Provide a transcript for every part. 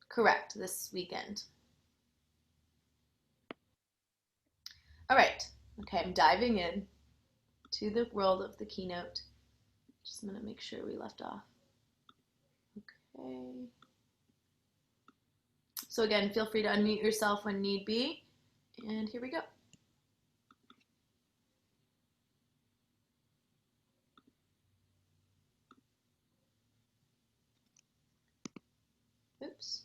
Correct, this weekend. All right. Okay, I'm diving in to the world of the keynote. Just gonna make sure we left off. Okay. So again, feel free to unmute yourself when need be. And here we go. Oops.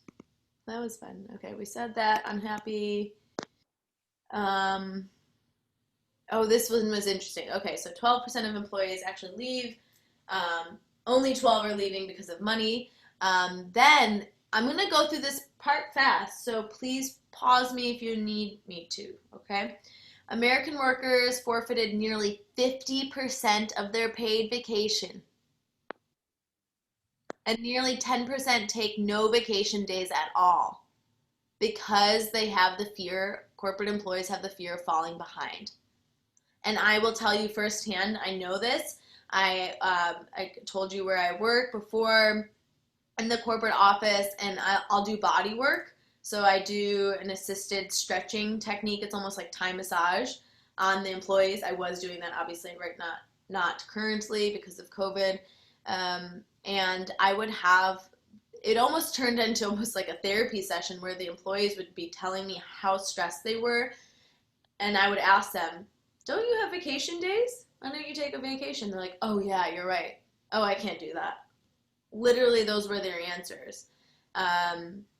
That was fun. Okay, we said that. Unhappy. Um, oh, this one was interesting. Okay, so 12% of employees actually leave. Only 12 are leaving because of money. Then I'm going to go through this part fast, so please pause me if you need me to, okay? American workers forfeited nearly 50% of their paid vacation, and nearly 10% take no vacation days at all because they have the fear, corporate employees have the fear of falling behind. And I will tell you firsthand, I know this. I told you where I work before in the corporate office, and I'll do body work. So I do an assisted stretching technique. It's almost like Thai massage on the employees. I was doing that obviously right not currently because of COVID. And I would have it almost turned into almost like a therapy session where the employees would be telling me how stressed they were, and I would ask them, "Don't you have vacation days? Why don't you take a vacation?" They're like, "Oh yeah, you're right. Oh, I can't do that." Literally, those were their answers,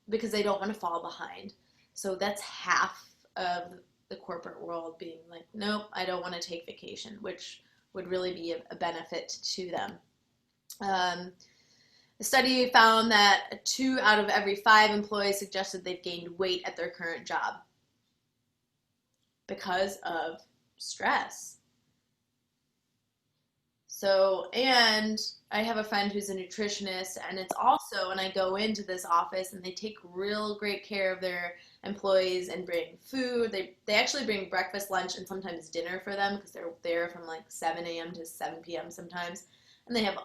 because they don't want to fall behind. So that's half of the corporate world being like, "Nope, I don't want to take vacation," which would really be a benefit to them. The study found that 2 out of every 5 employees suggested they've gained weight at their current job because of stress. So, and I have a friend who's a nutritionist, and it's also, and I go into this office and they take real great care of their employees and bring food. They actually bring breakfast, lunch, and sometimes dinner for them because they're there from like 7 a.m. to 7 p.m. sometimes. And they have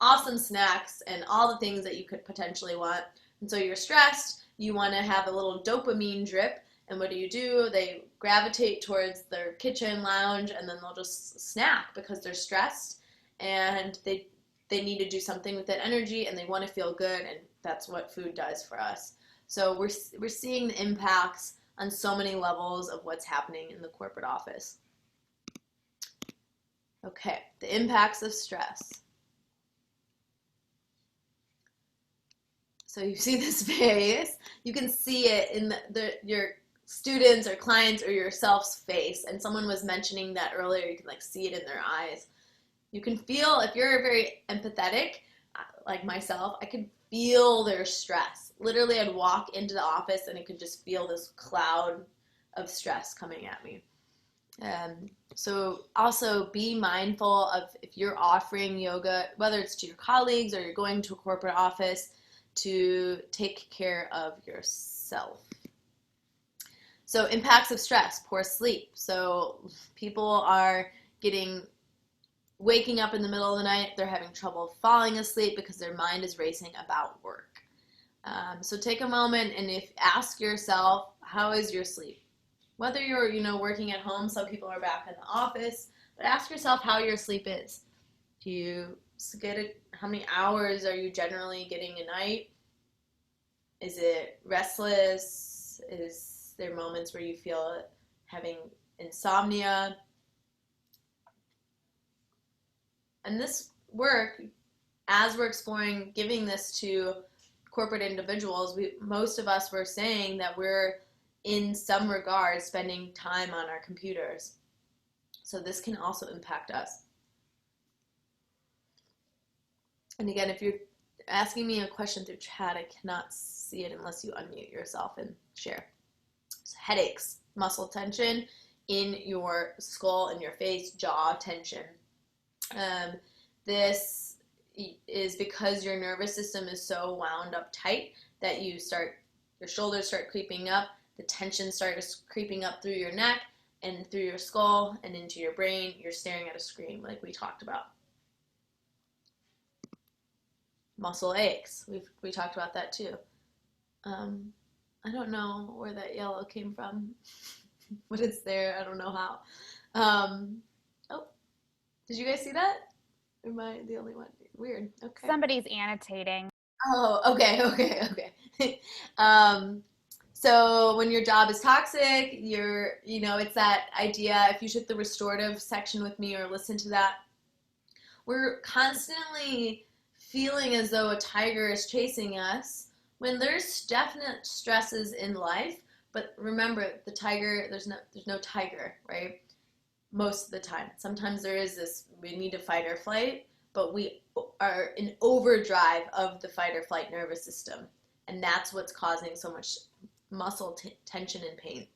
awesome snacks and all the things that you could potentially want. And so you're stressed, you want to have a little dopamine drip, and what do? They gravitate towards their kitchen lounge, and then they'll just snack because they're stressed and they need to do something with that energy, and they want to feel good, and that's what food does for us. So we're seeing the impacts on so many levels of what's happening in the corporate office. Okay, the impacts of stress. So you see this face, you can see it in your students or clients or yourself's face, and someone was mentioning that earlier, you can like see it in their eyes. You can feel, if you're very empathetic, like myself, I could feel their stress. Literally, I'd walk into the office and I could just feel this cloud of stress coming at me. So also be mindful of if you're offering yoga, whether it's to your colleagues or you're going to a corporate office, to take care of yourself. So impacts of stress, poor sleep. So people are waking up in the middle of the night, they're having trouble falling asleep because their mind is racing about work. So take a moment and ask yourself, how is your sleep? Whether you're working at home, some people are back in the office, but ask yourself how your sleep is. Do you how many hours are you generally getting a night? Is it restless? Is there moments where you feel having insomnia? And this work, as we're exploring giving this to corporate individuals, most of us were saying that we're in some regard spending time on our computers. So this can also impact us. And again, if you're asking me a question through chat, I cannot see it unless you unmute yourself and share. So headaches, muscle tension in your skull and your face, jaw tension. This is because your nervous system is so wound up tight that your shoulders start creeping up, the tension starts creeping up through your neck and through your skull and into your brain. You're staring at a screen like we talked about. Muscle aches, we talked about that too. Um, I don't know where that yellow came from, but it's there. I don't know how. Oh, did you guys see that? Or am I the only one? Weird. Okay. Somebody's annotating. Oh, okay. um, so when your job is toxic, it's that idea. If you took the restorative section with me or listen to that, we're constantly feeling as though a tiger is chasing us when there's definite stresses in life. But remember, the tiger, there's no tiger, right? Most of the time. Sometimes there is this, we need to fight or flight, but we are in overdrive of the fight or flight nervous system. And that's what's causing so much muscle tension and pain.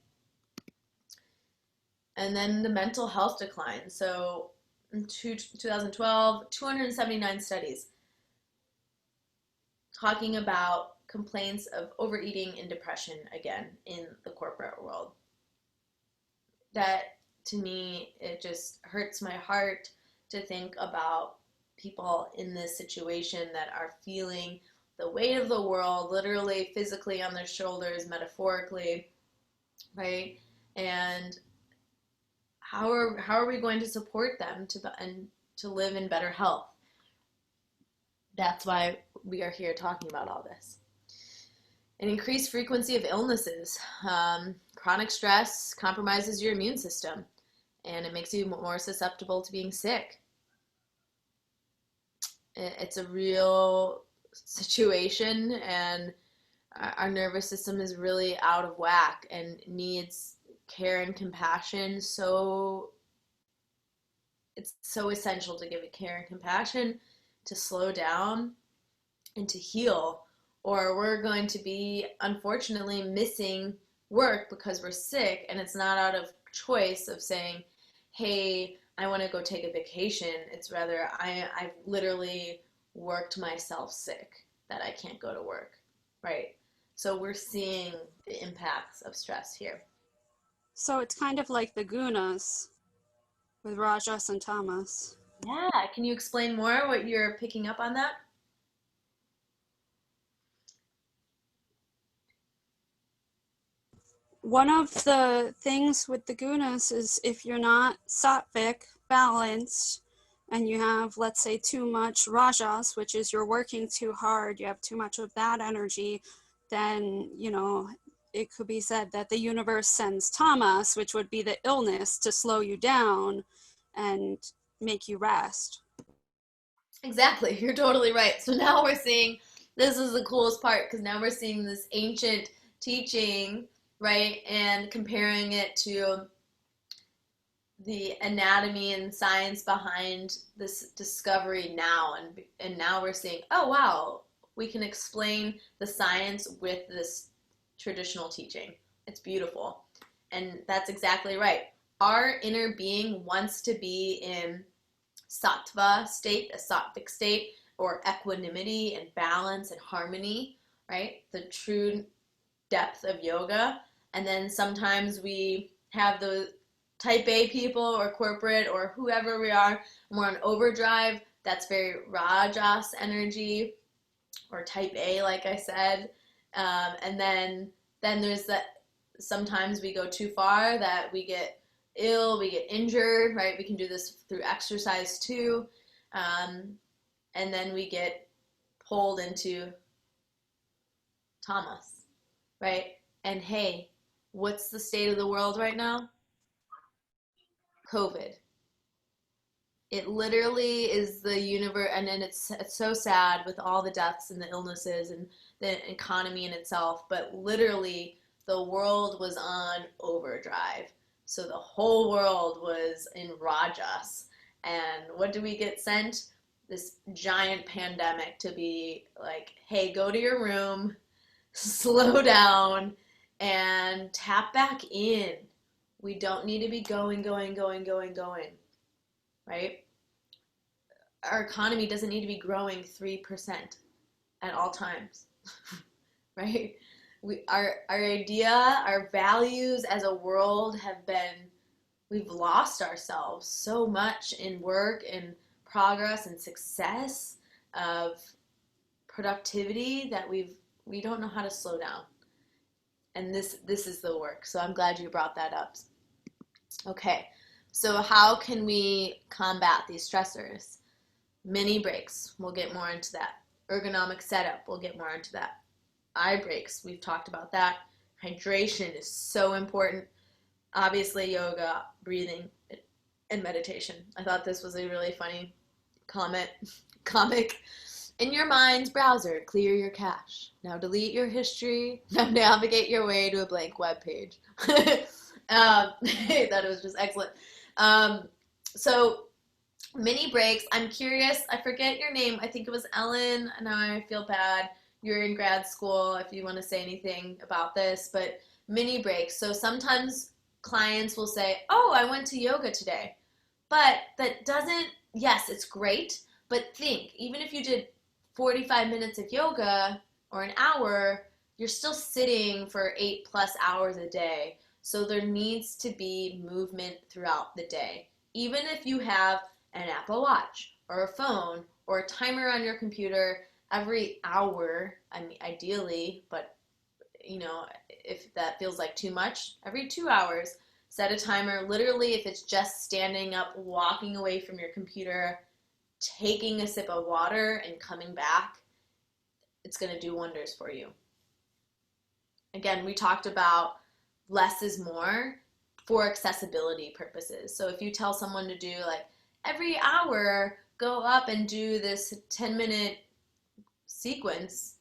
And then the mental health decline. So in 2012, 279 studies talking about complaints of overeating and depression again in the corporate world. That to me, it just hurts my heart to think about people in this situation that are feeling the weight of the world, literally, physically on their shoulders, metaphorically, right? And how are we going to support them to live in better health? That's why we are here talking about all this. An increased frequency of illnesses. Chronic stress compromises your immune system, and it makes you more susceptible to being sick. It's a real situation, and our nervous system is really out of whack and needs care and compassion. So it's so essential to give it care and compassion, to slow down and to heal, or we're going to be unfortunately missing work because we're sick, and it's not out of choice of saying, hey, I want to go take a vacation. It's rather, I've literally worked myself sick that I can't go to work, right? So we're seeing the impacts of stress here. So it's kind of like the gunas with Rajas and Tamas. Yeah, can you explain more what you're picking up on that? One of the things with the gunas is if you're not sattvic, balanced, and you have, let's say, too much rajas, which is you're working too hard, you have too much of that energy, then, it could be said that the universe sends tamas, which would be the illness, to slow you down and make you rest. Exactly, you're totally right. So now we're seeing, this is the coolest part, because now we're seeing this ancient teaching, right, and comparing it to the anatomy and science behind this discovery now, and now we're seeing, oh wow, we can explain the science with this traditional teaching. It's beautiful, and that's exactly right. Our inner being wants to be in sattva state, a sattvic state, or equanimity and balance and harmony, right? The true depth of yoga. And then sometimes we have the type A people or corporate or whoever we are, and we're on overdrive. That's very rajas energy, or type A, like I said. And then there's that, sometimes we go too far that we get ill, we get injured, right? We can do this through exercise too. And then we get pulled into tamas, right? And hey, what's the state of the world right now? COVID. It literally is the universe, and then it's so sad with all the deaths and the illnesses and the economy in itself, but literally the world was on overdrive. So the whole world was in rajas. And what do we get sent? This giant pandemic to be like, hey, go to your room, slow down, and tap back in. We don't need to be going, right? Our economy doesn't need to be growing 3% at all times, right? Our idea, our values as a world have been, we've lost ourselves so much in work and progress and success of productivity that we've We don't know how to slow down. And this is the work. So I'm glad you brought that up. Okay. So how can we combat these stressors? Mini breaks, we'll get more into that. Ergonomic setup, we'll get more into that. Eye breaks, we've talked about that. Hydration is so important. Obviously, yoga, breathing, and meditation. I thought this was a really funny comic. In your mind's browser, clear your cache. Now delete your history. Now navigate your way to a blank web page. I thought it was just excellent. So mini breaks. I'm curious. I forget your name. I think it was Ellen. Now I feel bad. You're in grad school if you want to say anything about this, but mini breaks. So sometimes clients will say, oh, I went to yoga today. But that doesn't, yes, it's great, but think, even if you did 45 minutes of yoga or an hour, you're still sitting for 8+ hours a day. So there needs to be movement throughout the day. Even if you have an Apple Watch or a phone or a timer on your computer every hour, I mean, ideally, but if that feels like too much, every 2 hours, set a timer. Literally, if it's just standing up, walking away from your computer, taking a sip of water, and coming back, it's going to do wonders for you. Again, we talked about less is more for accessibility purposes. So if you tell someone to do like every hour, go up and do this 10-minute sequence,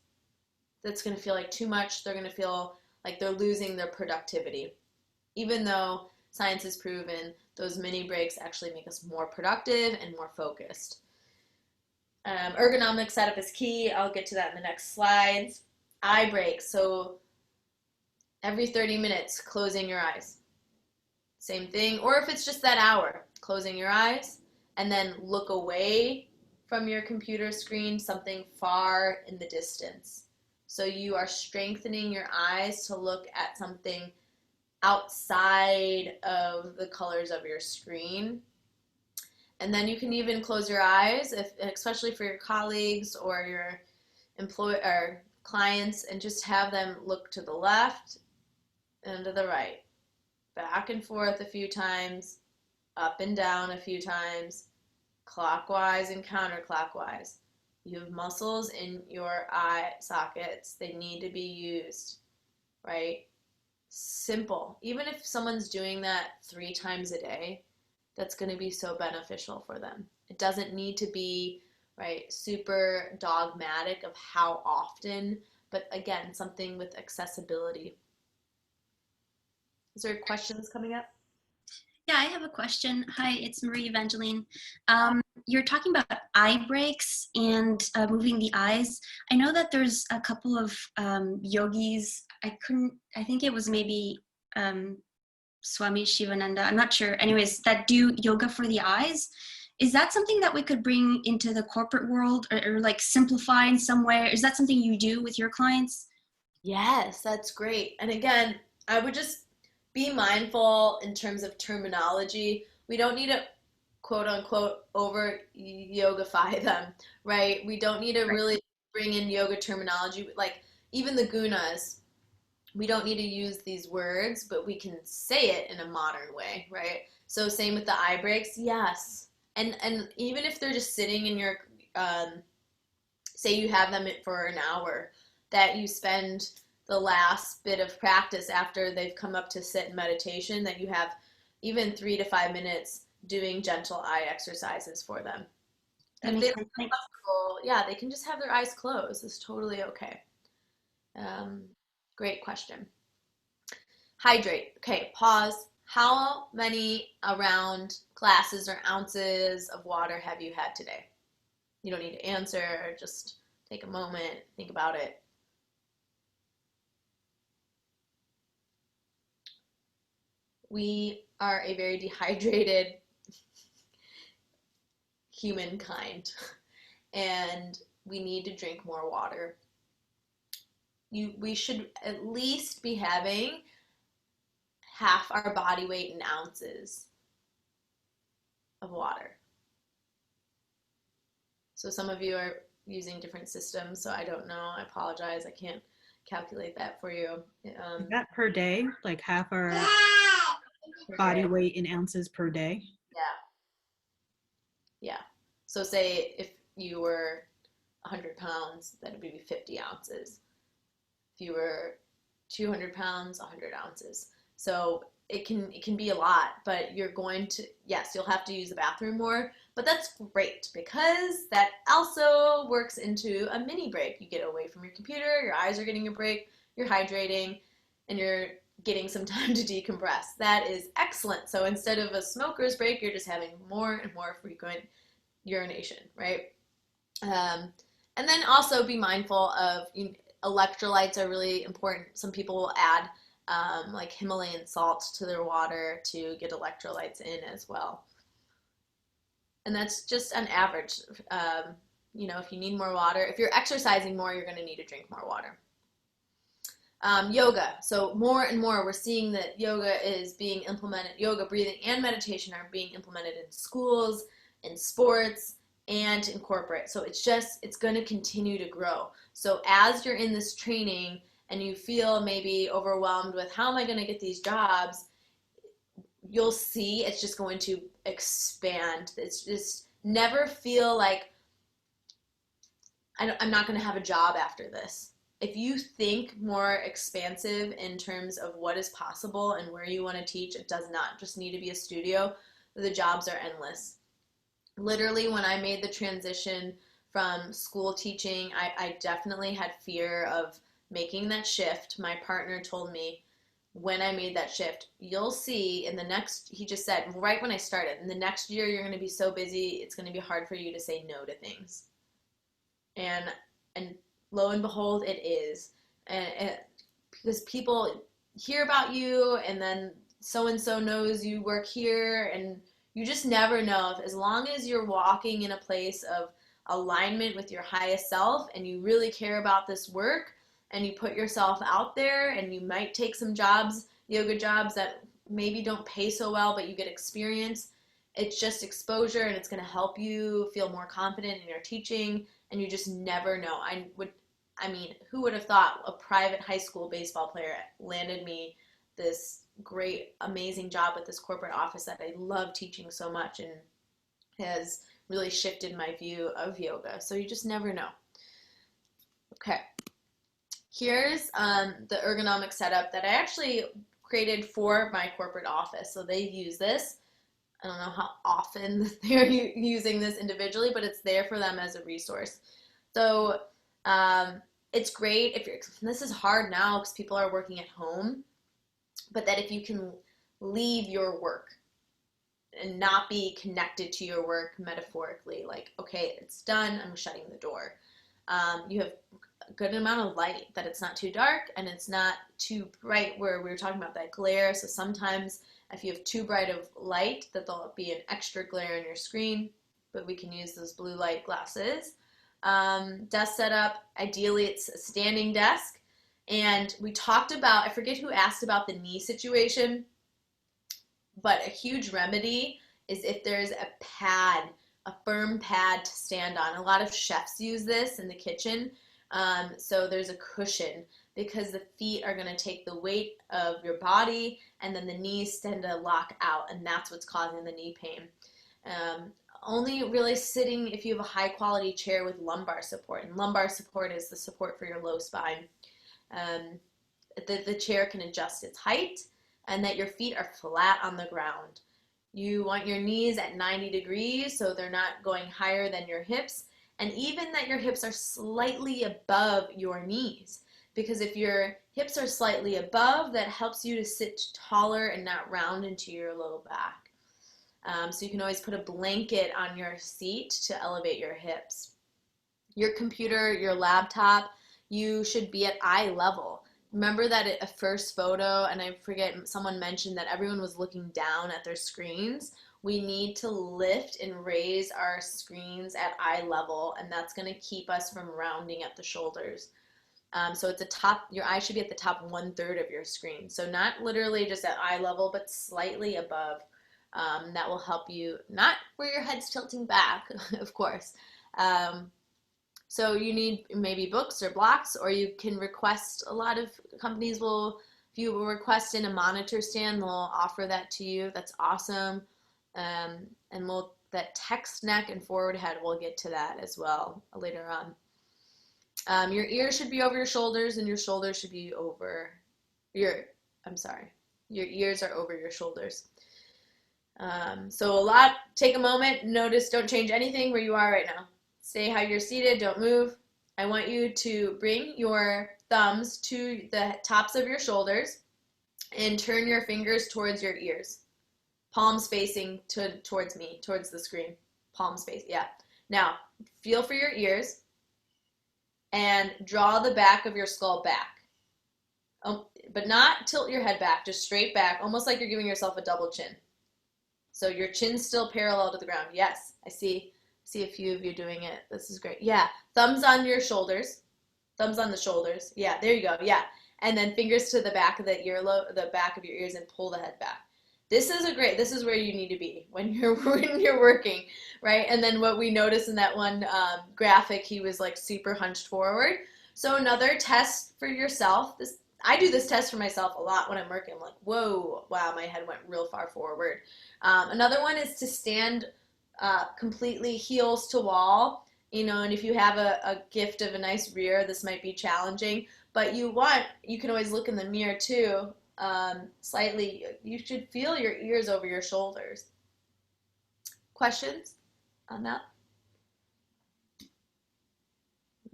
that's going to feel like too much. They're going to feel like they're losing their productivity. Even though science has proven those mini breaks actually make us more productive and more focused. Ergonomic setup is key. I'll get to that in the next slides. Eye breaks. So every 30 minutes, closing your eyes. Same thing. Or if it's just that hour, closing your eyes and then look away from your computer screen, something far in the distance. So you are strengthening your eyes to look at something outside of the colors of your screen. And then you can even close your eyes, especially for your colleagues or your or clients, and just have them look to the left and to the right, back and forth a few times, up and down a few times, clockwise and counterclockwise. You have muscles in your eye sockets. They need to be used, right? Simple. Even if someone's doing that 3 times a day, that's going to be so beneficial for them. It doesn't need to be, right, super dogmatic of how often, but again, something with accessibility. Is there questions coming up? Yeah, I have a question. Hi, it's Marie Evangeline. You're talking about eye breaks and moving the eyes. I know that there's a couple of yogis. I think it was maybe Swami Shivananda. I'm not sure. Anyways, that do yoga for the eyes. Is that something that we could bring into the corporate world or like simplify in some way? Is that something you do with your clients? Yes, that's great. And again, I would just be mindful in terms of terminology. We don't need to quote unquote over yogify them, right? We don't need to Right. really bring in yoga terminology. Like even the gunas, we don't need to use these words, but we can say it in a modern way, right? So same with the eye breaks, yes. And even if they're just sitting in your say you have them for an hour, that you spend the last bit of practice after they've come up to sit in meditation, that you have even 3 to 5 minutes doing gentle eye exercises for them. That If they makes don't sense. feel Thanks. comfortable, yeah, they can just have their eyes closed. It's totally okay. Um, Great question. Hydrate. Okay, pause. How many around glasses or ounces of water have you had today? You don't need to answer, just take a moment, think about it. We are a very dehydrated humankind, and we need to drink more water. We should at least be having half our body weight in ounces of water. So some of you are using different systems, so I don't know. I apologize. I can't calculate that for you. Is that per day? Like half our Per body day. weight in ounces per day? Yeah. Yeah. So say if you were 100 pounds, that would be 50 ounces. If you were 200 pounds, 100 ounces. So it can be a lot, but you're going to, yes, you'll have to use the bathroom more, but that's great because that also works into a mini break. You get away from your computer, your eyes are getting a break, you're hydrating, and you're getting some time to decompress. That is excellent. So instead of a smoker's break, you're just having more and more frequent urination, right? And then also be mindful of electrolytes are really important. Some people will add like Himalayan salt to their water to get electrolytes in as well. And that's just an average. If you need more water, if you're exercising more, you're going to need to drink more water. Yoga. So more and more we're seeing that yoga is being implemented. Yoga, breathing, and meditation are being implemented in schools, in sports, and in corporate. So it's going to continue to grow. So as you're in this training and you feel maybe overwhelmed with how am I going to get these jobs, you'll see it's just going to expand. It's just never feel like I'm not going to have a job after this. If you think more expansive in terms of what is possible and where you want to teach, it does not just need to be a studio. The jobs are endless. Literally, when I made the transition from school teaching, I definitely had fear of making that shift. My partner told me when I made that shift, you'll see in the next, he just said, right when I started, in the next year, you're going to be so busy, it's going to be hard for you to say no to things. And lo and behold, it is. And because people hear about you, and then so-and-so knows you work here, and you just never know. As long as you're walking in a place of alignment with your highest self and you really care about this work and you put yourself out there, and you might take some jobs, yoga jobs that maybe don't pay so well, but you get experience. It's just exposure, and it's going to help you feel more confident in your teaching, and you just never know. Who would have thought a private high school baseball player landed me this great, amazing job with this corporate office that I love teaching so much, and has really shifted my view of yoga. So you just never know. Okay. Here's the ergonomic setup that I actually created for my corporate office. So they use this. I don't know how often they're using this individually, but it's there for them as a resource. So it's great if this is hard now because people are working at home, but that if you can leave your work and not be connected to your work metaphorically, like, okay, it's done, I'm shutting the door. You have a good amount of light, that it's not too dark and it's not too bright, where we were talking about that glare. So sometimes if you have too bright of light, that there'll be an extra glare on your screen, but we can use those blue light glasses. Desk setup, ideally it's a standing desk. And we talked about, I forget who asked about the knee situation, but a huge remedy is if there's a pad, a firm pad to stand on. A lot of chefs use this in the kitchen. So there's a cushion, because the feet are going to take the weight of your body, and then the knees tend to lock out, and that's what's causing the knee pain. Only really sitting if you have a high quality chair with lumbar support, and lumbar support is the support for your low spine. The chair can adjust its height, and that your feet are flat on the ground. You want your knees at 90 degrees so they're not going higher than your hips, and even that your hips are slightly above your knees, because if your hips are slightly above, that helps you to sit taller and not round into your low back. So you can always put a blanket on your seat to elevate your hips. Your computer, your laptop, you should be at eye level. Remember that a first photo, and I forget, someone mentioned that everyone was looking down at their screens. We need to lift and raise our screens at eye level, and that's going to keep us from rounding at the shoulders. So it's your eye should be at the top 1/3 of your screen. So not literally just at eye level, but slightly above. That will help you, not where your head's tilting back, of course. So you need maybe books or blocks, or you can request, a lot of companies will, if you request in a monitor stand, they'll offer that to you. That's awesome. And that text neck and forward head, we'll get to that as well later on. Your ears should be over your shoulders, and your shoulders should be over your ears are over your shoulders. So take a moment, notice, don't change anything where you are right now. Stay how you're seated, don't move. I want you to bring your thumbs to the tops of your shoulders and turn your fingers towards your ears. Palms facing towards me, towards the screen. Palms face, yeah. Now, feel for your ears and draw the back of your skull back. But not tilt your head back, just straight back, almost like you're giving yourself a double chin. So your chin's still parallel to the ground. Yes, I see a few of you doing it. This is great. Yeah, thumbs on your shoulders. Thumbs on the shoulders. Yeah, there you go. Yeah. And then fingers to the back of the back of your ears, and pull the head back. This is where you need to be when you're working, right? And then what we noticed in that one graphic, he was like super hunched forward. So another test for yourself, I do this test for myself a lot when I'm working. I'm like, whoa, wow, my head went real far forward. Another one is to stand completely heels to wall, and if you have a gift of a nice rear, this might be challenging, but you can always look in the mirror too. Slightly, you should feel your ears over your shoulders. Questions on that?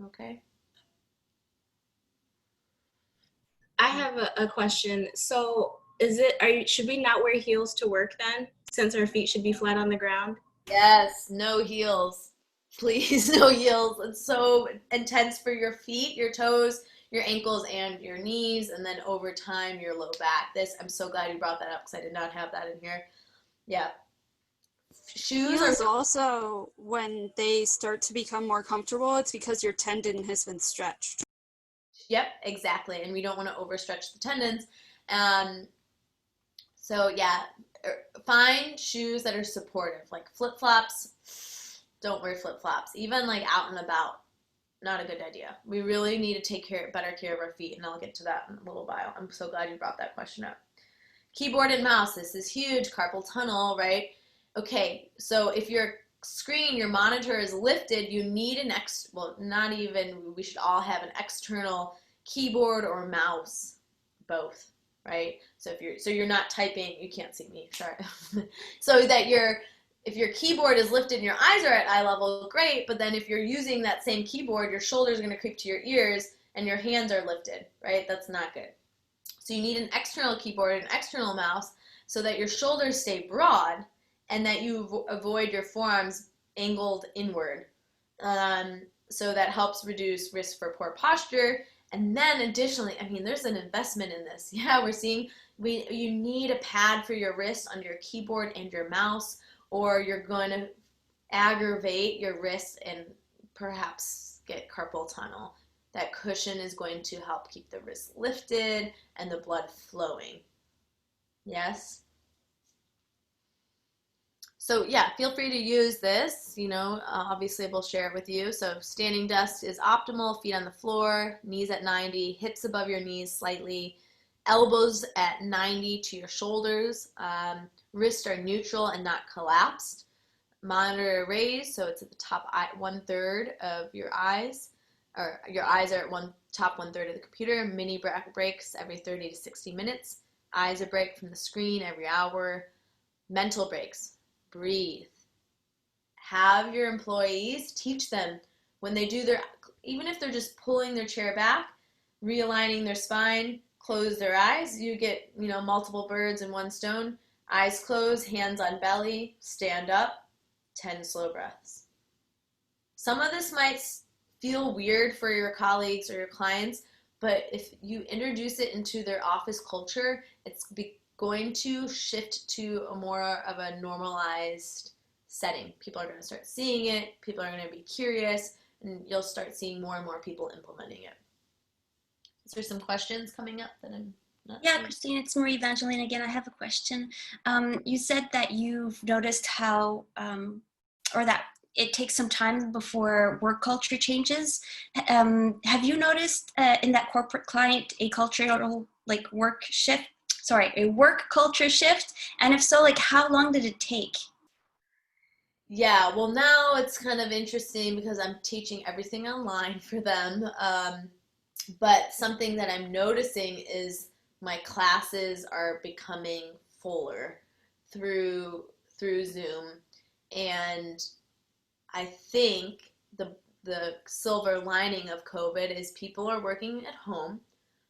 Okay. I have a question. So should we not wear heels to work then, since our feet should be flat on the ground? Yes, no heels. Please, no heels. It's so intense for your feet, your toes, your ankles, and your knees, and then over time, your low back. I'm so glad you brought that up, because I did not have that in here. Yeah. Shoes Heels are also, when they start to become more comfortable, it's because your tendon has been stretched. Yep, exactly. And we don't want to overstretch the tendons. So yeah, find shoes that are supportive, like flip-flops. Don't wear flip-flops. Even like out and about, not a good idea. We really need to take better care of our feet, and I'll get to that in a little while. I'm so glad you brought that question up. Keyboard and mouse, this is huge. Carpal tunnel, right? Okay, so if your monitor is lifted, you need we should all have an external keyboard or mouse, both, right? So you're not typing, you can't see me, sorry. So that if your keyboard is lifted and your eyes are at eye level, great, but then if you're using that same keyboard, your shoulders are going to creep to your ears and your hands are lifted, right? That's not good. So you need an external keyboard, an external mouse, so that your shoulders stay broad and that you avoid your forearms angled inward. So that helps reduce risk for poor posture. And then additionally, there's an investment in this. Yeah, we're seeing you need a pad for your wrist under your keyboard and your mouse, or you're going to aggravate your wrist and perhaps get carpal tunnel. That cushion is going to help keep the wrist lifted and the blood flowing. Yes? So yeah, feel free to use this, obviously we'll share it with you. So standing desk is optimal, feet on the floor, knees at 90, hips above your knees slightly, elbows at 90 to your shoulders, wrists are neutral and not collapsed. Monitor raised, so it's at the top 1/3 of your eyes, or your eyes are at top 1/3 of the computer. Mini breaks every 30 to 60 minutes. Eyes a break from the screen every hour. Mental breaks. Breathe. Have your employees teach them when they do even if they're just pulling their chair back, realigning their spine, close their eyes, you get, multiple birds in one stone. Eyes closed, hands on belly, stand up, 10 slow breaths. Some of this might feel weird for your colleagues or your clients, but if you introduce it into their office culture, it's going to shift to a more of a normalized setting. People are going to start seeing it, people are going to be curious, and you'll start seeing more and more people implementing it. Is there some questions coming up that I'm not Yeah, seeing? Christine, it's Marie Evangeline again. I have a question. You said that you've noticed how, or that it takes some time before work culture changes. Have you noticed in that corporate client a cultural like a work culture shift? And if so, like how long did it take? Yeah, well, now it's kind of interesting because I'm teaching everything online for them. But something that I'm noticing is my classes are becoming fuller through Zoom, and I think the silver lining of COVID is people are working at home.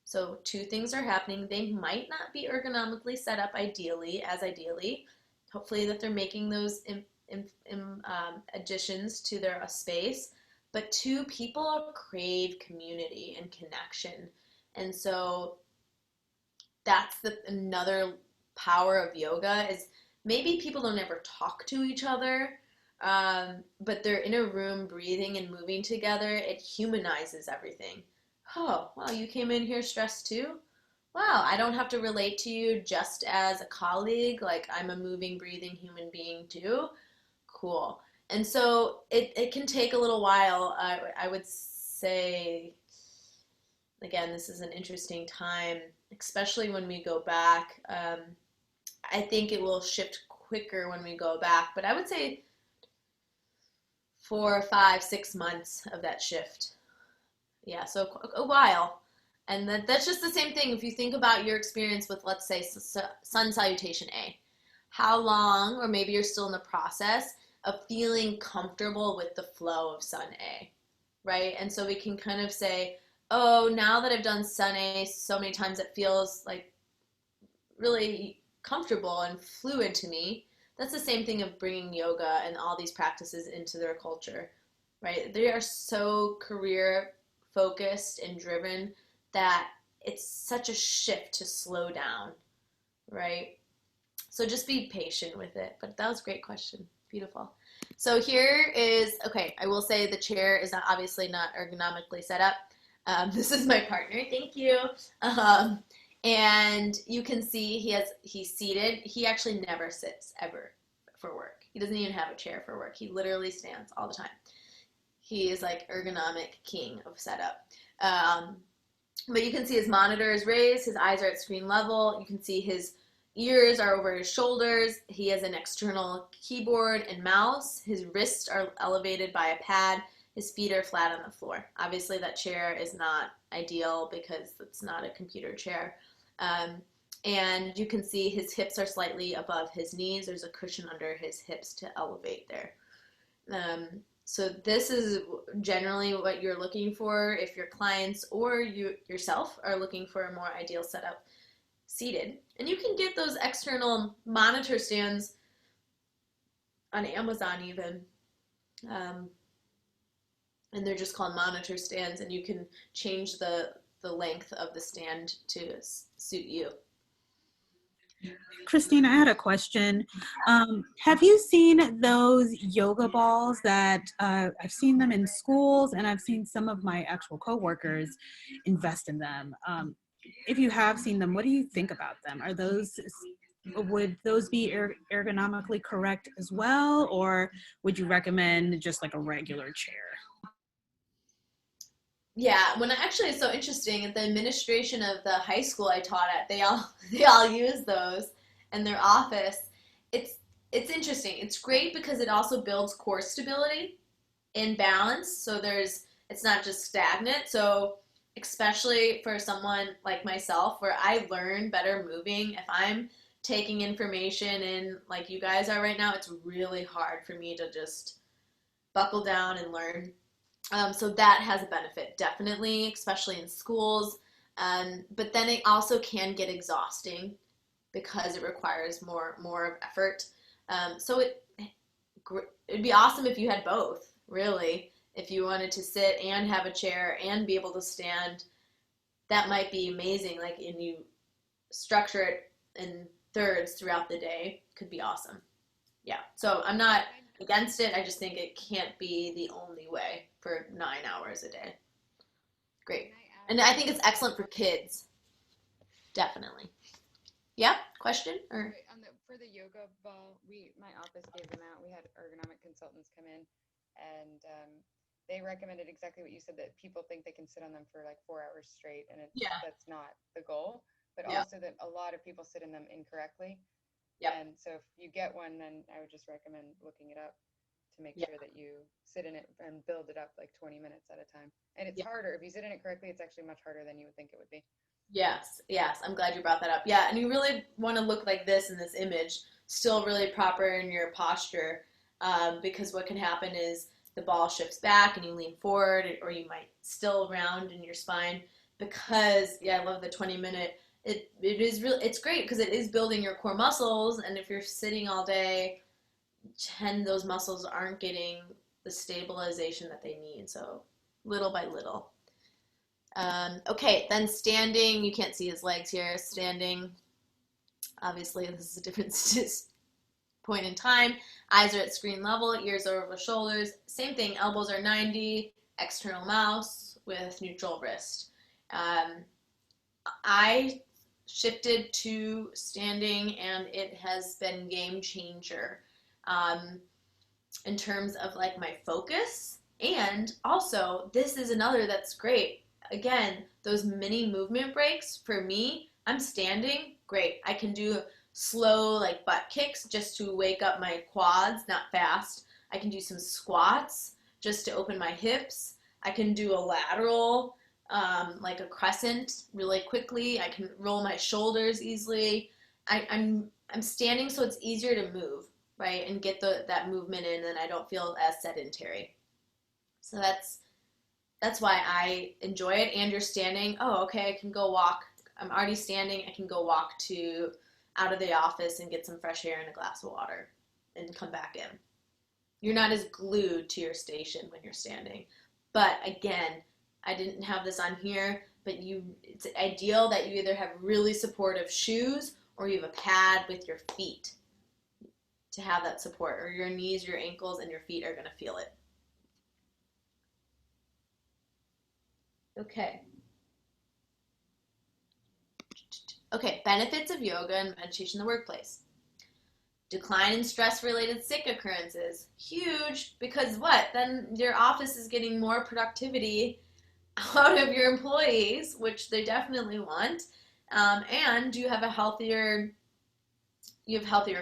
So two things are happening. They might not be ergonomically set up ideally. Hopefully that they're making those additions to their space. But two, people crave community and connection. And so that's another power of yoga is maybe people don't ever talk to each other, but they're in a room breathing and moving together. It humanizes everything. Oh, wow, you came in here stressed too? Wow, I don't have to relate to you just as a colleague. Like, I'm a moving, breathing human being too. Cool. And so it can take a little while. I would say, again, this is an interesting time, especially when we go back. I think it will shift quicker when we go back, but I would say 4, 5, 6 months of that shift. Yeah, so a while. And that's just the same thing. If you think about your experience with, let's say, sun salutation A, how long, or maybe you're still in the process of feeling comfortable with the flow of sun A, right? And so we can kind of say, oh, now that I've done sun A so many times, it feels like really comfortable and fluid to me. That's the same thing of bringing yoga and all these practices into their culture, right? They are so career focused and driven that it's such a shift to slow down, right? So just be patient with it. But that was a great question. Beautiful. So here is, okay, I will say the chair is obviously not ergonomically set up. This is my partner. Thank you. And you can see he's seated. He actually never sits ever for work. He doesn't even have a chair for work. He literally stands all the time. He is like ergonomic king of setup. But you can see his monitor is raised. His eyes are at screen level. You can see his ears are over his shoulders. He has an external keyboard and mouse. His wrists are elevated by a pad. His feet are flat on the floor. Obviously, that chair is not ideal because it's not a computer chair. And you can see his hips are slightly above his knees. There's a cushion under his hips to elevate there. So this is generally what you're looking for if your clients or you yourself are looking for a more ideal setup seated. And you can get those external monitor stands on Amazon even. And they're just called monitor stands, and you can change the length of the stand to suit you. Christine, I had a question. Have you seen those yoga balls that I've seen them in schools, and I've seen some of my actual coworkers invest in them? If you have seen them, what do you think about them? Would those be ergonomically correct as well, or would you recommend just like a regular chair? Yeah, when actually it's so interesting at the administration of the high school I taught at, they all use those in their office. It's interesting. It's great because it also builds core stability and balance. So it's not just stagnant. So especially for someone like myself where I learn better moving, if I'm taking information in like you guys are right now, it's really hard for me to just buckle down and learn. So that has a benefit, definitely, especially in schools. But then it also can get exhausting because it requires more effort. So it'd be awesome if you had both, really. If you wanted to sit and have a chair and be able to stand, that might be amazing. Like, and you structure it in thirds throughout the day, could be awesome. Yeah. So I'm not against it. I just think it can't be the only way for 9 hours a day. Great. And I think it's excellent for kids. Definitely. Yeah? Question? Or For the yoga ball, my office gave them out. We had ergonomic consultants come in. and they recommended exactly what you said, that people think they can sit on them for like 4 hours straight, and that's not the goal, but also that a lot of people sit in them incorrectly. And so if you get one, then I would just recommend looking it up to make sure that you sit in it and build it up like 20 minutes at a time. And it's harder. If you sit in it correctly, it's actually much harder than you would think it would be. Yes, yes. I'm glad you brought that up. Yeah, and you really want to look like this in this image, still really proper in your posture, because what can happen is the ball shifts back and you lean forward, or you might still round in your spine. Because, I love the 20-minute. It is really, it's great because it is building your core muscles, and if you're sitting all day, those muscles aren't getting the stabilization that they need. So little by little. Okay, then standing. You can't see his legs here. Standing. Obviously, this is a different point in time. Eyes are at screen level. Ears are over shoulders. Same thing. Elbows are 90. External mouse with neutral wrist. I shifted to standing, and it has been game changer in terms of like my focus. And also, this is another that's great. Again, those mini movement breaks for me, I'm standing, great. I can do slow like butt kicks just to wake up my quads, not fast. I can do some squats just to open my hips. I can do a lateral, like a crescent really quickly. I can roll my shoulders easily. I'm standing so it's easier to move, right, and get that movement in, and I don't feel as sedentary. So that's why I enjoy it. And you're standing, oh, okay, I can go walk. I'm already standing, I can go walk out of the office and get some fresh air and a glass of water and come back in. You're not as glued to your station when you're standing. But again, I didn't have this on here, but it's ideal that you either have really supportive shoes or you have a pad with your feet to have that support, or your knees, your ankles, and your feet are going to feel it. Okay, benefits of yoga and meditation in the workplace. Decline in stress-related sick occurrences. Huge, because what? Then your office is getting more productivity out of your employees, which they definitely want, and you have healthier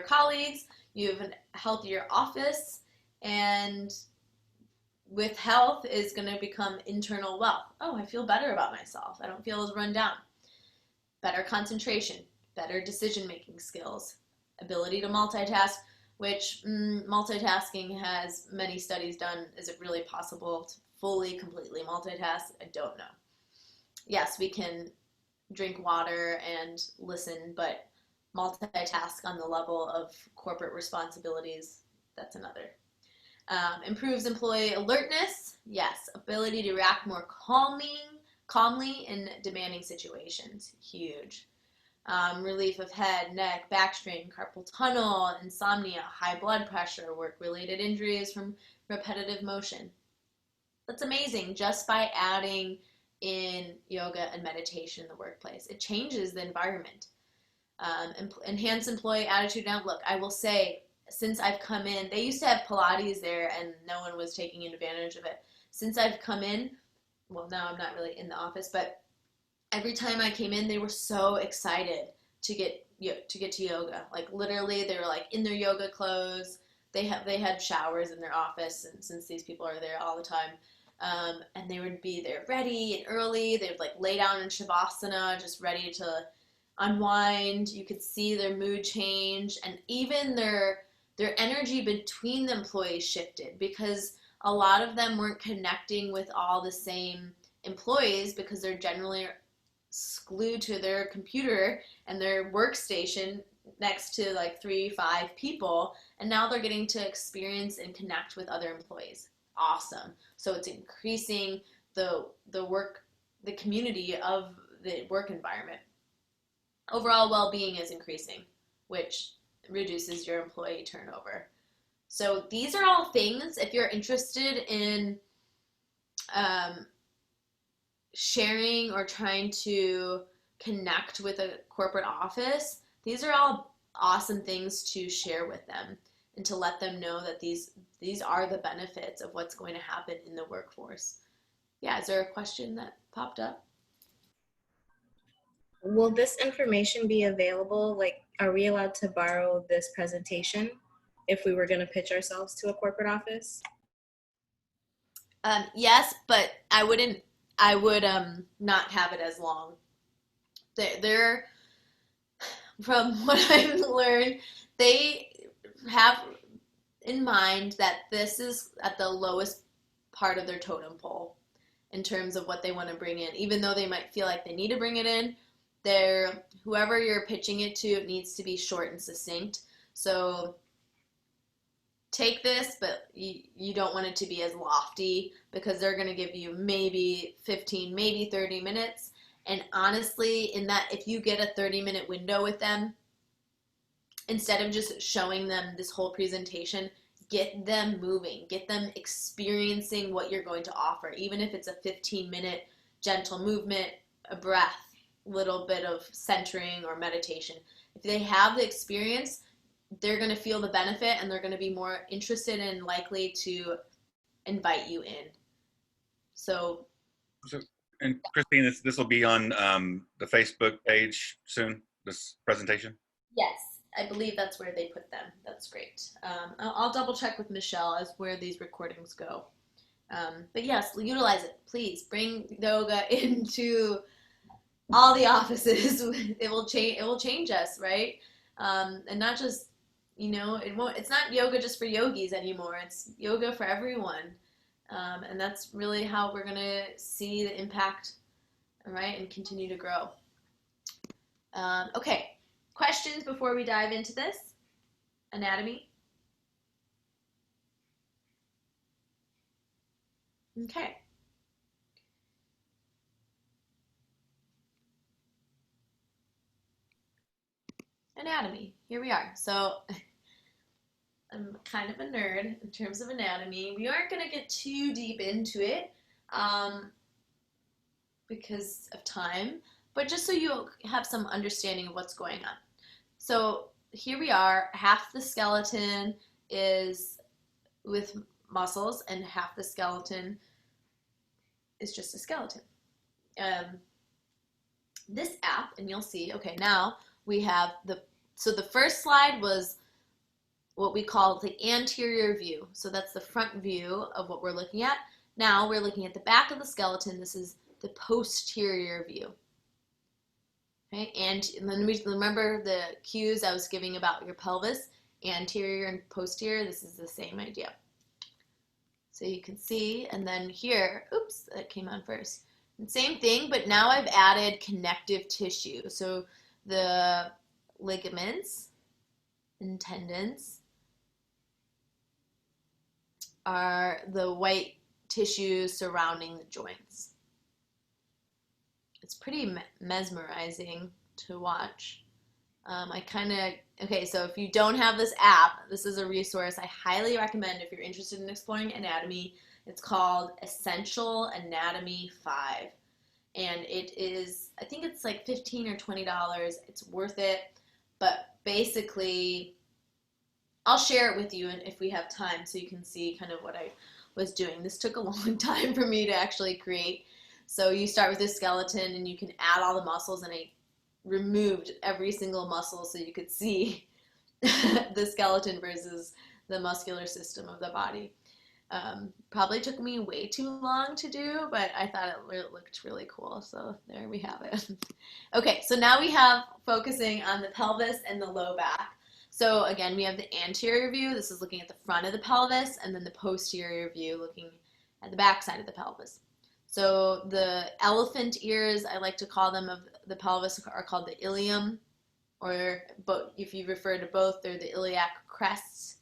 colleagues, you have a healthier office, and with health is going to become internal wealth. Oh, I feel better about myself. I don't feel as run down. Better concentration, better decision-making skills, ability to multitask, which multitasking has many studies done. Is it really possible to fully, completely multitask? I don't know. Yes, we can drink water and listen, but multitask on the level of corporate responsibilities, that's another. Improves employee alertness. Yes, ability to react more calmly in demanding situations. Huge. Relief of head, neck, back strain, carpal tunnel, insomnia, high blood pressure, work-related injuries from repetitive motion. That's amazing just by adding in yoga and meditation in the workplace. It changes the environment. Enhance employee attitude and outlook. I will say, since I've come in, they used to have Pilates there and no one was taking advantage of it. Since I've come in, well, now I'm not really in the office, but every time I came in, they were so excited to get to yoga. Like literally, they were like in their yoga clothes. They had showers in their office, and since these people are there all the time, and they would be there ready and early. They would like lay down in shavasana, just ready to unwind. You could see their mood change, and even their energy between the employees shifted, because a lot of them weren't connecting with all the same employees because they're generally glued to their computer and their workstation next to like 3-5 people, and now they're getting to experience and connect with other employees. Awesome. So it's increasing the community of the work environment. Overall well-being is increasing, which reduces your employee turnover. So these are all things, if you're interested in sharing or trying to connect with a corporate office, these are all awesome things to share with them. and to let them know that these are the benefits of what's going to happen in the workforce. Yeah, is there a question that popped up? Will this information be available? Like, are we allowed to borrow this presentation if we were going to pitch ourselves to a corporate office? Yes, but I would not have it as long. They're from what I've learned, they have in mind that this is at the lowest part of their totem pole in terms of what they want to bring in. Even though they might feel like they need to bring it in, whoever you're pitching it to, it needs to be short and succinct. So take this, but you don't want it to be as lofty, because they're going to give you maybe 15, maybe 30 minutes. And honestly, in that, if you get a 30-minute window with them, instead of just showing them this whole presentation, get them moving, get them experiencing what you're going to offer. Even if it's a 15-minute gentle movement, a breath, little bit of centering or meditation. If they have the experience, they're going to feel the benefit, and they're going to be more interested and likely to invite you in. So and Christine, this will be on the Facebook page soon, this presentation? yes, I believe that's where they put them. That's great. I'll double check with Michelle as where these recordings go. But yes, utilize it. Please bring yoga into all the offices. It will change us, right? And not just, it's not yoga just for yogis anymore. It's yoga for everyone. And that's really how we're going to see the impact, right, and continue to grow. Okay, questions before we dive into this? Anatomy? Okay. Anatomy, here we are. So I'm kind of a nerd in terms of anatomy. We aren't going to get too deep into it because of time, but just so you have some understanding of what's going on. So here we are, half the skeleton is with muscles and half the skeleton is just a skeleton. This app, and you'll see, okay, now we have so the first slide was what we call the anterior view. So that's the front view of what we're looking at. Now we're looking at the back of the skeleton. This is the posterior view. Okay, and then we remember the cues I was giving about your pelvis, anterior and posterior. This is the same idea. So you can see, and then here, oops, that came on first. And same thing, but now I've added connective tissue. So the ligaments and tendons are the white tissue surrounding the joints. It's pretty mesmerizing to watch. Okay, so if you don't have this app, this is a resource I highly recommend if you're interested in exploring anatomy. It's called Essential Anatomy 5. And it is, I think it's like $15 or $20. It's worth it. But basically, I'll share it with you if we have time so you can see kind of what I was doing. This took a long time for me to actually create. So you start with this skeleton and you can add all the muscles, and I removed every single muscle so you could see the skeleton versus the muscular system of the body. Probably took me way too long to do, but I thought it looked really cool. So there we have it. Okay, so now we have focusing on the pelvis and the low back. So again, we have the anterior view. This is looking at the front of the pelvis, and then the posterior view looking at the back side of the pelvis. So the elephant ears, I like to call them, of the pelvis are called the ilium, or if you refer to both, they're the iliac crests.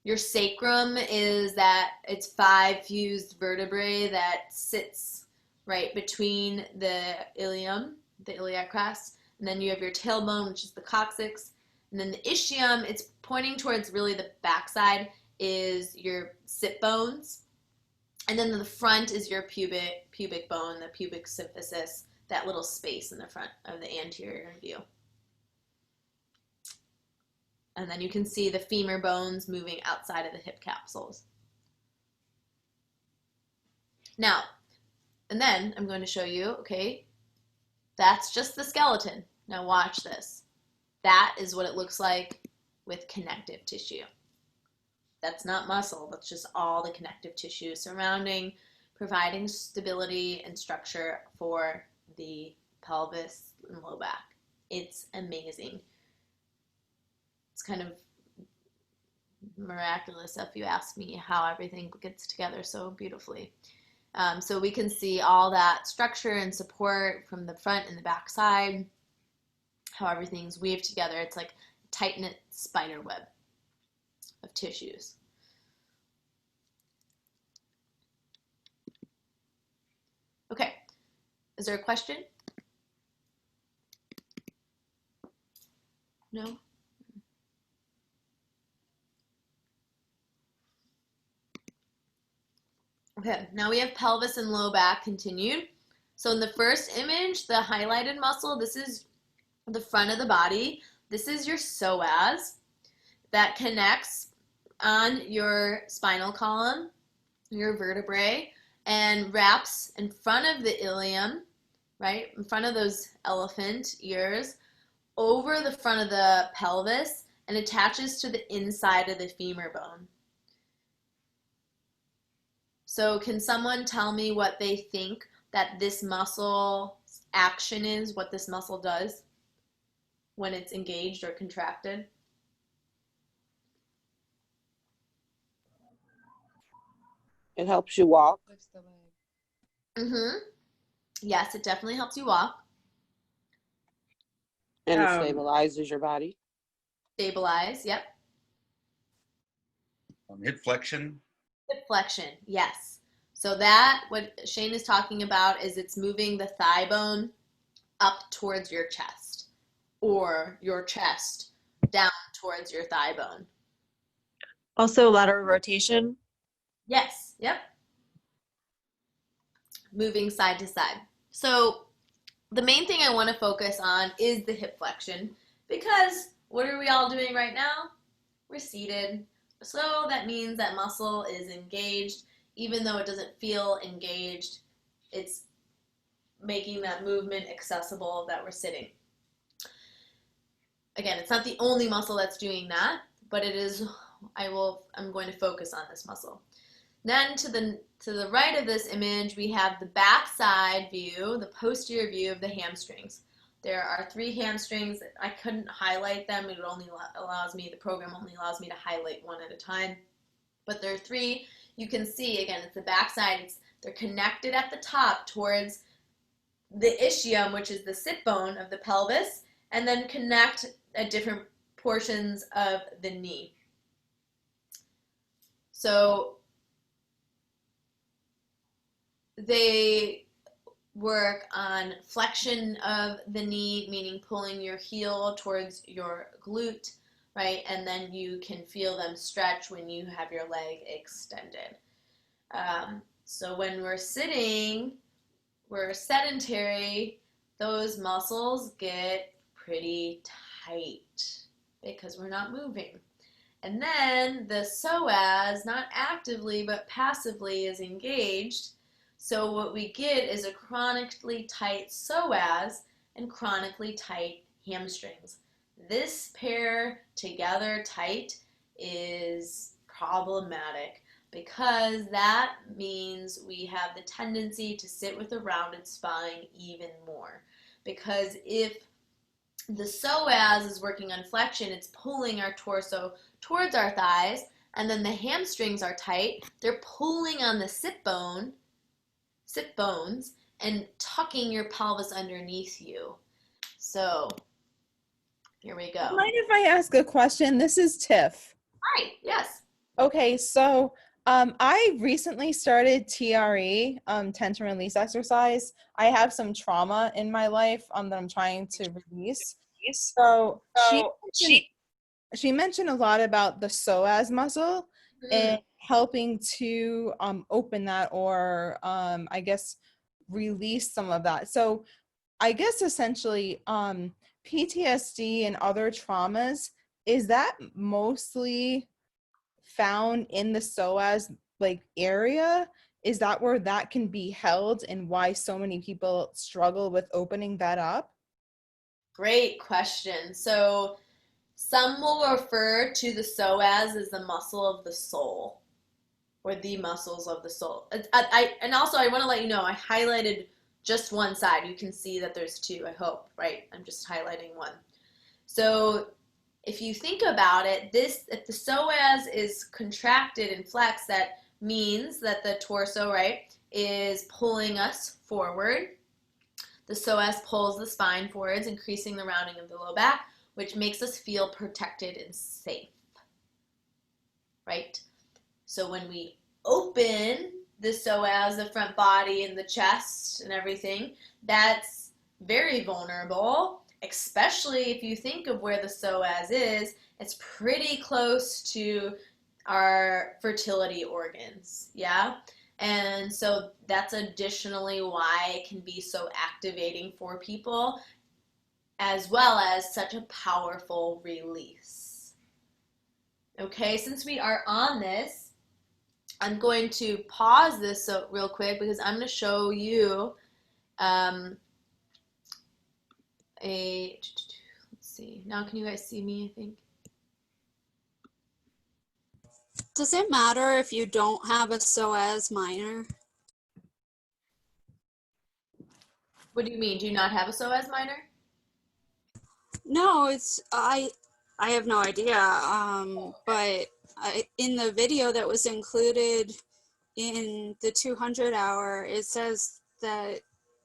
Your sacrum is that it's 5 fused vertebrae that sits right between the ilium, the iliac crest, and then you have your tailbone, which is the coccyx, and then the ischium, it's pointing towards really the backside, is your sit bones. And then the front is your pubic bone, the pubic symphysis, that little space in the front of the anterior view. And then you can see the femur bones moving outside of the hip capsules. Now, and then I'm going to show you, okay, that's just the skeleton. Now watch this. That is what it looks like with connective tissue. That's not muscle, that's just all the connective tissue surrounding, providing stability and structure for the pelvis and low back. It's amazing. It's kind of miraculous if you ask me how everything gets together so beautifully. So we can see all that structure and support from the front and the back side, how everything's weaved together. It's like a tight-knit spider web of tissues. Okay, is there a question? No? Okay, now we have pelvis and low back continued. So in the first image, the highlighted muscle, this is the front of the body. This is your psoas that connects on your spinal column, your vertebrae, and wraps in front of the ilium, right, in front of those elephant ears, over the front of the pelvis, and attaches to the inside of the femur bone. So can someone tell me what they think that this muscle action is, what this muscle does when it's engaged or contracted? It helps you walk. Lifts the leg. Mm-hmm. Yes, it definitely helps you walk. And it stabilizes your body. Stabilize, yep. Hip flexion. Hip flexion, yes. So that, what Shane is talking about, is it's moving the thigh bone up towards your chest, or your chest down towards your thigh bone. Also lateral rotation. Yes, yep. Moving side to side. So the main thing I want to focus on is the hip flexion, because what are we all doing right now? We're seated. So that means that muscle is engaged. Even though it doesn't feel engaged, it's making that movement accessible that we're sitting. Again, it's not the only muscle that's doing that, but it is. I'm going to focus on this muscle. Then to the right of this image, we have the back side view, the posterior view of the hamstrings. There are 3 hamstrings. I couldn't highlight them. It only allows me, the program only allows me to highlight one at a time. But there are 3. You can see, again, it's the back side. They're connected at the top towards the ischium, which is the sit bone of the pelvis, and then connect at different portions of the knee. So they work on flexion of the knee, meaning pulling your heel towards your glute, right? And then you can feel them stretch when you have your leg extended. So when we're sitting, we're sedentary, those muscles get pretty tight because we're not moving. And then the psoas, not actively but passively, is engaged. So what we get is a chronically tight psoas and chronically tight hamstrings. This pair together tight is problematic because that means we have the tendency to sit with a rounded spine even more. Because if the psoas is working on flexion, it's pulling our torso towards our thighs, and then the hamstrings are tight. They're pulling on the sit bones, and tucking your pelvis underneath you. So here we go. Mind if I ask a question? This is Tiff. Hi, yes. Okay, so I recently started TRE, tension release exercise. I have some trauma in my life that I'm trying to release. So she mentioned a lot about the psoas muscle and helping to open that, or I guess release some of that. So I guess essentially PTSD and other traumas, is that mostly found in the psoas like area? Is that where that can be held, and why so many people struggle with opening that up? Great question. So some will refer to the psoas as the muscle of the soul, or the muscles of the soul. And also I want to let you know, I highlighted just one side. You can see that there's two, I hope, right? I'm just highlighting one. So if you think about it, if the psoas is contracted and flexed, that means that the torso, right, is pulling us forward. The psoas pulls the spine forwards, increasing the rounding of the low back, which makes us feel protected and safe, right? So when we open the psoas, the front body and the chest and everything, that's very vulnerable, especially if you think of where the psoas is. It's pretty close to our fertility organs, yeah? And so that's additionally why it can be so activating for people, as well as such a powerful release. Okay, since we are on this, I'm going to pause this real quick because I'm going to show you let's see. Now can you guys see me, I think? Does it matter if you don't have a psoas minor? What do you mean? Do you not have a psoas minor? No, I have no idea. But in the video that was included in the 200 hour, it says that,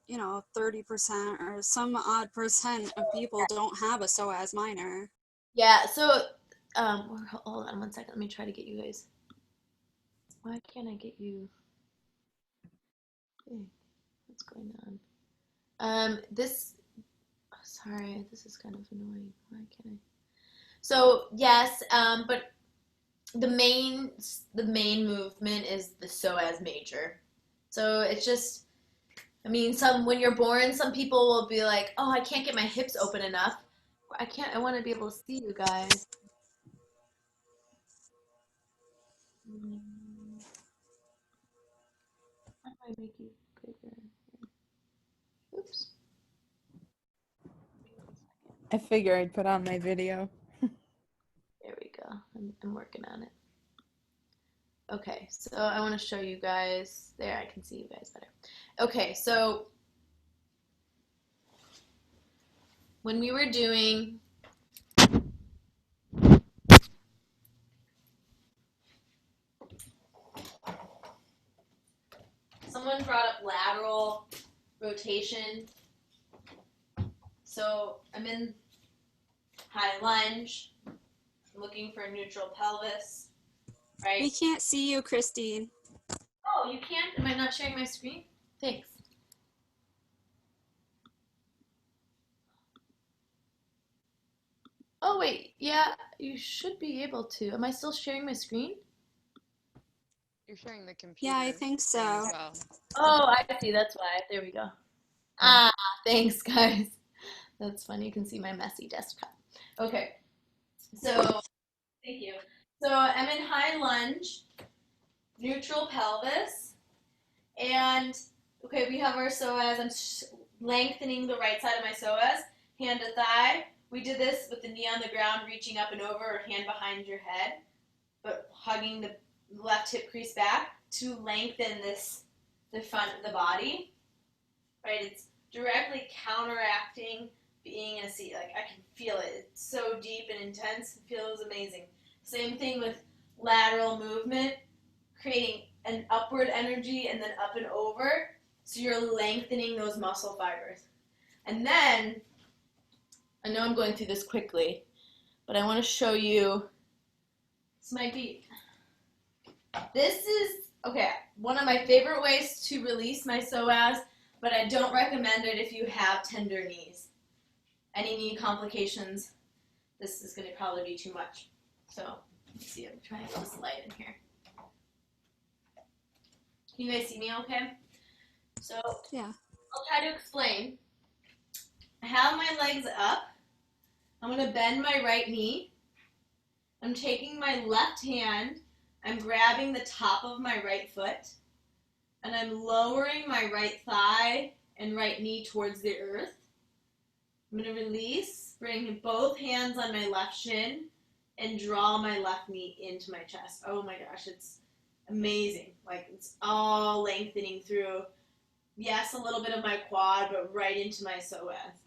30% or some odd percent of people don't have a psoas minor. Yeah, so hold on one second. Let me try to get you guys. Why can't I get you? Hey, what's going on? Sorry, this is kind of annoying. Why can't I? So yes, but the main movement is the psoas major. So it's just, I mean, when you're born, some people will be like, oh, I can't get my hips open enough. I want to be able to see you guys. How do I make you bigger? Oops. I figure I'd put on my video. There we go. I'm working on it. Okay, so I want to show you guys. There, I can see you guys better. Okay, so when we were doing someone brought up lateral rotation. So I'm in high lunge. I'm looking for a neutral pelvis, right? We can't see you, Christine. Oh, you can't? Am I not sharing my screen? Thanks. Oh, wait. Yeah, you should be able to. Am I still sharing my screen? You're sharing the computer. Yeah, I think so. As well. Oh, I see. That's why. There we go. Thanks, guys. That's funny. You can see my messy desktop. Okay. So, thank you. So, I'm in high lunge, neutral pelvis, and okay, we have our psoas. I'm lengthening the right side of my psoas, hand to thigh. We did this with the knee on the ground, reaching up and over, or hand behind your head, but hugging the left hip crease back to lengthen the front of the body. Right? It's directly counteracting being in a seat. Like, I can feel it. It's so deep and intense. It feels amazing. Same thing with lateral movement, creating an upward energy and then up and over. So you're lengthening those muscle fibers. And then, I know I'm going through this quickly, but I want to show you, this might be, this is, okay, one of my favorite ways to release my psoas, but I don't recommend it if you have tender knees. Any knee complications, this is going to probably be too much. So, let's see, I'm trying to get this light in here. Can you guys see me okay? So, Yeah. I'll try to explain. I have my legs up. I'm going to bend my right knee. I'm taking my left hand, I'm grabbing the top of my right foot, and I'm lowering my right thigh and right knee towards the earth. I'm going to release, bring both hands on my left shin, and draw my left knee into my chest. Oh my gosh, it's amazing. Like, it's all lengthening through. Yes, a little bit of my quad, but right into my psoas.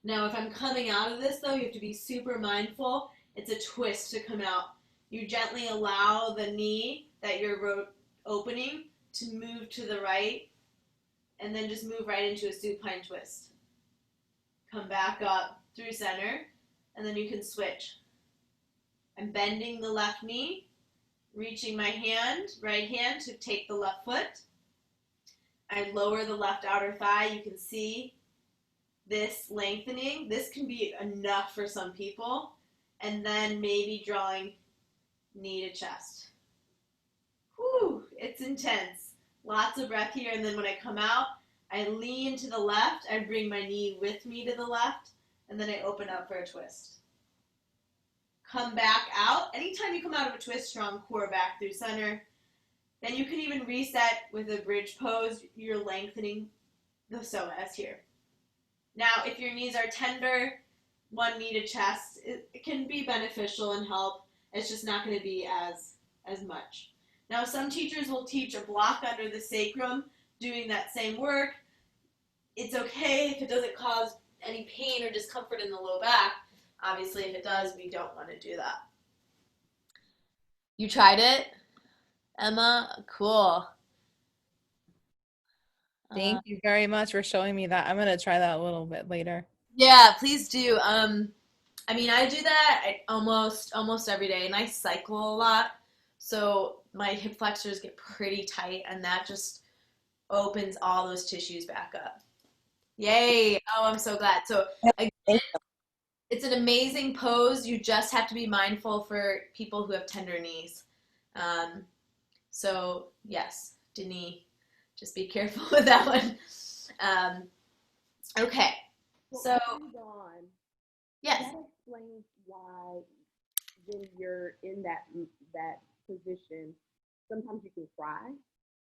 Now, if I'm coming out of this, though, you have to be super mindful. It's a twist to come out. You gently allow the knee that you're opening to move to the right, and then just move right into a supine twist. Come back up through center, and then you can switch. I'm bending the left knee, reaching my hand, right hand, to take the left foot. I lower the left outer thigh. You can see this lengthening. This can be enough for some people. And then maybe drawing knee to chest. Whew, it's intense. Lots of breath here. And then when I come out, I lean to the left. I bring my knee with me to the left. And then I open up for a twist. Come back out. Anytime you come out of a twist, strong core back through center. Then you can even reset with a bridge pose. You're lengthening the psoas here. Now, if your knees are tender, one knee to chest, it can be beneficial and help. It's just not going to be as much. Now, some teachers will teach a block under the sacrum doing that same work. It's okay if it doesn't cause any pain or discomfort in the low back. Obviously, if it does, we don't want to do that. You tried it, Emma? Cool. Thank you very much for showing me that. I'm going to try that a little bit later. Yeah, please do. I mean, I do that almost every day, and I cycle a lot, so my hip flexors get pretty tight, and that just opens all those tissues back up. Yay! Oh, I'm so glad. So again, it's an amazing pose. You just have to be mindful for people who have tender knees. So yes, Denise, just be careful with that one. Okay. So, yes. That explains why when you're in that position, sometimes you can cry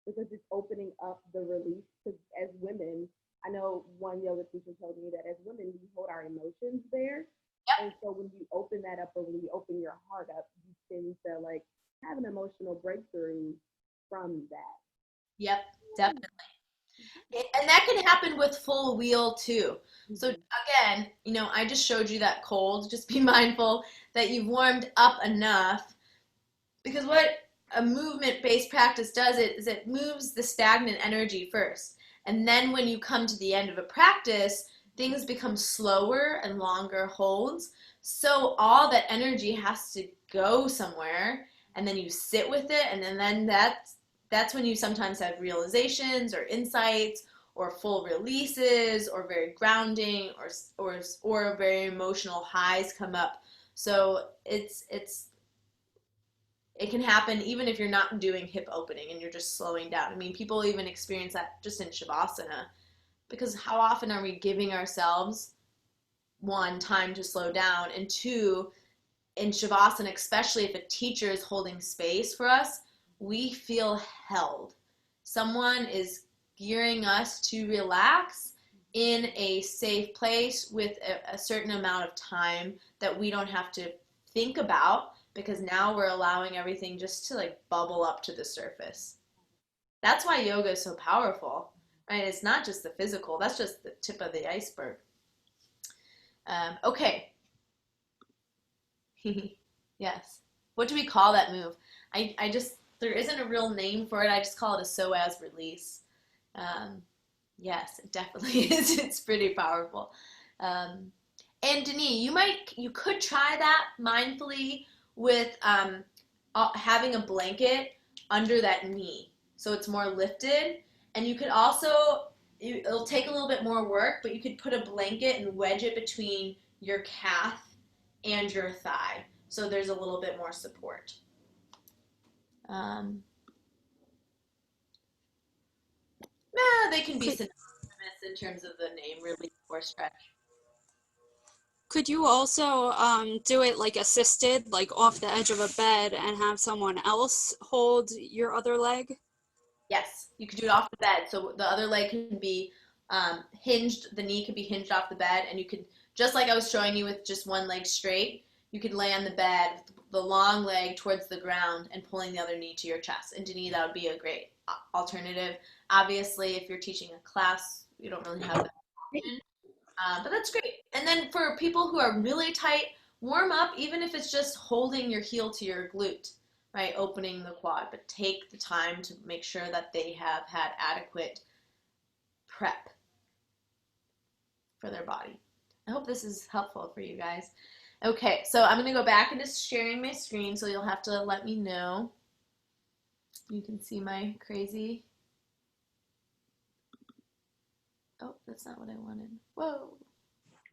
because it's opening up the release. Because as women, I know one yoga teacher told me that as women, we hold our emotions there. Yep. And so when you open that up, or when you open your heart up, you tend to like have an emotional breakthrough from that. Yep, definitely. And that can happen with full wheel too. So again, I just showed you that cold. Just be mindful that you've warmed up enough, because what a movement-based practice does is it moves the stagnant energy first. And then when you come to the end of a practice, things become slower and longer holds. So all that energy has to go somewhere, and then you sit with it, and then that's when you sometimes have realizations or insights or full releases or very grounding or very emotional highs come up. So it can happen even if you're not doing hip opening and you're just slowing down. I mean, people even experience that just in Shavasana, because how often are we giving ourselves, one, time to slow down, and two, in Shavasana, especially if a teacher is holding space for us, we feel held. Someone is gearing us to relax in a safe place with a certain amount of time that we don't have to think about, because now we're allowing everything just to like bubble up to the surface. That's why yoga is so powerful, right? It's not just the physical, that's just the tip of the iceberg. Okay. Yes. What do we call that move? There isn't a real name for it. I just call it a psoas release. Yes, it definitely is. It's pretty powerful. And Denise, you could try that mindfully with having a blanket under that knee, so it's more lifted. And you could also, it'll take a little bit more work, but you could put a blanket and wedge it between your calf and your thigh, so there's a little bit more support. They can be synonymous in terms of the name, release or stretch. Could you also do it like assisted, like off the edge of a bed and have someone else hold your other leg? Yes, you could do it off the bed. So the other leg can be hinged, the knee could be hinged off the bed, and you could, just like I was showing you with just one leg straight, you could lay on the bed with the long leg towards the ground and pulling the other knee to your chest. And to me, that would be a great alternative. Obviously, if you're teaching a class, you don't really have that option. But that's great. And then for people who are really tight, warm up, even if it's just holding your heel to your glute, right? Opening the quad, but take the time to make sure that they have had adequate prep for their body. I hope this is helpful for you guys. Okay, so I'm going to go back into sharing my screen, so you'll have to let me know. You can see my crazy. Oh, that's not what I wanted. Whoa.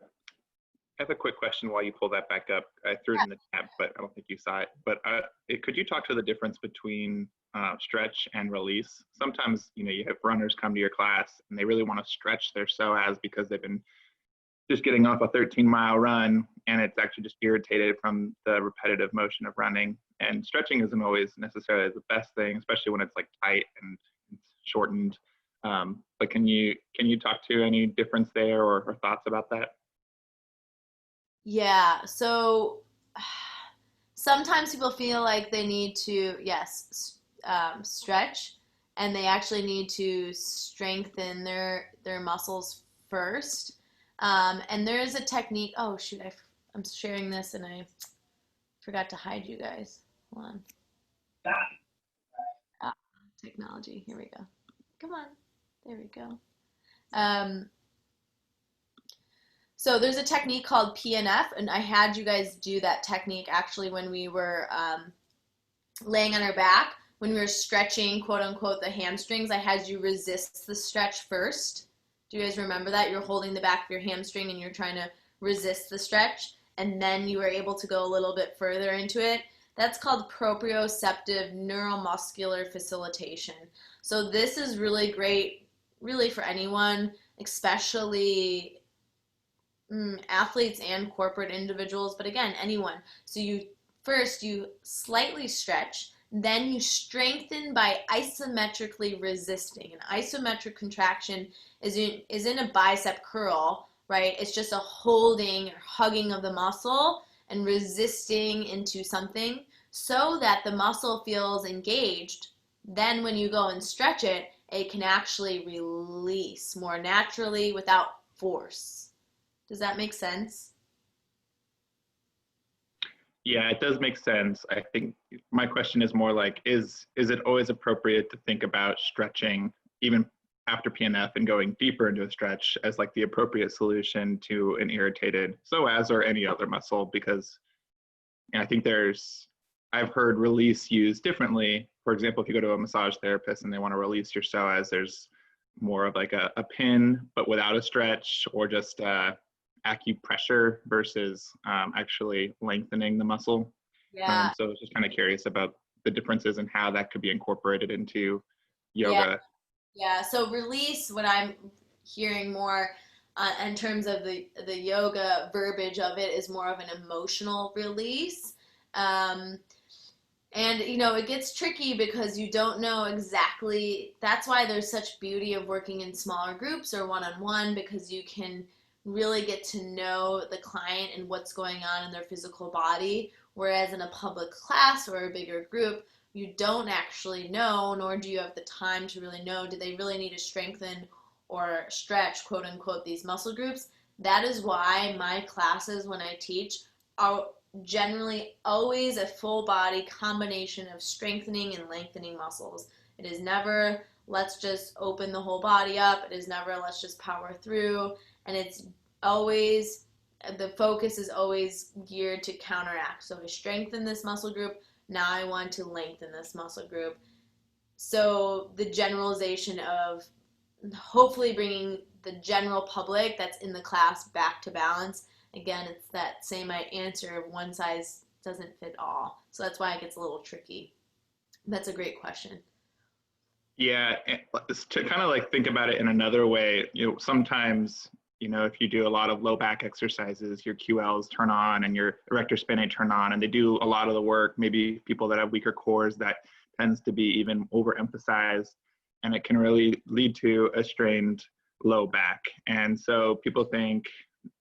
I have a quick question while you pull that back up. I threw it in the tab, but I don't think you saw it. But could you talk to the difference between stretch and release? Sometimes, you have runners come to your class and they really want to stretch their psoas because they've been just getting off a 13-mile run, and it's actually just irritated from the repetitive motion of running. And stretching isn't always necessarily the best thing, especially when it's like tight and it's shortened. But can you talk to any difference there or thoughts about that? Yeah, so sometimes people feel like they need to, yes, stretch, and they actually need to strengthen their muscles first. And there is a technique. Oh, shoot, I'm sharing this and I forgot to hide you guys. Hold on. Technology. Here we go. Come on. There we go. So there's a technique called PNF, and I had you guys do that technique actually when we were laying on our back, when we were stretching, quote unquote, the hamstrings. I had you resist the stretch first. Do you guys remember that? You're holding the back of your hamstring and you're trying to resist the stretch, and then you were able to go a little bit further into it. That's called proprioceptive neuromuscular facilitation. So this is really great, really for anyone, especially athletes and corporate individuals, but again, anyone. So you slightly stretch, then you strengthen by isometrically resisting. An isometric contraction is in a bicep curl, right? It's just a holding or hugging of the muscle and resisting into something so that the muscle feels engaged. Then when you go and stretch it, it can actually release more naturally without force. Does that make sense? Yeah, it does make sense. I think my question is more like, is it always appropriate to think about stretching even after PNF and going deeper into a stretch as like the appropriate solution to an irritated psoas or any other muscle? Because I think I've heard release used differently. For example, if you go to a massage therapist and they want to release your psoas, there's more of like a pin, but without a stretch, or just acupressure versus actually lengthening the muscle. Yeah. So I was just kind of curious about the differences and how that could be incorporated into yoga. Yeah. So release, what I'm hearing more in terms of the yoga verbiage of it, is more of an emotional release. And, it gets tricky because you don't know exactly. That's why there's such beauty of working in smaller groups or one-on-one, because you can really get to know the client and what's going on in their physical body. Whereas in a public class or a bigger group, you don't actually know, nor do you have the time to really know, do they really need to strengthen or stretch, quote unquote, these muscle groups? That is why my classes, when I teach, are generally always a full body combination of strengthening and lengthening muscles. It is never, let's just open the whole body up. It is never, let's just power through. And it's always, the focus is always geared to counteract. So I strengthen this muscle group. Now I want to lengthen this muscle group. So the generalization of hopefully bringing the general public that's in the class back to balance. Again, it's that same answer of one size doesn't fit all. So that's why it gets a little tricky. That's a great question. Yeah, to kind of like think about it in another way, sometimes, you know, if you do a lot of low back exercises, your QLs turn on and your erector spinae turn on, and they do a lot of the work. Maybe people that have weaker cores, that tends to be even overemphasized, and it can really lead to a strained low back. And so people think,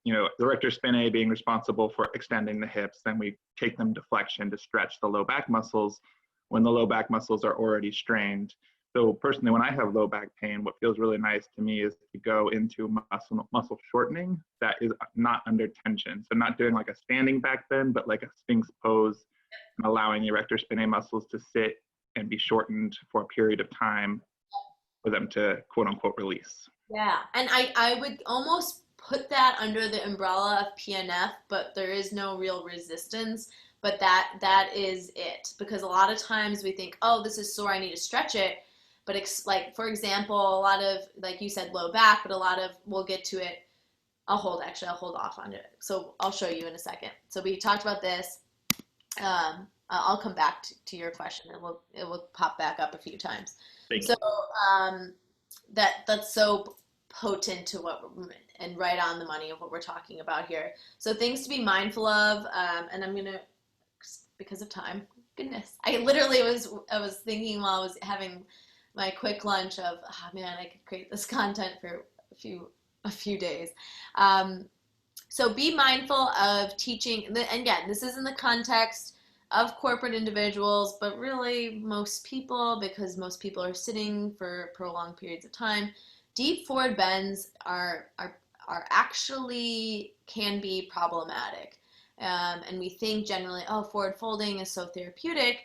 you know, the erector spinae being responsible for extending the hips, then we take them to flexion to stretch the low back muscles when the low back muscles are already strained. So personally, when I have low back pain, what feels really nice to me is to go into muscle shortening that is not under tension. So not doing like a standing back bend, but like a Sphinx pose, and allowing the erector spinae muscles to sit and be shortened for a period of time for them to quote unquote release. Yeah, and I would almost put that under the umbrella of PNF, but there is no real resistance. But that is it, because a lot of times we think, oh, this is sore, I need to stretch it. But like, for example, a lot of, like you said, low back, but a lot of, we'll get to it. I'll hold off on it. So I'll show you in a second. So we talked about this. I'll come back to your question. It will pop back up a few times. Thank you. So that's so potent to what, and right on the money of what we're talking about here. So things to be mindful of, and I'm gonna, because of time, goodness, I was thinking while I was having my quick lunch of, oh man, I could create this content for a few days. So be mindful of teaching, and again, this is in the context of corporate individuals, but really most people, because most people are sitting for prolonged periods of time. Deep forward bends are actually can be problematic. And we think generally, oh, forward folding is so therapeutic,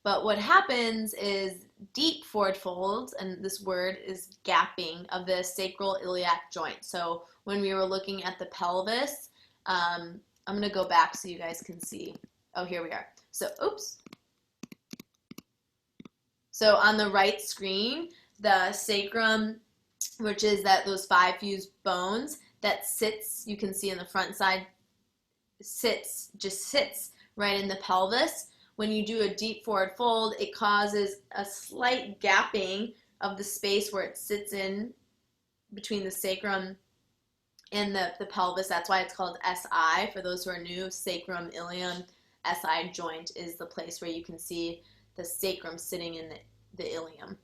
but what happens is deep forward folds, and this word is gapping of the sacral iliac joint. So when we were looking at the pelvis, I'm going to go back so you guys can see. Oh, here we are. So, oops. So on the right screen, the sacrum, which is those 5 fused bones that sits, you can see in the front side, just sits right in the pelvis. When you do a deep forward fold, it causes a slight gapping of the space where it sits in between the sacrum and the pelvis. That's why it's called SI. For those who are new, sacrum ilium SI joint is the place where you can see the sacrum sitting in the ilium.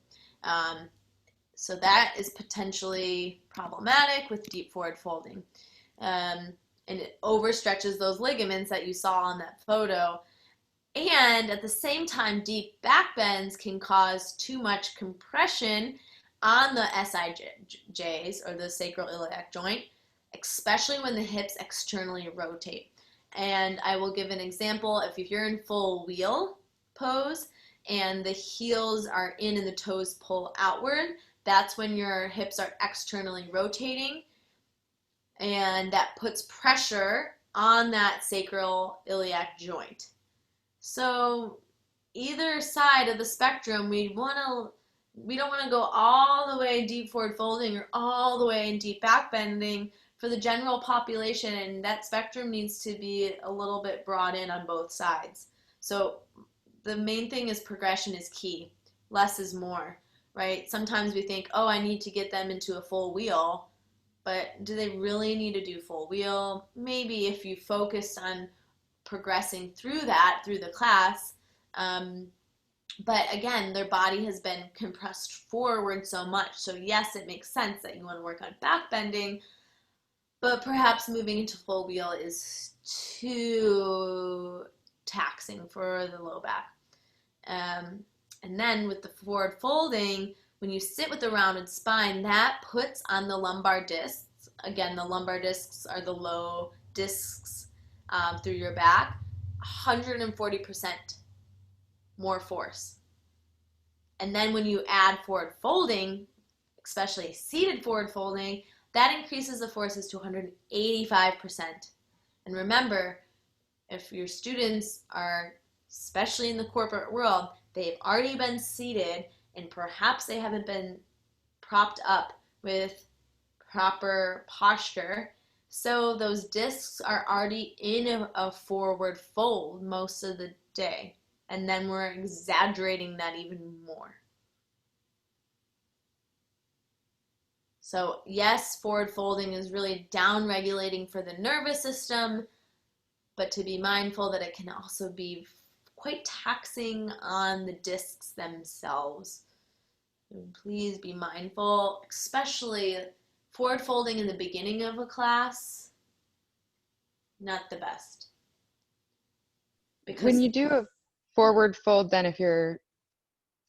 So that is potentially problematic with deep forward folding. And it overstretches those ligaments that you saw on that photo. And at the same time, deep back bends can cause too much compression on the SIJs, or the sacral iliac joint, especially when the hips externally rotate. And I will give an example. If you're in full wheel pose and the heels are in and the toes pull outward, that's when your hips are externally rotating, and that puts pressure on that sacral iliac joint. So either side of the spectrum, we don't want to go all the way deep forward folding or all the way in deep back bending for the general population, and that spectrum needs to be a little bit brought in on both sides. So the main thing is progression is key. Less is more, right? Sometimes we think, oh, I need to get them into a full wheel, but do they really need to do full wheel? Maybe if you focus on progressing through the class, but again, their body has been compressed forward so much. So yes, it makes sense that you want to work on back bending, but perhaps moving into full wheel is too taxing for the low back. And then with the forward folding, when you sit with a rounded spine, that puts on the lumbar discs. Again, the lumbar discs are the low discs through your back, 140% more force. And then when you add forward folding, especially seated forward folding, that increases the forces to 185%. And remember, if your students are, especially in the corporate world, they've already been seated and perhaps they haven't been propped up with proper posture, so those discs are already in a forward fold most of the day, and then we're exaggerating that even more. So yes, forward folding is really down regulating for the nervous system, but to be mindful that it can also be quite taxing on the discs themselves. And please be mindful, especially forward folding in the beginning of a class, not the best. Because when you do a forward fold, then if you're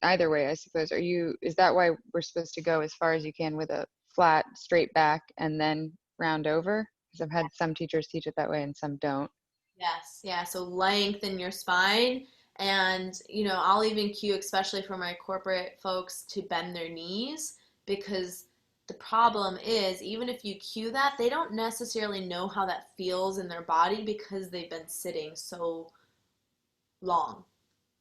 either way, I suppose, is that why we're supposed to go as far as you can with a flat, straight back and then round over? Because I've had some teachers teach it that way and some don't. Yes, yeah, so lengthen your spine. And, you know, I'll even cue, especially for my corporate folks, to bend their knees, because the problem is, even if you cue that, they don't necessarily know how that feels in their body because they've been sitting so long,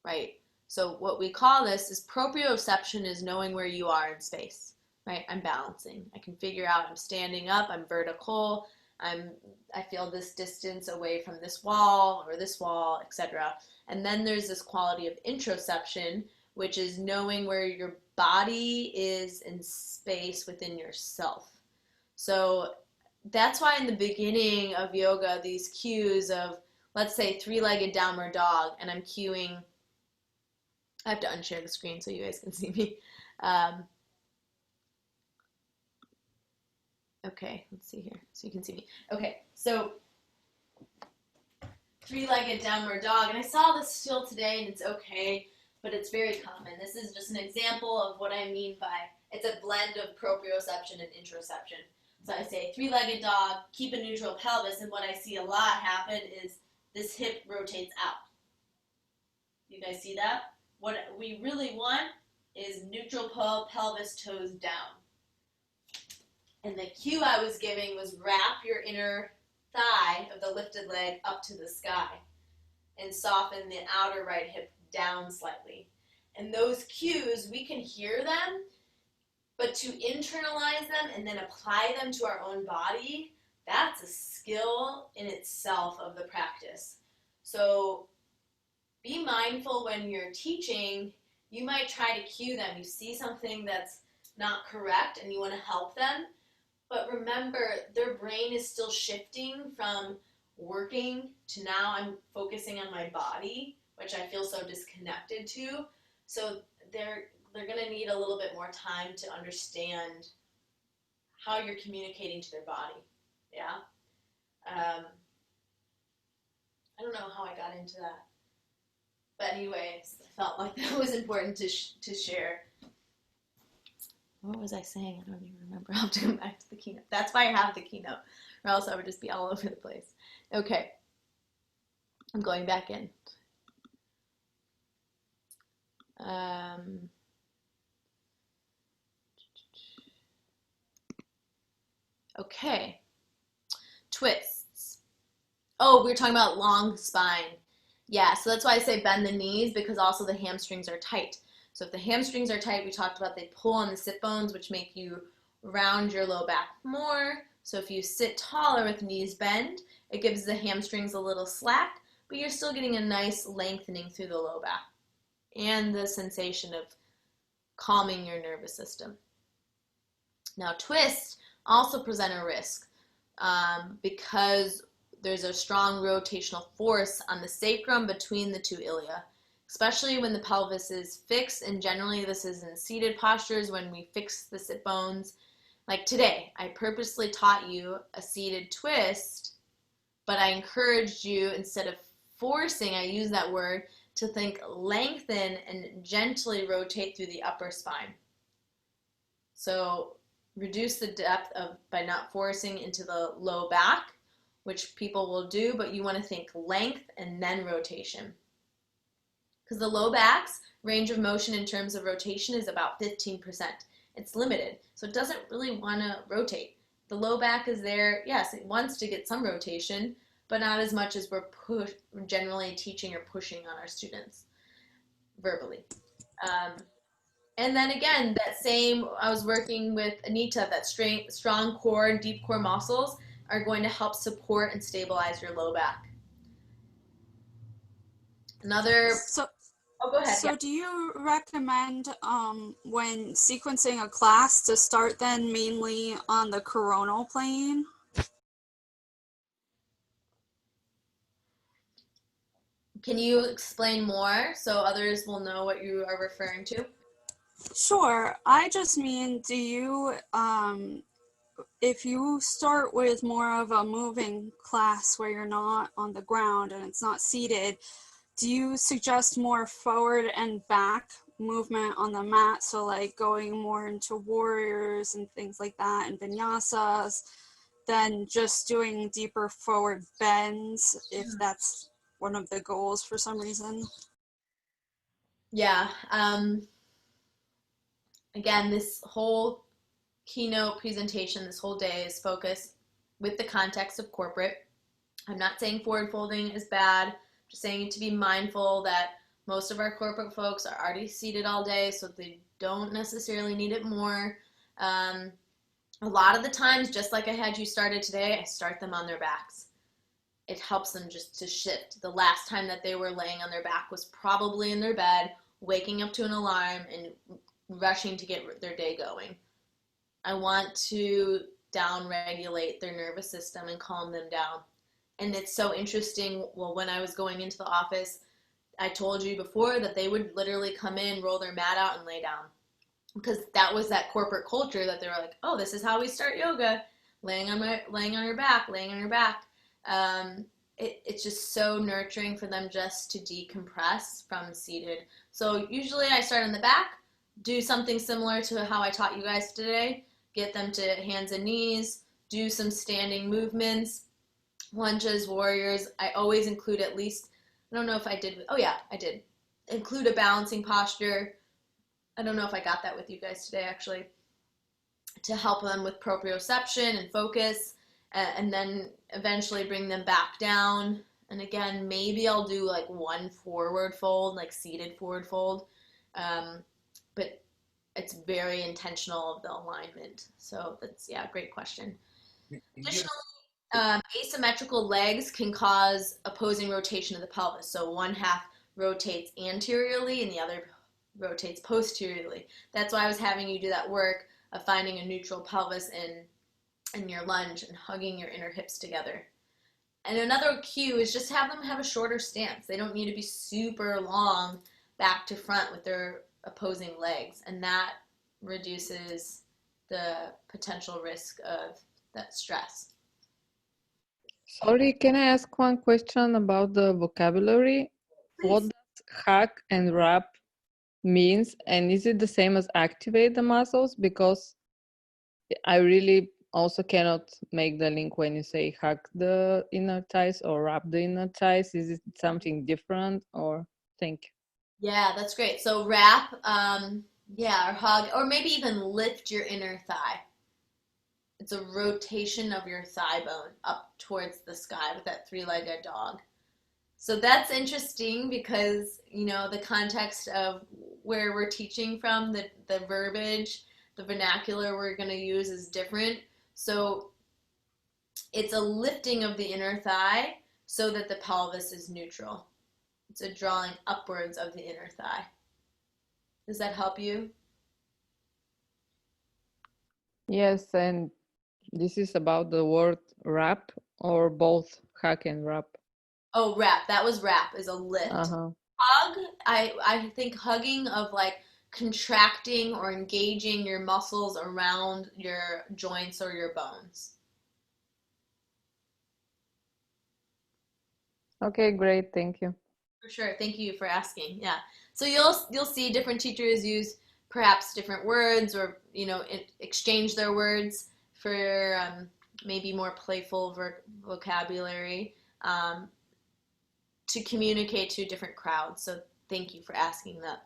right? So what we call this is proprioception, is knowing where you are in space, right? I'm balancing. I can figure out I'm standing up, I'm vertical, I feel this distance away from this wall or this wall, etc. And then there's this quality of interoception, which is knowing where your body is in space within yourself. So that's why in the beginning of yoga, these cues of, let's say, three-legged downward dog, and I'm cueing, I have to unshare the screen so you guys can see me. Okay, let's see here, so you can see me. Okay, so three-legged downward dog, and I saw this still today, and it's okay, but it's very common. This is just an example of what I mean by, it's a blend of proprioception and interoception. So I say three-legged dog, keep a neutral pelvis, and what I see a lot happen is this hip rotates out. You guys see that? What we really want is neutral pelvis, toes down. And the cue I was giving was wrap your inner thigh of the lifted leg up to the sky and soften the outer right hip down slightly. And those cues, we can hear them, but to internalize them and then apply them to our own body, that's a skill in itself of the practice. So be mindful when you're teaching. You might try to cue them. You see something that's not correct and you want to help them. But remember, their brain is still shifting from working to now I'm focusing on my body, which I feel so disconnected to. So they're going to need a little bit more time to understand how you're communicating to their body. Yeah. I don't know how I got into that. But anyways, I felt like that was important to share. What was I saying? I don't even remember. I'll have to come back to the keynote. That's why I have the keynote, or else I would just be all over the place. Okay. I'm going back in. Okay. Twists. Oh, we were talking about long spine. Yeah, so that's why I say bend the knees, because also the hamstrings are tight. So if the hamstrings are tight, we talked about they pull on the sit bones, which make you round your low back more. So if you sit taller with knees bent, it gives the hamstrings a little slack, but you're still getting a nice lengthening through the low back and the sensation of calming your nervous system. Now, twists also present a risk because there's a strong rotational force on the sacrum between the two ilia, especially when the pelvis is fixed, and generally this is in seated postures when we fix the sit bones. Like today, I purposely taught you a seated twist, but I encouraged you, instead of forcing, I use that word, to think lengthen and gently rotate through the upper spine. So reduce the depth by not forcing into the low back, which people will do, but you want to think length and then rotation. Because the low back's range of motion in terms of rotation is about 15%. It's limited, so it doesn't really want to rotate. The low back is there, yes, it wants to get some rotation, but not as much as we're generally teaching or pushing on our students verbally. And then again, that same, I was working with Anita, that strong core and deep core muscles are going to help support and stabilize your low back. Another, Oh, go ahead. So do you recommend when sequencing a class to start then mainly on the coronal plane? Can you explain more so others will know what you are referring to? Sure. I just mean, do you, if you start with more of a moving class where you're not on the ground and it's not seated, do you suggest more forward and back movement on the mat? So like going more into warriors and things like that and vinyasas, than just doing deeper forward bends if that's one of the goals for some reason? Yeah. Again, this whole keynote presentation, this whole day is focused with the context of corporate. I'm not saying forward folding is bad. I'm just saying to be mindful that most of our corporate folks are already seated all day, so they don't necessarily need it more. A lot of the times, just like I had you started today, I start them on their backs. It helps them just to shift. The last time that they were laying on their back was probably in their bed, waking up to an alarm and rushing to get their day going. I want to down regulate their nervous system and calm them down. And it's so interesting. Well, when I was going into the office, I told you before that they would literally come in, roll their mat out, and lay down. Because that was that corporate culture that they were like, oh, this is how we start yoga, laying on your back. It's just so nurturing for them just to decompress from seated. So usually I start in the back, do something similar to how I taught you guys today, get them to hands and knees, do some standing movements, lunges, warriors. I always include at least, I don't know if I did, oh yeah, I did, include a balancing posture. I don't know if I got that with you guys today, actually, to help them with proprioception and focus, and then eventually bring them back down. And again, maybe I'll do like one forward fold, like seated forward fold, but it's very intentional of the alignment. So that's, yeah, great question. Additionally, asymmetrical legs can cause opposing rotation of the pelvis. So one half rotates anteriorly and the other rotates posteriorly. That's why I was having you do that work of finding a neutral pelvis in your lunge and hugging your inner hips together. And another cue is just have them have a shorter stance. They don't need to be super long back to front with their opposing legs, and that reduces the potential risk of that stress. Sorry, can I ask one question about the vocabulary? Please. What does hack and wrap means, and is it the same as activate the muscles? Because I really also cannot make the link when you say hack the inner thighs or wrap the inner thighs. Is it something different, or thank you? Yeah, that's great. So wrap, yeah, or hug, or maybe even lift your inner thigh. It's a rotation of your thigh bone up towards the sky with that three-legged dog. So that's interesting because, you know, the context of where we're teaching from, the verbiage, the vernacular we're going to use is different. So it's a lifting of the inner thigh so that the pelvis is neutral. It's a drawing upwards of the inner thigh. Does that help you? Yes, and this is about the word wrap or both hack and wrap? Oh, wrap. That was wrap, is a lift. Hug, I think hugging of like contracting or engaging your muscles around your joints or your bones. Okay, great. Thank you. For sure. Thank you for asking. Yeah. So you'll see different teachers use perhaps different words, or, you know, exchange their words for maybe more playful vocabulary to communicate to different crowds. So thank you for asking that.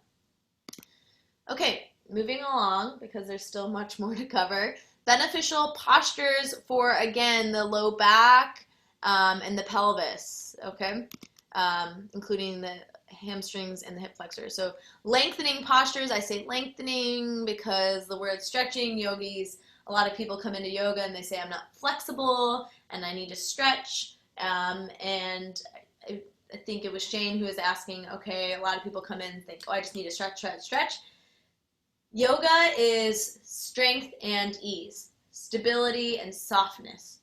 Okay, moving along because there's still much more to cover. Beneficial postures for, again, the low back and the pelvis, okay? Including the hamstrings and the hip flexors. So lengthening postures, I say lengthening because the word stretching, yogis, a lot of people come into yoga and they say, I'm not flexible and I need to stretch. And I think it was Shane who was asking, okay, a lot of people come in and think, oh, I just need to stretch, stretch, stretch. Yoga is strength and ease, stability and softness,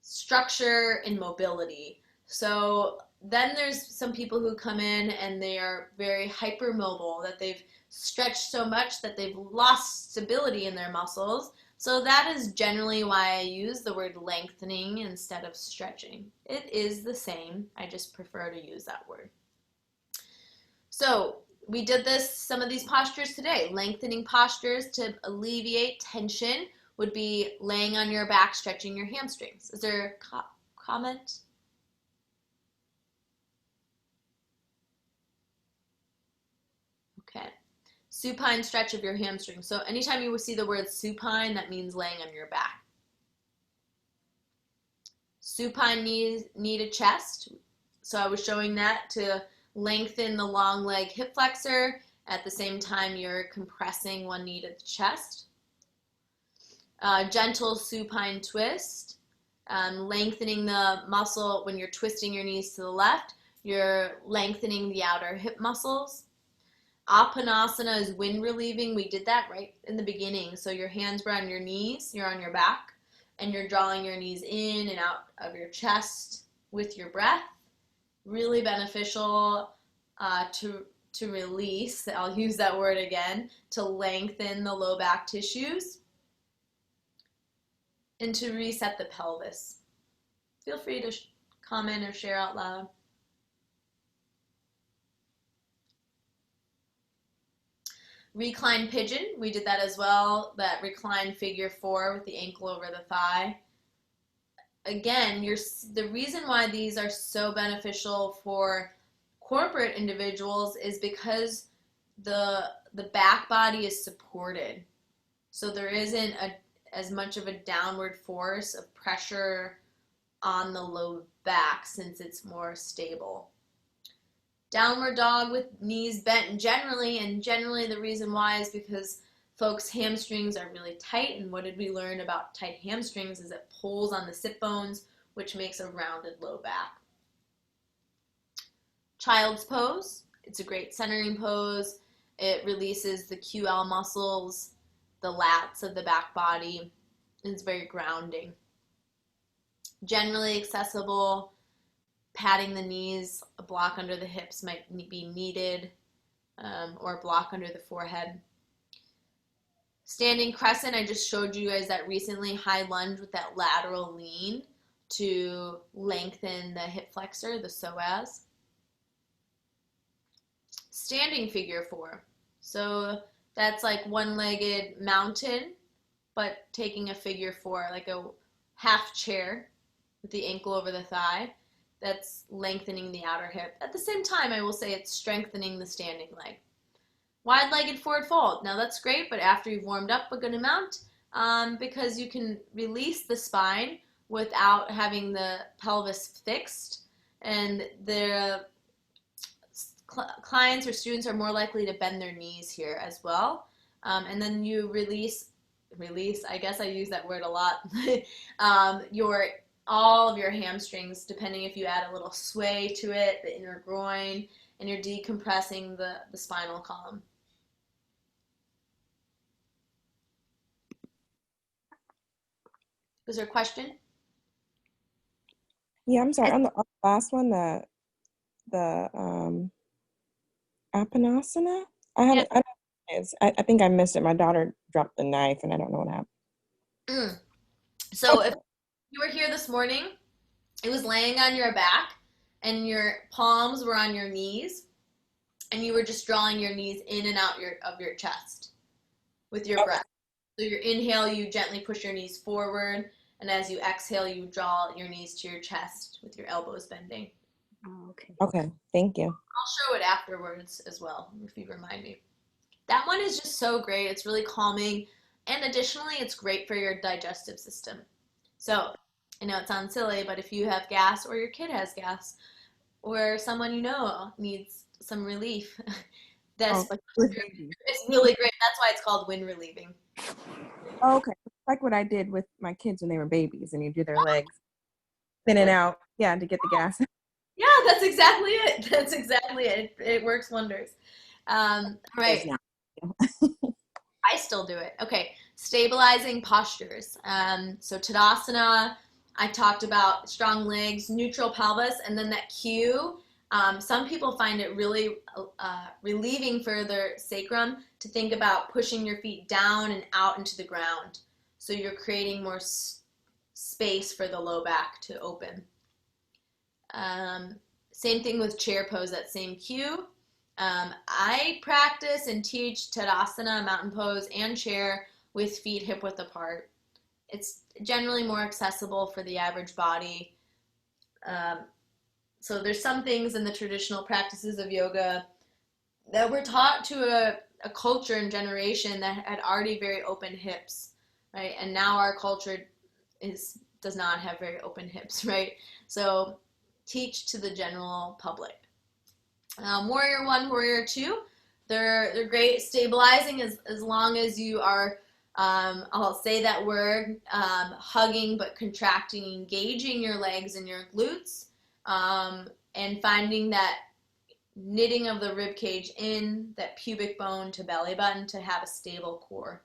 structure and mobility. So then there's some people who come in and they are very hypermobile, that they've stretched so much that they've lost stability in their muscles. So that is generally why I use the word lengthening instead of stretching. It is the same, I just prefer to use that word. So we did some of these postures today. Lengthening postures to alleviate tension would be laying on your back, stretching your hamstrings. Is there a comment? Okay. Supine stretch of your hamstrings. So anytime you see the word supine, that means laying on your back. Supine knee to chest. So I was showing that to lengthen the long leg hip flexor. At the same time, you're compressing one knee to the chest. Gentle supine twist. Lengthening the muscle when you're twisting your knees to the left. You're lengthening the outer hip muscles. Apanasana is wind relieving. We did that right in the beginning. So your hands were on your knees, you're on your back, and you're drawing your knees in and out of your chest with your breath. Really beneficial to release, I'll use that word again, to lengthen the low back tissues and to reset the pelvis. Feel free to comment or share out loud. Recline pigeon, we did that as well, that recline figure 4 with the ankle over the thigh. Again, the reason why these are so beneficial for corporate individuals is because the back body is supported. So there isn't as much of a downward force of pressure on the low back since it's more stable. Downward dog with knees bent generally, and generally the reason why is because folks' hamstrings are really tight, and what did we learn about tight hamstrings is it pulls on the sit bones, which makes a rounded low back. Child's pose, it's a great centering pose. It releases the QL muscles, the lats of the back body. It's very grounding. Generally accessible. Patting the knees, a block under the hips might be needed, or a block under the forehead. Standing crescent, I just showed you guys that recently, high lunge with that lateral lean to lengthen the hip flexor, the psoas. Standing figure 4. So that's like one-legged mountain, but taking a figure 4, like a half chair with the ankle over the thigh. That's lengthening the outer hip. At the same time, I will say it's strengthening the standing leg. Wide-legged forward fold. Now that's great, but after you've warmed up a good amount, because you can release the spine without having the pelvis fixed, and the clients or students are more likely to bend their knees here as well. And then you release, I guess I use that word a lot, all of your hamstrings, depending if you add a little sway to it, the inner groin, and you're decompressing the spinal column. Was there a question? Yeah, I'm sorry. On the last one, the apanasana. I think I missed it. My daughter dropped the knife, and I don't know what happened. So if you were here this morning, it was laying on your back, and your palms were on your knees, and you were just drawing your knees in and out of your chest with your breath. So your inhale, you gently push your knees forward, and as you exhale, you draw your knees to your chest with your elbows bending. Oh, okay. Okay, thank you. I'll show it afterwards as well, if you remind me. That one is just so great. It's really calming, and additionally, it's great for your digestive system. So I know it sounds silly, but if you have gas, or your kid has gas, or someone you know needs some relief, it's really great. That's why it's called wind relieving. Oh, okay, like what I did with my kids when they were babies, and you do their legs in and out, to get the gas. Yeah, that's exactly it. That's exactly it. It works wonders. Right. I still do it. Okay, stabilizing postures. So Tadasana, I talked about strong legs, neutral pelvis, and then that cue. Some people find it really relieving for their sacrum to think about pushing your feet down and out into the ground. So you're creating more space for the low back to open. Same thing with chair pose, that same cue. I practice and teach Tadasana, mountain pose, and chair with feet hip width apart. It's generally more accessible for the average body. So there's some things in the traditional practices of yoga that were taught to a culture and generation that had already very open hips, right? And now our culture does not have very open hips, right? So teach to the general public. Warrior 1, Warrior 2, they're great stabilizing as long as you are, I'll say that word, hugging but contracting, engaging your legs and your glutes, and finding that knitting of the rib cage in, that pubic bone to belly button to have a stable core.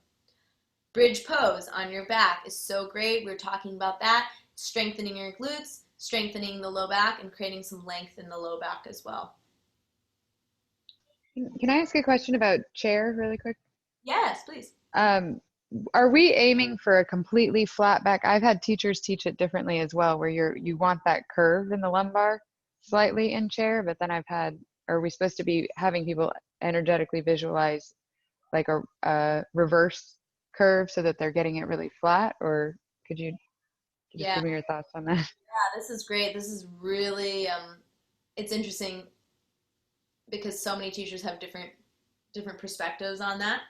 Bridge pose on your back is so great. We were talking about that, strengthening your glutes, strengthening the low back, and creating some length in the low back as well. Can I ask a question about chair really quick? Yes, please. Are we aiming for a completely flat back? I've had teachers teach it differently as well, where you want that curve in the lumbar slightly in chair, but then are we supposed to be having people energetically visualize like a reverse curve so that they're getting it really flat? Or could you just give me your thoughts on that? Yeah, this is great. This is really, it's interesting because so many teachers have different perspectives on that.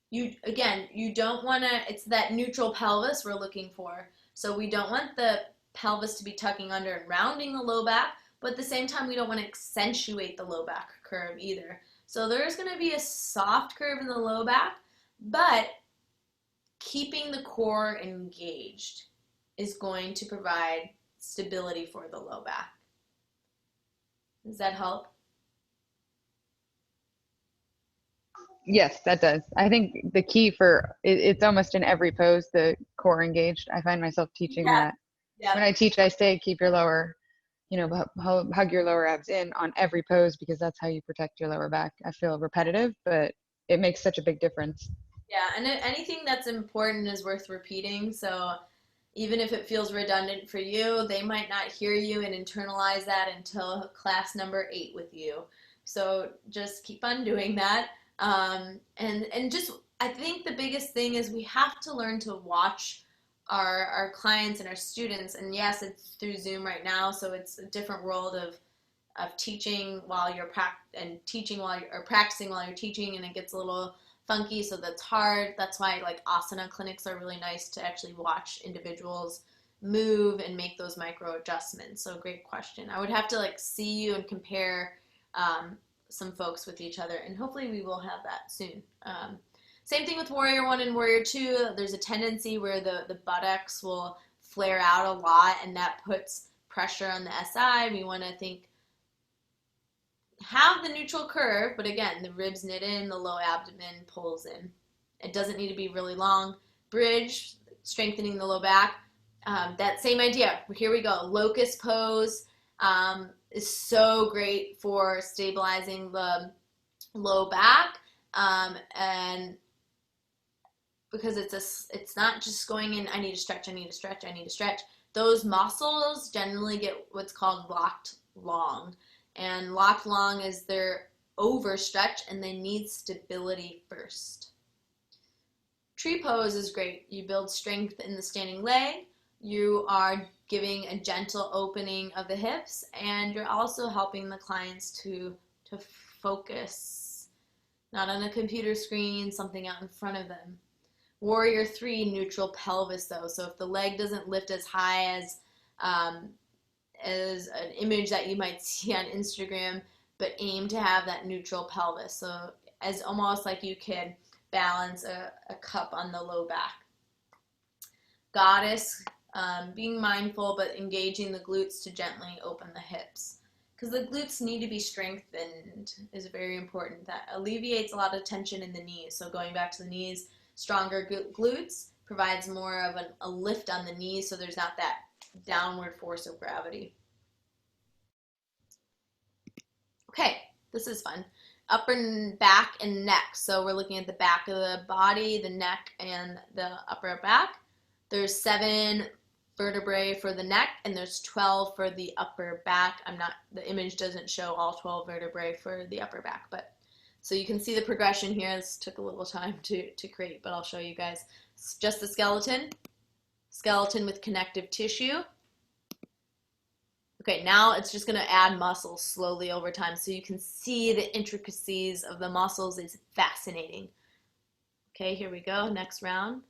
You don't want to, it's that neutral pelvis we're looking for. So we don't want the pelvis to be tucking under and rounding the low back, but at the same time, we don't want to accentuate the low back curve either. So there's going to be a soft curve in the low back, but keeping the core engaged is going to provide stability for the low back. Does that help? Yes, that does. I think the key for it's almost in every pose, the core engaged. I find myself teaching that. Yeah. When I teach, I say keep your lower, hug your lower abs in on every pose because that's how you protect your lower back. I feel repetitive, but it makes such a big difference. Yeah, and anything that's important is worth repeating. So even if it feels redundant for you, they might not hear you and internalize that until class number 8 with you. So just keep on doing that. And just, I think the biggest thing is we have to learn to watch our clients and our students. And yes, it's through Zoom right now, so it's a different world of teaching while you're practicing while you're teaching, and it gets a little funky, so that's hard. That's why like asana clinics are really nice to actually watch individuals move and make those micro adjustments. So great question. I would have to like see you and compare some folks with each other, and hopefully we will have that soon. Same thing with Warrior 1 and Warrior 2. There's a tendency where the buttocks will flare out a lot, and that puts pressure on the SI. We want to have the neutral curve, but again, the ribs knit in, the low abdomen pulls in. It doesn't need to be really long. Bridge, strengthening the low back. That same idea. Here we go. Locust pose is so great for stabilizing the low back, and because it's not just going in, I need to stretch, I need to stretch, I need to stretch. Those muscles generally get what's called locked long. And locked long is they're overstretched and they need stability first. Tree pose is great. You build strength in the standing leg. You are giving a gentle opening of the hips, and you're also helping the clients to focus, not on a computer screen, something out in front of them. Warrior 3, neutral pelvis though. So if the leg doesn't lift as high as an image that you might see on Instagram, but aim to have that neutral pelvis. So as almost like you could balance a cup on the low back. Goddess Being mindful, but engaging the glutes to gently open the hips. Because the glutes need to be strengthened is very important. That alleviates a lot of tension in the knees. So going back to the knees, stronger glutes provides more of a lift on the knees, so there's not that downward force of gravity. Okay, this is fun. Upper back and neck. So we're looking at the back of the body, the neck, and the upper back. There's 7 vertebrae for the neck, and there's 12 for the upper back. The image doesn't show all 12 vertebrae for the upper back, but so you can see the progression here. This took a little time to create, but I'll show you guys. It's just the skeleton with connective tissue. Okay, now it's just going to add muscles slowly over time, so you can see the intricacies of the muscles. It's fascinating. Okay, here we go. Next round.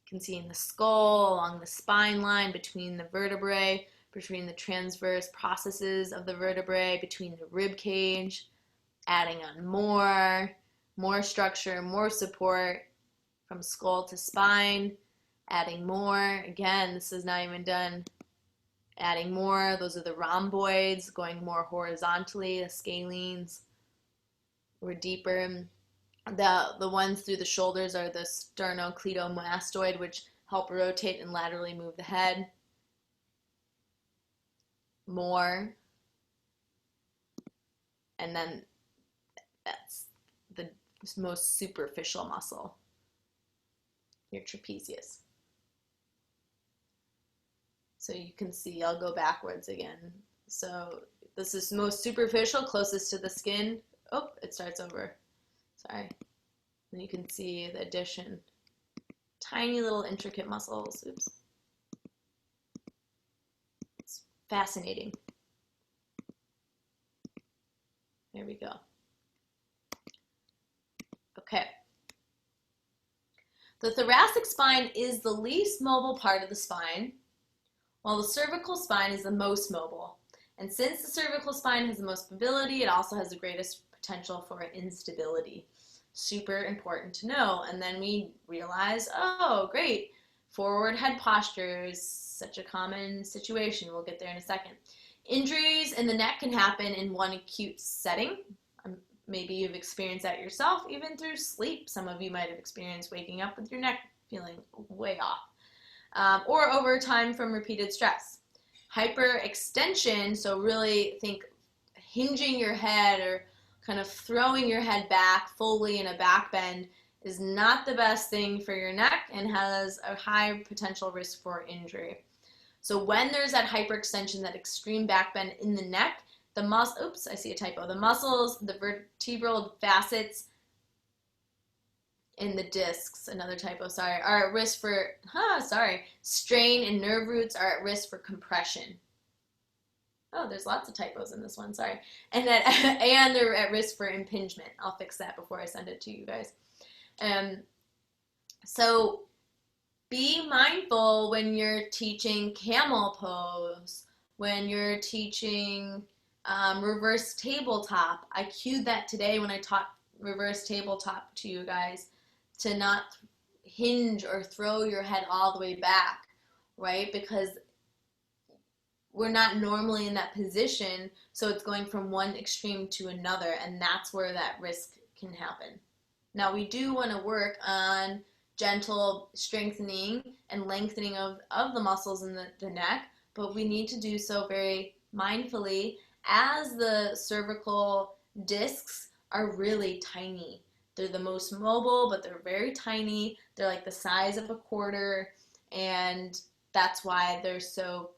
You can see in the skull, along the spine line, between the vertebrae, between the transverse processes of the vertebrae, between the rib cage, adding on more structure, more support from skull to spine, adding more. Again, this is not even done. Adding more. Those are the rhomboids, going more horizontally, the scalenes. We're deeper. The ones through the shoulders are the sternocleidomastoid, which help rotate and laterally move the head. More. And then that's the most superficial muscle, your trapezius. So you can see, I'll go backwards again. So this is most superficial, closest to the skin. Oh, it starts over. Sorry. And you can see the addition. Tiny little intricate muscles. Oops. It's fascinating. There we go. Okay. The thoracic spine is the least mobile part of the spine, while the cervical spine is the most mobile. And since the cervical spine has the most mobility, it also has the greatest potential for instability. Super important to know. And then we realize, oh, great, forward head posture is such a common situation. We'll get there in a second. Injuries in the neck can happen in one acute setting. Maybe you've experienced that yourself, even through sleep. Some of you might have experienced waking up with your neck feeling way off. Or over time from repeated stress. Hyperextension, so really think hinging your head or kind of throwing your head back fully in a back bend, is not the best thing for your neck and has a high potential risk for injury. So when there's that hyperextension, that extreme back bend in the neck, the oops, I see a typo. The muscles, the vertebral facets in the discs, another typo, sorry, are at risk for, strain, and nerve roots are at risk for compression. Oh, there's lots of typos in this one, sorry. And they're at risk for impingement. I'll fix that before I send it to you guys. So be mindful when you're teaching camel pose, when you're teaching reverse tabletop. I cued that today when I taught reverse tabletop to you guys, to not hinge or throw your head all the way back, right? Because we're not normally in that position, so it's going from one extreme to another, and that's where that risk can happen. Now, we do want to work on gentle strengthening and lengthening of the muscles in the neck, but we need to do so very mindfully, as the cervical discs are really tiny. They're the most mobile, but they're very tiny. They're like the size of a quarter, and that's why they're so,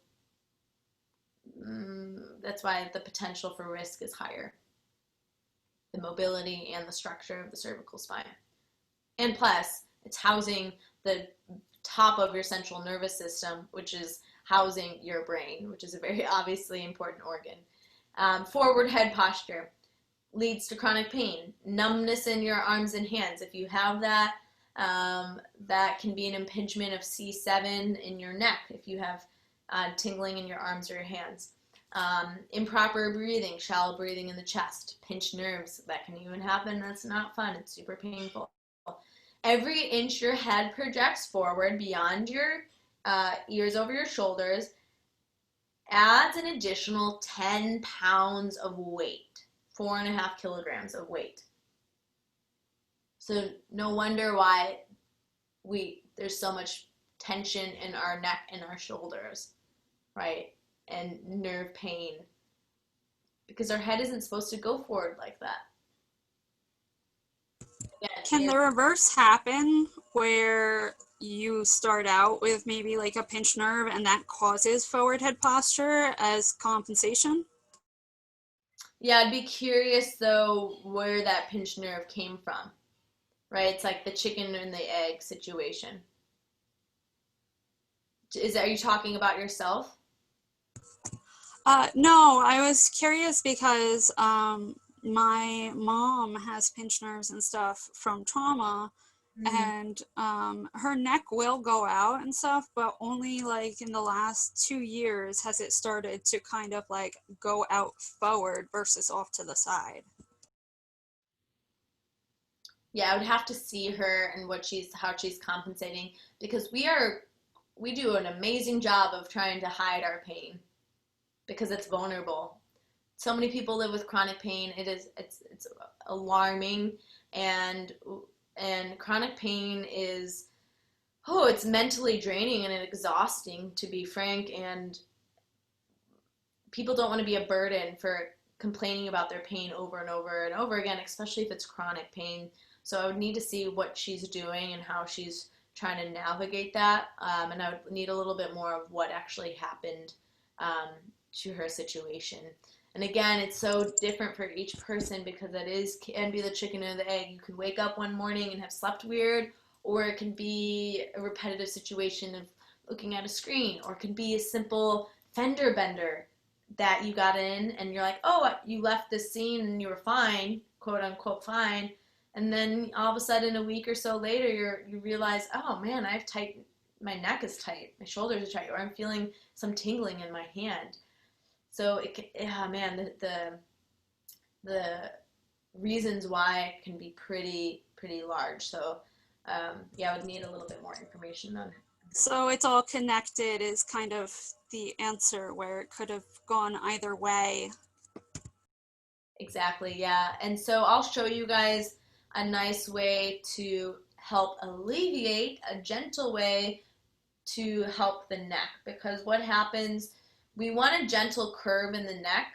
that's why the potential for risk is higher. The mobility and the structure of the cervical spine. And plus, it's housing the top of your central nervous system, which is housing your brain, which is a very obviously important organ. Forward head posture leads to chronic pain, numbness in your arms and hands. If you have that, that can be an impingement of C7 in your neck if you have tingling in your arms or your hands. Improper breathing, shallow breathing in the chest, pinched nerves, that can even happen. That's not fun. It's super painful. Every inch your head projects forward beyond your ears over your shoulders adds an additional 10 pounds of weight, 4.5 kilograms of weight. So no wonder why there's so much tension in our neck and our shoulders, right? And nerve pain, because our head isn't supposed to go forward like that. Again, Can the reverse happen where you start out with maybe like a pinched nerve and that causes forward head posture as compensation? Yeah, I'd be curious though where that pinched nerve came from, right? It's like the chicken and the egg situation. Are you talking about yourself? No, I was curious because my mom has pinched nerves and stuff from trauma, and her neck will go out and stuff, but only like in the last 2 years has it started to kind of like go out forward versus off to the side. Yeah, I would have to see her and how she's compensating, because we do an amazing job of trying to hide our pain because it's vulnerable. So many people live with chronic pain. It's alarming, and chronic pain is it's mentally draining and exhausting, to be frank, and people don't want to be a burden for complaining about their pain over and over and over again, especially if it's chronic pain. So I would need to see what she's doing and how she's trying to navigate that, and I would need a little bit more of what actually happened to her situation. And again, it's so different for each person because can be the chicken or the egg. You can wake up one morning and have slept weird, or it can be a repetitive situation of looking at a screen, or it can be a simple fender bender that you got in and you're like, oh, you left this scene and you were fine, quote unquote fine, and then all of a sudden a week or so later you realize, oh man, my neck is tight, my shoulders are tight, or I'm feeling some tingling in my hand. So the reasons why can be pretty large. So I would need a little bit more information on it. So it's all connected is kind of the answer, where it could have gone either way. Exactly, yeah. And so I'll show you guys a nice way to help alleviate, a gentle way to help the neck, because what happens, we want a gentle curve in the neck,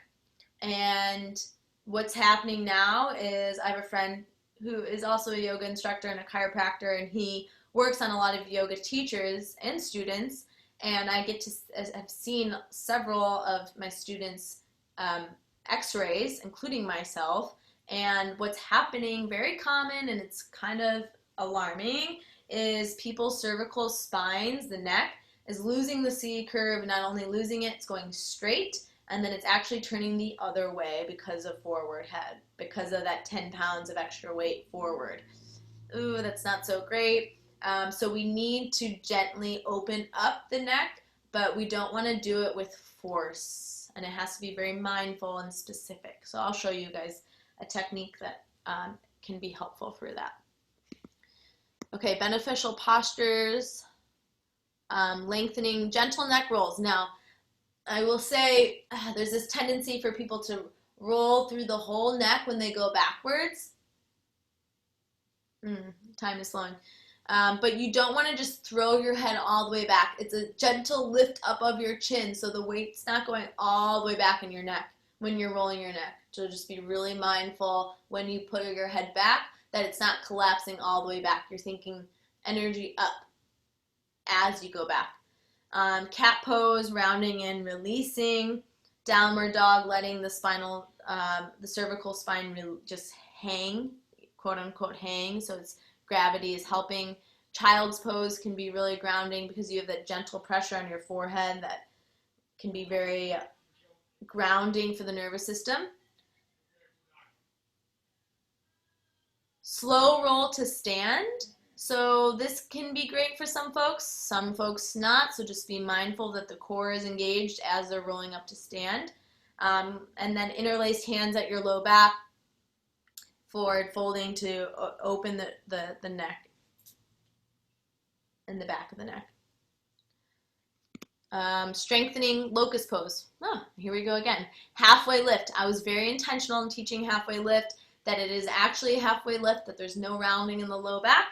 and what's happening now is I have a friend who is also a yoga instructor and a chiropractor, and he works on a lot of yoga teachers and students, and I get to have seen several of my students x-rays, including myself, and what's happening, very common, and it's kind of alarming, is people's cervical spines, the neck, is losing the C curve. Not only losing it, it's going straight, and then it's actually turning the other way because of forward head, because of that 10 pounds of extra weight forward. Ooh, that's not so great. So we need to gently open up the neck, but we don't want to do it with force, and it has to be very mindful and specific. So I'll show you guys a technique that can be helpful for that. Okay, beneficial postures, lengthening, gentle neck rolls. Now, I will say there's this tendency for people to roll through the whole neck when they go backwards. Time is slowing. But you don't want to just throw your head all the way back. It's a gentle lift up of your chin, so the weight's not going all the way back in your neck when you're rolling your neck. So just be really mindful when you put your head back that it's not collapsing all the way back. You're thinking energy up as you go back. Cat pose, rounding in, releasing. Downward dog, letting the cervical spine just hang, quote unquote hang, so it's gravity is helping. Child's pose can be really grounding because you have that gentle pressure on your forehead that can be very grounding for the nervous system. Slow roll to stand. So this can be great for some folks not, so just be mindful that the core is engaged as they're rolling up to stand. And then interlaced hands at your low back, forward folding to open the neck. in the back of the neck. Strengthening locust pose. Oh, here we go again. Halfway lift. I was very intentional in teaching halfway lift, that it is actually a halfway lift, that there's no rounding in the low back.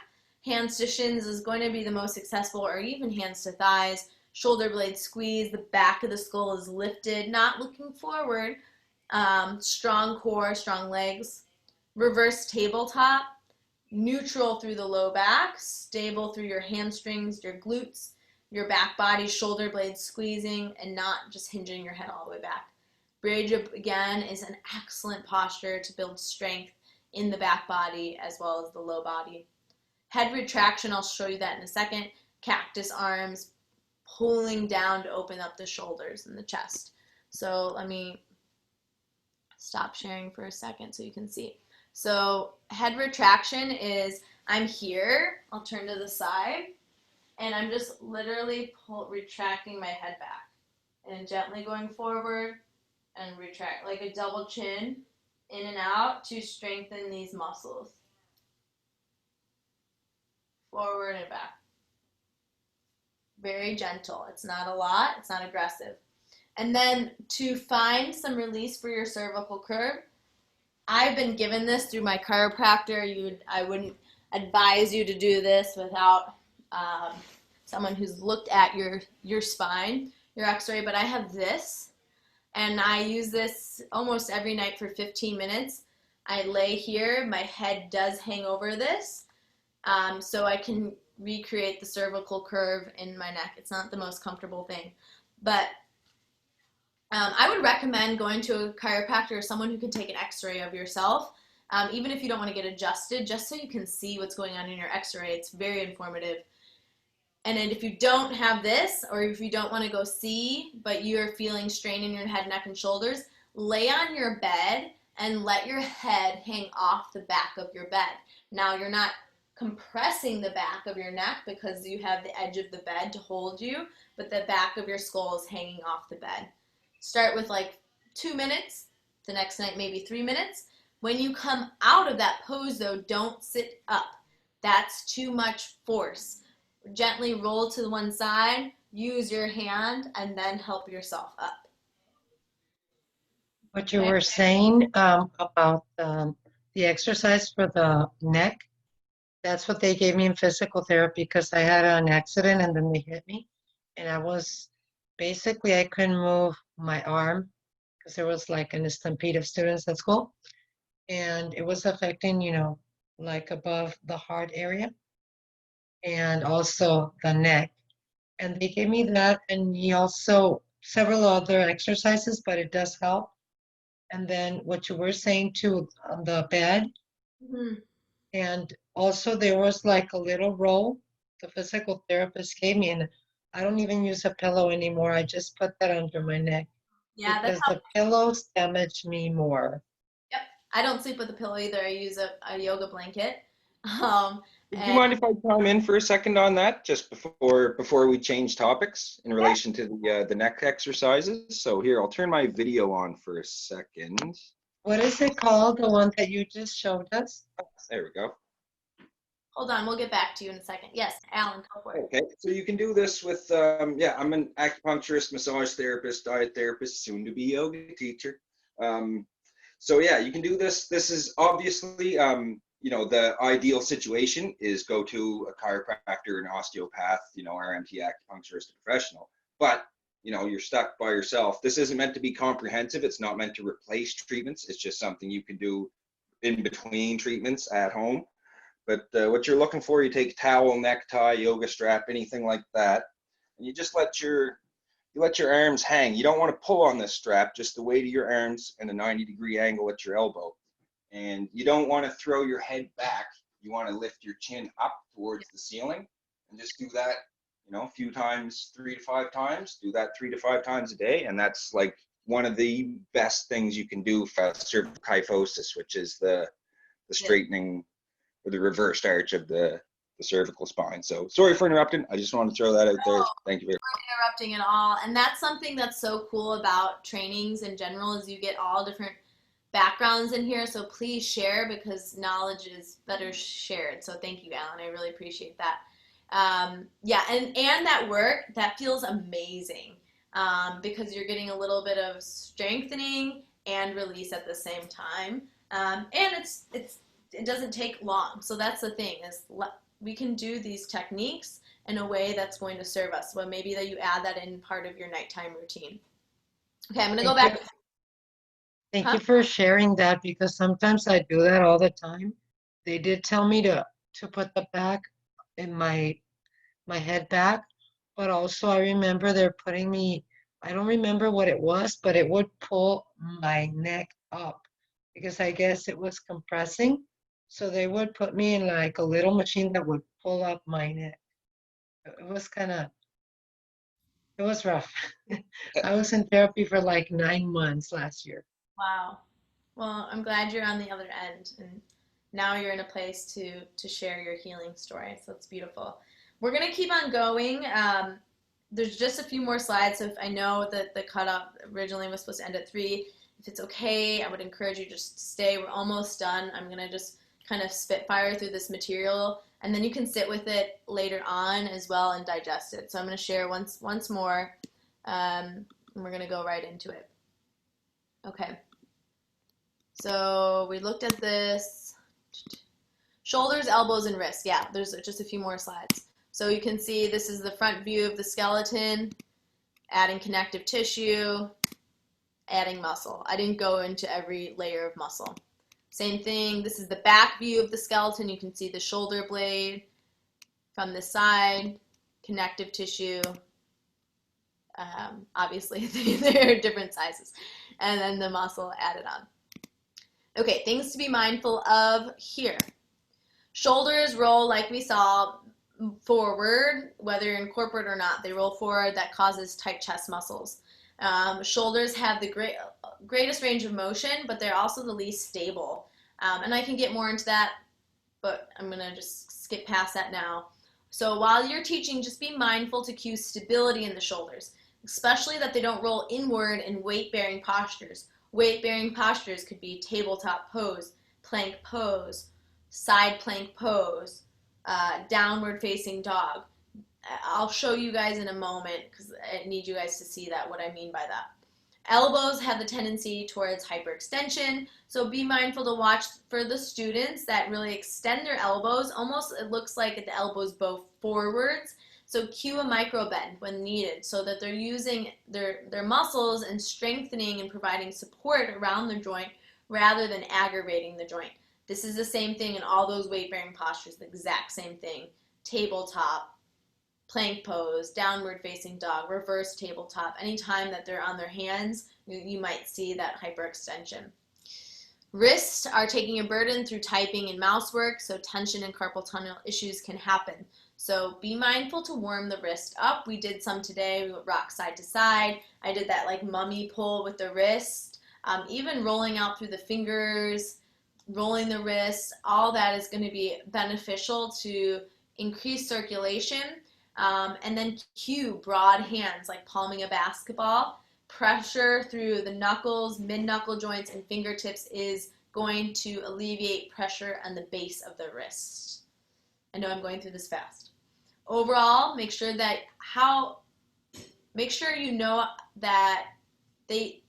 Hands to shins is going to be the most successful, or even hands to thighs. Shoulder blade squeeze. The back of the skull is lifted, not looking forward. Strong core, strong legs. Reverse tabletop. Neutral through the low back. Stable through your hamstrings, your glutes, your back body, shoulder blades squeezing, and not just hinging your head all the way back. Bridge, again, is an excellent posture to build strength in the back body as well as the low body. Head retraction, I'll show you that in a second. Cactus arms, pulling down to open up the shoulders and the chest. So let me stop sharing for a second so you can see. So head retraction is, I'm here, I'll turn to the side, and I'm just literally retracting my head back and gently going forward and retract, like a double chin, in and out to strengthen these muscles. Forward and back. Very gentle. It's not a lot. It's not aggressive. And then to find some release for your cervical curve, I've been given this through my chiropractor. I wouldn't advise you to do this without someone who's looked at your spine, your x-ray, but I have this, and I use this almost every night for 15 minutes. I lay here, my head does hang over this, so I can recreate the cervical curve in my neck. It's not the most comfortable thing, but I would recommend going to a chiropractor or someone who can take an x-ray of yourself, even if you don't want to get adjusted, just so you can see what's going on in your x-ray. It's very informative. And then if you don't have this, or if you don't want to go see, but you're feeling strain in your head, neck, and shoulders, lay on your bed and let your head hang off the back of your bed. Now, you're not compressing the back of your neck because you have the edge of the bed to hold you, but the back of your skull is hanging off the bed. Start with like 2 minutes, the next night maybe 3 minutes. When you come out of that pose though, don't sit up. That's too much force. Gently roll to the one side, use your hand, and then help yourself up. What you were saying about the exercise for the neck, that's what they gave me in physical therapy because I had an accident and then they hit me. And I was, basically I couldn't move my arm because there was like a stampede of students at school. And it was affecting, like above the heart area and also the neck. And they gave me that, and he also several other exercises, but it does help. And then what you were saying too on the bed, and also there was like a little roll the physical therapist gave me, and I don't even use a pillow anymore. I just put that under my neck because the pillows damage me more. Yep, I don't sleep with a pillow either. I use a yoga blanket. Do you mind if I chime in for a second on that, just before we change topics in relation to the neck exercises? So here, I'll turn my video on for a second. What is it called, the one that you just showed us? There we go. Hold on, we'll get back to you in a second. Yes, Alan, go for it. Okay, so you can do this with, I'm an acupuncturist, massage therapist, diet therapist, soon to be yoga teacher. So yeah, you can do this. This is obviously, the ideal situation is go to a chiropractor, an osteopath, RMT acupuncturist, a professional. But, you're stuck by yourself. This isn't meant to be comprehensive. It's not meant to replace treatments. It's just something you can do in between treatments at home. But what you're looking for, you take towel, necktie, yoga strap, anything like that, and you just let your arms hang. You don't want to pull on this strap, just the weight of your arms and a 90-degree angle at your elbow. And you don't want to throw your head back. You want to lift your chin up towards the ceiling and just do that, a few times, 3 to 5 times. Do that 3 to 5 times a day. And that's like one of the best things you can do for cervical kyphosis, which is the straightening or the reversed arch of the cervical spine. So sorry for interrupting. I just want to throw that out there. Thank you very much. Interrupting at all. And that's something that's so cool about trainings in general is you get all different backgrounds in here. So please share because knowledge is better shared. So thank you, Alan. I really appreciate that. Yeah, and that work, that feels amazing because you're getting a little bit of strengthening and release at the same time. And it doesn't take long. So that's the thing, is we can do these techniques in a way that's going to serve us. Well, maybe that you add that in part of your nighttime routine. Okay, I'm going to go back. Thank you for sharing that, because sometimes I do that all the time. They did tell me to put the back in my head back, but also I remember they're putting me, I don't remember what it was, but it would pull my neck up because I guess it was compressing. So they would put me in like a little machine that would pull up my neck. It was it was rough. I was in therapy for like 9 months last year. Wow. Well, I'm glad you're on the other end, and now you're in a place to share your healing story. So it's beautiful. We're gonna keep on going. There's just a few more slides. So if I know that the cutoff originally was supposed to end at 3, if it's okay, I would encourage you just to stay. We're almost done. I'm gonna just kind of spitfire through this material, and then you can sit with it later on as well and digest it. So I'm gonna share once more, and we're gonna go right into it. Okay. So we looked at this. Shoulders, elbows, and wrists. Yeah, there's just a few more slides. So you can see this is the front view of the skeleton, adding connective tissue, adding muscle. I didn't go into every layer of muscle. Same thing, this is the back view of the skeleton. You can see the shoulder blade from the side, connective tissue. Obviously, they're different sizes. And then the muscle added on. Okay, things to be mindful of here. Shoulders roll like we saw forward, whether you're in corporate or not. They roll forward. That causes tight chest muscles. Shoulders have the greatest range of motion, but they're also the least stable. And I can get more into that, but I'm going to just skip past that now. So while you're teaching, just be mindful to cue stability in the shoulders, especially that they don't roll inward in weight-bearing postures. Weight-bearing postures could be tabletop pose, plank pose, side plank pose, downward facing dog. I'll show you guys in a moment because I need you guys to see that, what I mean by that. Elbows have the tendency towards hyperextension, so be mindful to watch for the students that really extend their elbows. Almost it looks like the elbows bow forwards. So cue a micro bend when needed so that they're using their muscles and strengthening and providing support around the joint rather than aggravating the joint. This is the same thing in all those weight-bearing postures, the exact same thing. Tabletop, plank pose, downward facing dog, reverse tabletop. Anytime that they're on their hands, you might see that hyperextension. Wrists are taking a burden through typing and mouse work, so tension and carpal tunnel issues can happen. So be mindful to warm the wrist up. We did some today. We would rock side to side. I did that like mummy pull with the wrist. Even rolling out through the fingers, rolling the wrist, all that is going to be beneficial to increase circulation. And then cue broad hands, like palming a basketball. Pressure through the knuckles, mid-knuckle joints, and fingertips is going to alleviate pressure on the base of the wrist. I know I'm going through this fast. Overall, make sure you know that they've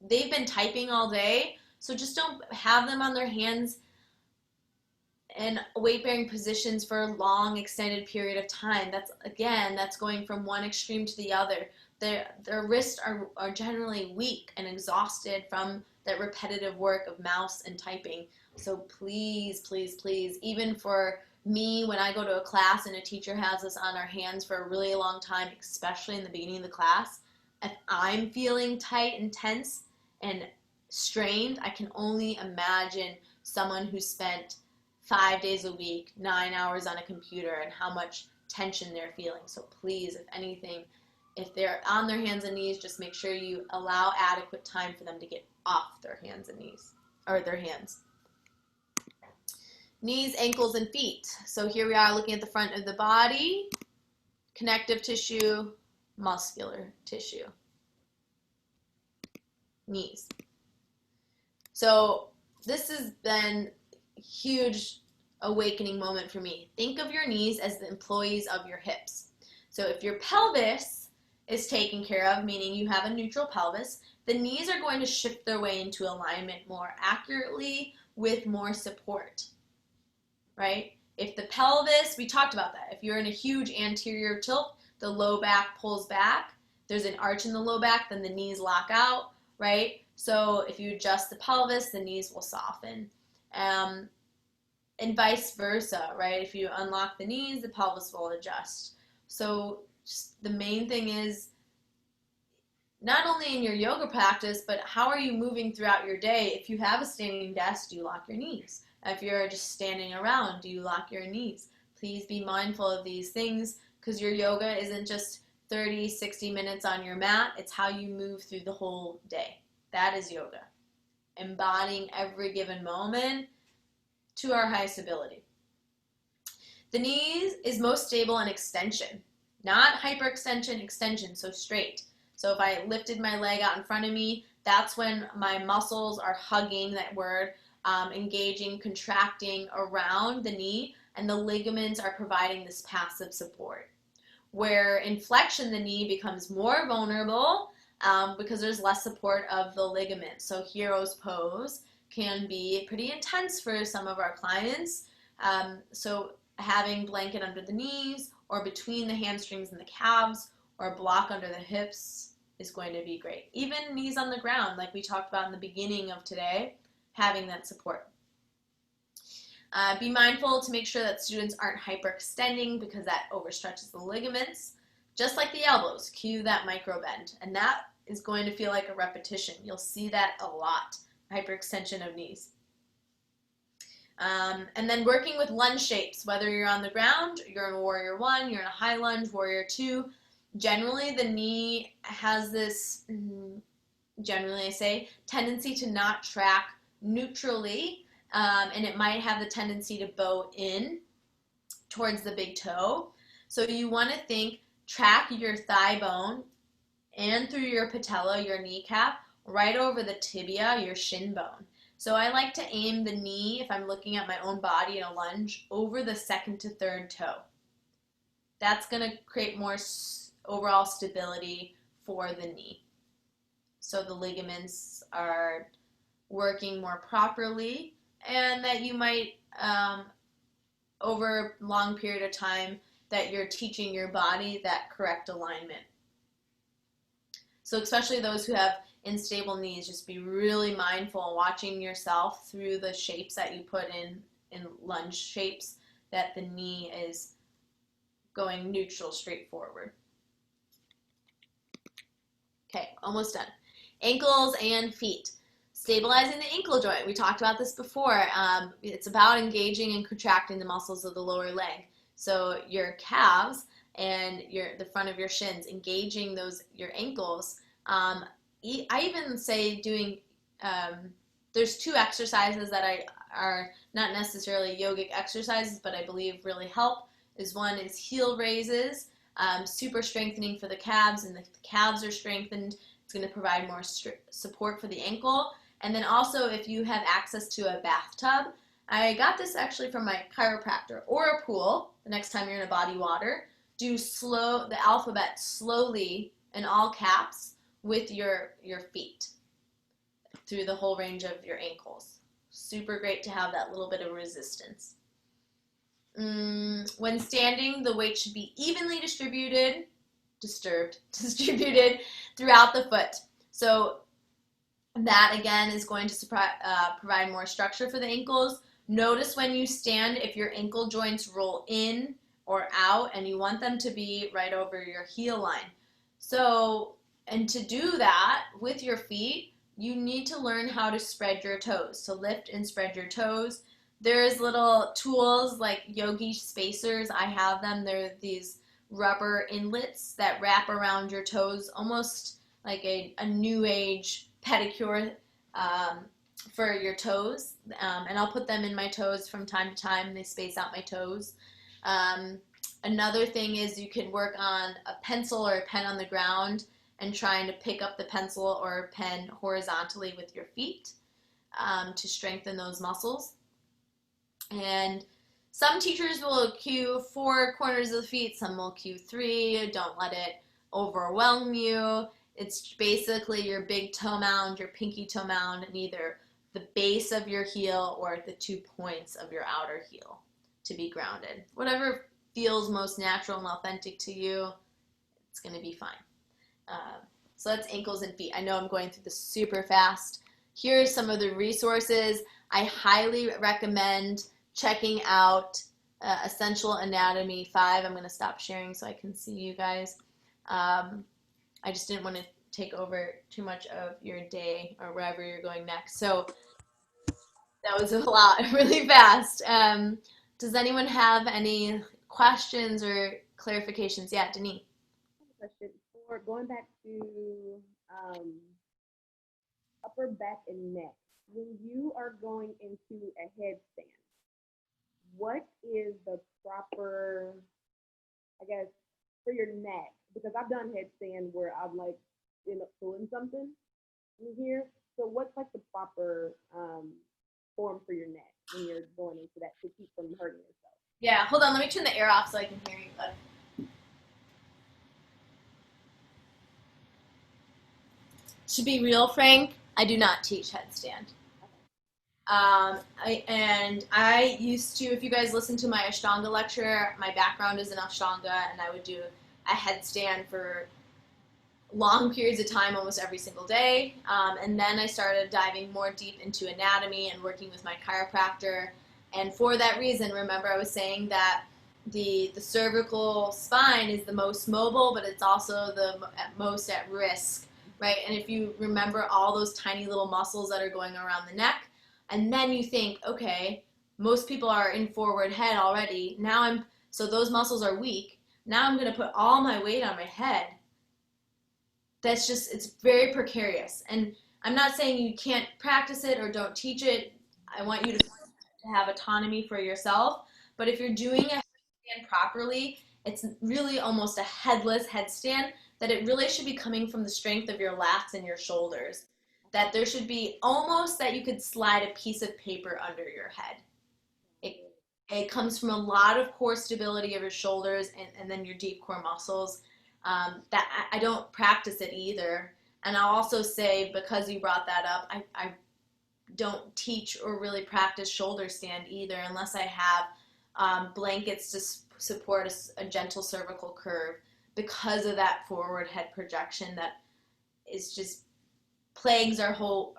been typing all day, so just don't have them on their hands in weight-bearing positions for a long, extended period of time. That's going from one extreme to the other. Their wrists are generally weak and exhausted from that repetitive work of mouse and typing. So please, please, please, even for me, when I go to a class and a teacher has us on our hands for a really long time, especially in the beginning of the class, if I'm feeling tight and tense and strained, I can only imagine someone who spent 5 days a week, 9 hours on a computer, and how much tension they're feeling. So please, if anything, if they're on their hands and knees, just make sure you allow adequate time for them to get off their hands and knees, or their hands. Knees, ankles, and feet. So here we are looking at the front of the body, connective tissue, muscular tissue. Knees. So this has been huge awakening moment for me. Think of your knees as the employees of your hips. So if your pelvis is taken care of, meaning you have a neutral pelvis, the knees are going to shift their way into alignment more accurately with more support, right? If the pelvis, we talked about that. If you're in a huge anterior tilt, the low back pulls back. There's an arch in the low back, then the knees lock out, right? So if you adjust the pelvis, the knees will soften. And vice versa, right? If you unlock the knees, the pelvis will adjust. So the main thing is not only in your yoga practice, but how are you moving throughout your day? If you have a standing desk, do you lock your knees? If you're just standing around, do you lock your knees? Please be mindful of these things, because your yoga isn't just 30, 60 minutes on your mat. It's how you move through the whole day. That is yoga. Embodying every given moment to our highest ability. The knees is most stable in extension, not hyperextension, extension, so straight. So if I lifted my leg out in front of me, that's when my muscles are hugging, that word, engaging, contracting around the knee, and the ligaments are providing this passive support. Where in flexion, the knee becomes more vulnerable because there's less support of the ligaments. So hero's pose can be pretty intense for some of our clients. So having blanket under the knees or between the hamstrings and the calves or a block under the hips is going to be great. Even knees on the ground, like we talked about in the beginning of today, having that support. Be mindful to make sure that students aren't hyperextending because that overstretches the ligaments. Just like the elbows, cue that micro bend. And that is going to feel like a repetition. You'll see that a lot, hyperextension of knees. And then working with lunge shapes, whether you're on the ground, you're in Warrior 1, you're in a high lunge, Warrior 2. Generally, the knee has this, generally I say, tendency to not track neutrally, and it might have the tendency to bow in towards the big toe. So you want to think, track your thigh bone and through your patella, your kneecap, right over the tibia, your shin bone. So I like to aim the knee, if I'm looking at my own body in a lunge, over the second to third toe. That's going to create more overall stability for the knee. So the ligaments are working more properly, and that you might, over a long period of time, that you're teaching your body that correct alignment. So especially those who have unstable knees, just be really mindful watching yourself through the shapes that you put in lunge shapes, that the knee is going neutral, straight forward. Okay, almost done. Ankles and feet. Stabilizing the ankle joint. We talked about this before. It's about engaging and contracting the muscles of the lower leg. So your calves and the front of your shins, engaging your ankles. I even say doing, there's 2 exercises that are not necessarily yogic exercises, but I believe really help. One is heel raises, super strengthening for the calves, and the calves are strengthened. It's going to provide more support for the ankle. And then also, if you have access to a bathtub, I got this actually from my chiropractor, or a pool, the next time you're in a body water, do the alphabet slowly in all caps with your feet through the whole range of your ankles. Super great to have that little bit of resistance. When standing, the weight should be evenly distributed throughout the foot. So that again is going to provide more structure for the ankles. Notice when you stand if your ankle joints roll in or out, and you want them to be right over your heel line. So, and to do that with your feet, you need to learn how to spread your toes, to lift and spread your toes. There's little tools like yogi spacers. I have them. They're these rubber inlets that wrap around your toes, almost like a new age pedicure for your toes. And I'll put them in my toes from time to time. They space out my toes. Another thing is you can work on a pencil or a pen on the ground and trying to pick up the pencil or pen horizontally with your feet to strengthen those muscles. And Some teachers will cue 4 corners of the feet, some will cue 3. Don't let it overwhelm you. It's basically your big toe mound, your pinky toe mound, and either the base of your heel or the 2 points of your outer heel to be grounded. Whatever feels most natural and authentic to you, it's going to be fine. So that's ankles and feet. I know I'm going through this super fast. Here are some of the resources. I highly recommend checking out Essential Anatomy 5. I'm going to stop sharing so I can see you guys. I just didn't want to take over too much of your day or wherever you're going next. So that was a lot, really fast. Does anyone have any questions or clarifications? Yeah, Denise. Question for going back to upper back and neck. When you are going into a headstand, what is the proper, I guess, for your neck? Because I've done headstand where I'm like end up pulling something in here. So what's like the proper form for your neck when you're going into that to keep from hurting yourself? Yeah, hold on. Let me turn the air off so I can hear you better. To be real frank, I do not teach headstand. I used to, if you guys listen to my Ashtanga lecture, my background is in Ashtanga, and I would do a headstand for long periods of time, almost every single day. And then I started diving more deep into anatomy and working with my chiropractor. And for that reason, remember I was saying that the cervical spine is the most mobile, but it's also the most at risk, right? And if you remember all those tiny little muscles that are going around the neck, and then you think, okay, most people are in forward head already. So those muscles are weak. Now I'm going to put all my weight on my head. It's very precarious. And I'm not saying you can't practice it or don't teach it. I want you to have autonomy for yourself. But if you're doing a headstand properly, it's really almost a headless headstand, that it really should be coming from the strength of your lats and your shoulders. That there should be almost that you could slide a piece of paper under your head. It comes from a lot of core stability of your shoulders and then your deep core muscles. That I don't practice it either. And I'll also say, because you brought that up, I don't teach or really practice shoulder stand either unless I have blankets to support a gentle cervical curve, because of that forward head projection that is just plagues all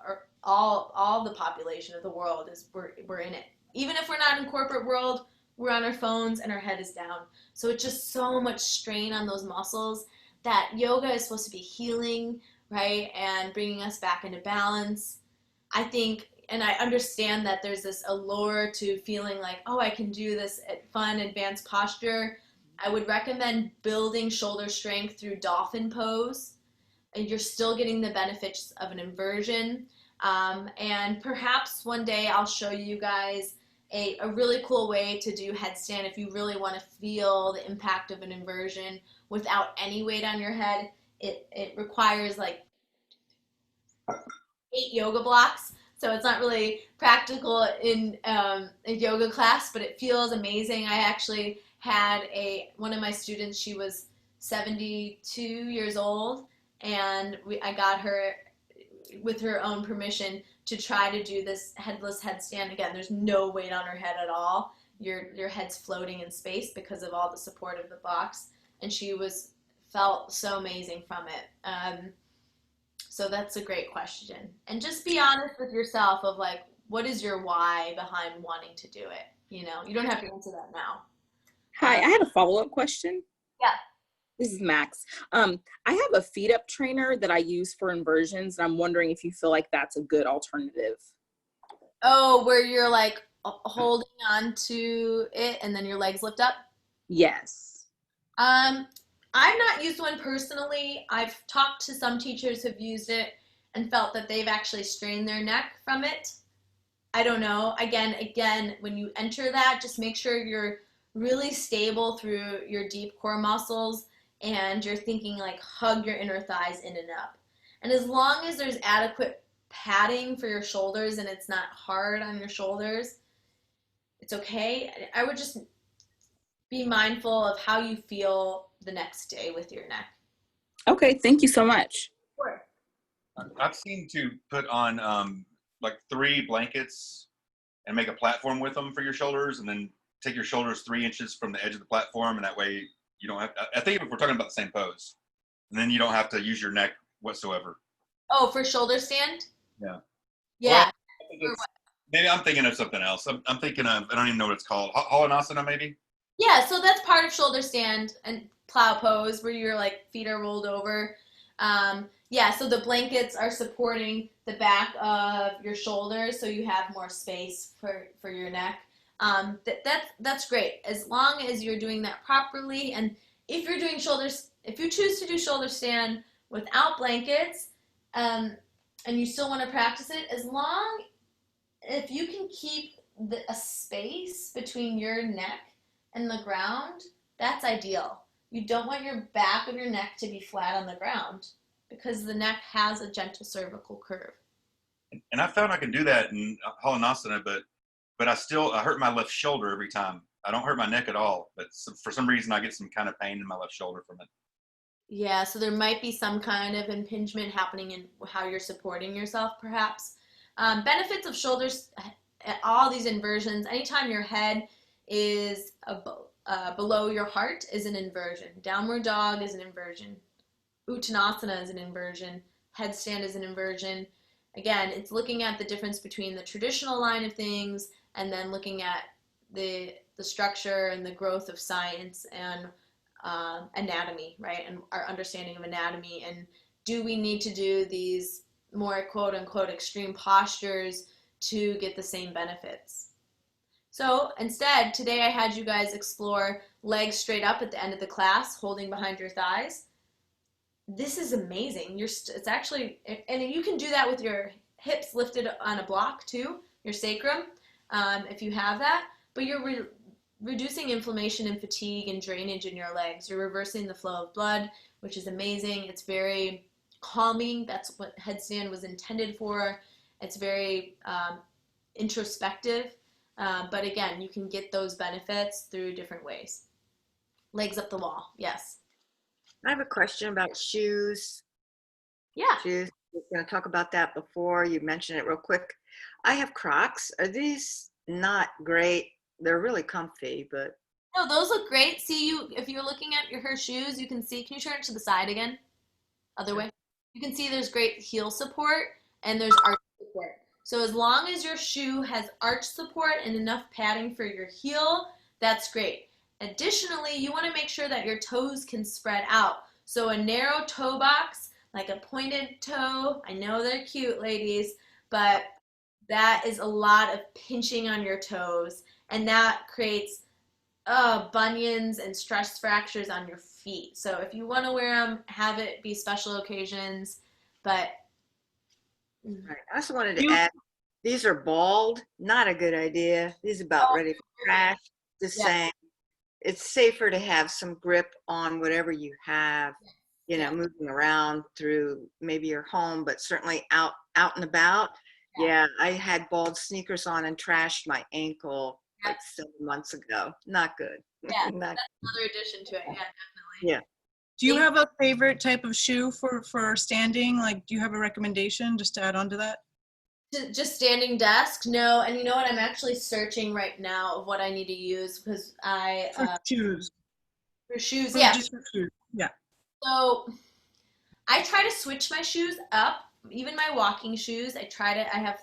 the population of the world. We're in it. Even if we're not in corporate world, we're on our phones and our head is down. So it's just so much strain on those muscles that yoga is supposed to be healing, right? And bringing us back into balance. I think, and I understand that there's this allure to feeling like, oh, I can do this fun, advanced posture. I would recommend building shoulder strength through dolphin pose. And you're still getting the benefits of an inversion. And perhaps one day I'll show you guys a really cool way to do headstand if you really want to feel the impact of an inversion without any weight on your head. It requires like 8 yoga blocks, so it's not really practical in a yoga class, but it feels amazing. I actually had one of my students, she was 72 years old, and I got her, with her own permission, to try to do this headless headstand. Again, there's no weight on her head at all. Your head's floating in space because of all the support of the box, and she felt so amazing from it. So that's a great question. And just be honest with yourself of like, what is your why behind wanting to do it? You don't have to answer that now. Hi, I had a follow-up question. Yeah. This is Max. I have a feet up trainer that I use for inversions, and I'm wondering if you feel like that's a good alternative. Oh, where you're like holding on to it and then your legs lift up? Yes. I've not used one personally. I've talked to some teachers who've used it and felt that they've actually strained their neck from it. I don't know. Again, when you enter that, just make sure you're really stable through your deep core muscles and you're thinking like hug your inner thighs in and up. And as long as there's adequate padding for your shoulders and it's not hard on your shoulders, It's okay. I would just be mindful of how you feel the next day with your neck. Okay, thank you so much. Sure. I've seen to put on like 3 blankets and make a platform with them for your shoulders, and then take your shoulders 3 inches from the edge of the platform, and that way you don't have. I think if we're talking about the same pose, and then you don't have to use your neck whatsoever. Oh, for shoulder stand? Yeah. Yeah. Well, maybe I'm thinking of something else. I'm thinking of, I don't even know what it's called. Halanasana, maybe? Yeah, so that's part of shoulder stand and plow pose where your like feet are rolled over. Yeah, so the blankets are supporting the back of your shoulders, so you have more space for your neck. That's great as long as you're doing that properly. And if you're doing shoulders, if you choose to do shoulder stand without blankets, and you still want to practice it, as long if you can keep a space between your neck and the ground, that's ideal. You don't want your back of your neck to be flat on the ground because the neck has a gentle cervical curve. And I found I can do that in Halanasana, but I hurt my left shoulder every time. I don't hurt my neck at all, but for some reason I get some kind of pain in my left shoulder from it. Yeah, so there might be some kind of impingement happening in how you're supporting yourself, perhaps. Benefits of shoulders, all these inversions, anytime your head is below your heart is an inversion. Downward dog is an inversion. Uttanasana is an inversion. Headstand is an inversion. Again, it's looking at the difference between the traditional line of things and then looking at the structure and the growth of science and anatomy, right? And our understanding of anatomy. And do we need to do these more quote unquote extreme postures to get the same benefits? So instead, today I had you guys explore legs straight up at the end of the class, holding behind your thighs. This is amazing. It's actually, and you can do that with your hips lifted on a block too, your sacrum, if you have that. But you're reducing inflammation and fatigue and drainage in your legs. You're reversing the flow of blood, which is amazing. It's very calming. That's what headstand was intended for. It's very introspective. But again, you can get those benefits through different ways. Legs up the wall, yes. I have a question about shoes. Yeah. Shoes. We're going to talk about that before. You mentioned it real quick. I have Crocs. Are these not great? They're really comfy, but. No, those look great. See, if you're looking at her shoes, you can see, can you turn it to the side again? Other way. You can see there's great heel support and there's arch support. So as long as your shoe has arch support and enough padding for your heel, that's great. Additionally, you want to make sure that your toes can spread out. So a narrow toe box, like a pointed toe, I know they're cute, ladies, but that is a lot of pinching on your toes, and that creates bunions and stress fractures on your feet. So if you want to wear them, have it be special occasions, but. Right. I also wanted to add, these are bald, not a good idea. These are about ready for trash. Just saying, it's safer to have some grip on whatever you have, you know, moving around through maybe your home, but certainly out and about. Yeah, I had bald sneakers on and trashed my ankle like 7 months ago. Not good. Yeah, that's another addition to it. Yeah, definitely. Yeah. Do you have a favorite type of shoe for standing? Like, do you have a recommendation just to add on to that? Just standing desk? No. And you know what? I'm actually searching right now of what I need to use because For shoes. For shoes, For yeah. Just for shoes. Yeah. So I try to switch my shoes up, even my walking shoes. I have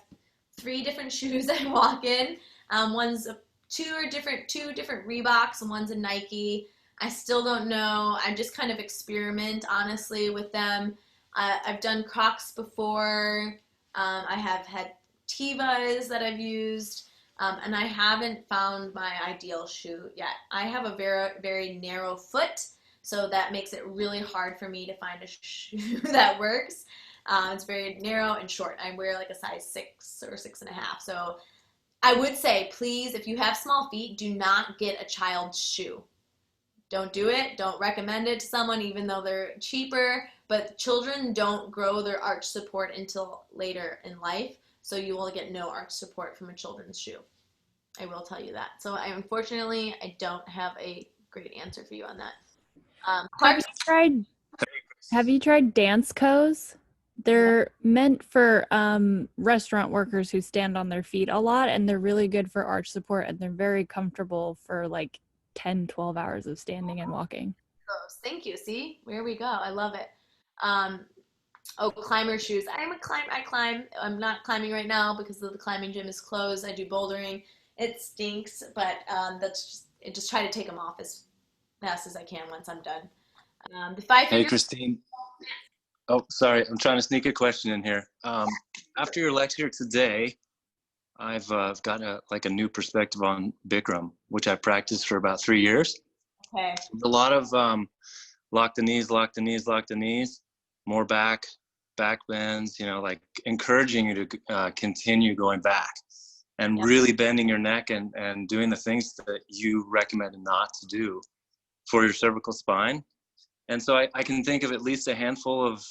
3 different shoes I walk in. One's two different Reeboks and one's a Nike. I still don't know. I just kind of experiment, honestly, with them. I've done Crocs before. I have had Tevas that I've used, and I haven't found my ideal shoe yet. I have a very, very narrow foot, so that makes it really hard for me to find a shoe that works. It's very narrow and short. I wear like a size 6 or 6.5. So I would say, please, if you have small feet, do not get a child's shoe. Don't do it. Don't recommend it to someone, even though they're cheaper. But children don't grow their arch support until later in life, so you will get no arch support from a children's shoe. I will tell you that. So unfortunately, I don't have a great answer for you on that. Have you tried dance co's? They're meant for restaurant workers who stand on their feet a lot, and they're really good for arch support, and they're very comfortable for like 10, 12 hours of standing and walking. Thank you. See, where we go. I love it. Oh, climber shoes. I climb. I'm not climbing right now because the climbing gym is closed. I do bouldering. It stinks, but just try to take them off as fast as I can once I'm done. The five Hey, finger. Christine. Oh, sorry. I'm trying to sneak a question in here. After your lecture today, I've gotten a new perspective on Bikram, which I practiced for about 3 years. Okay. A lot of lock the knees, lock the knees, lock the knees, more back bends, like encouraging you to continue going back and really bending your neck and doing the things that you recommend not to do for your cervical spine. And so I can think of at least a handful of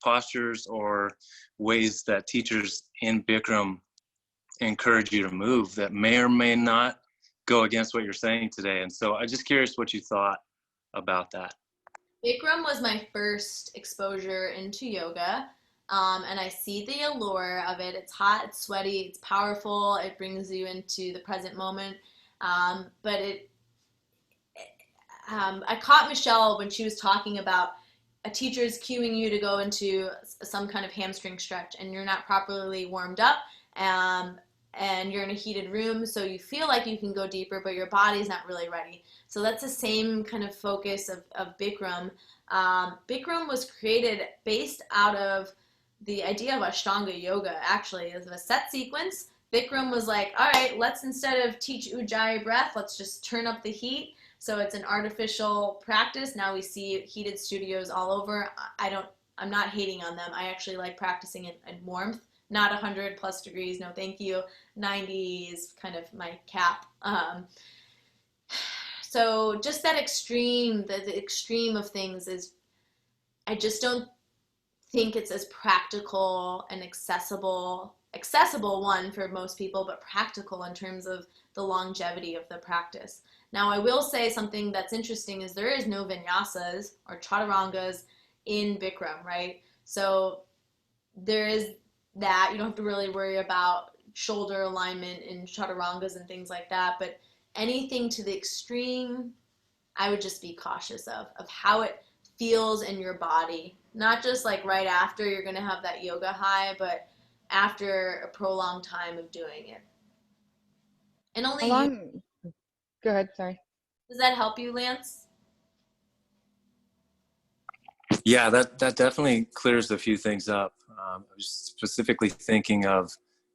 postures or ways that teachers in Bikram encourage you to move that may or may not go against what you're saying today. And so I'm just curious what you thought about that. Bikram was my first exposure into yoga, and I see the allure of it. It's hot, it's sweaty, it's powerful. It brings you into the present moment. But I caught Michelle when she was talking about a teacher's cueing you to go into some kind of hamstring stretch, and you're not properly warmed up. And you're in a heated room, so you feel like you can go deeper, but your body's not really ready. So that's the same kind of focus of Bikram. Bikram was created based out of the idea of Ashtanga yoga, actually, as a set sequence. Bikram was like, all right, let's, instead of teach Ujjayi breath, let's just turn up the heat. So it's an artificial practice. Now we see heated studios all over. I'm not hating on them. I actually like practicing in warmth. Not 100 plus degrees, no thank you. 90 is kind of my cap. So just that extreme, the extreme of things is, I just don't think it's as practical and accessible one for most people, but practical in terms of the longevity of the practice. Now I will say something that's interesting is there is no vinyasas or chaturangas in Bikram, right? So there is that. You don't have to really worry about shoulder alignment in chaturangas and things like that, but anything to the extreme, I would just be cautious of how it feels in your body. Not just like right after you're going to have that yoga high, but after a prolonged time of doing it. And only Go ahead, sorry. Does that help you, Lance? Yeah, that definitely clears a few things up. I was specifically thinking of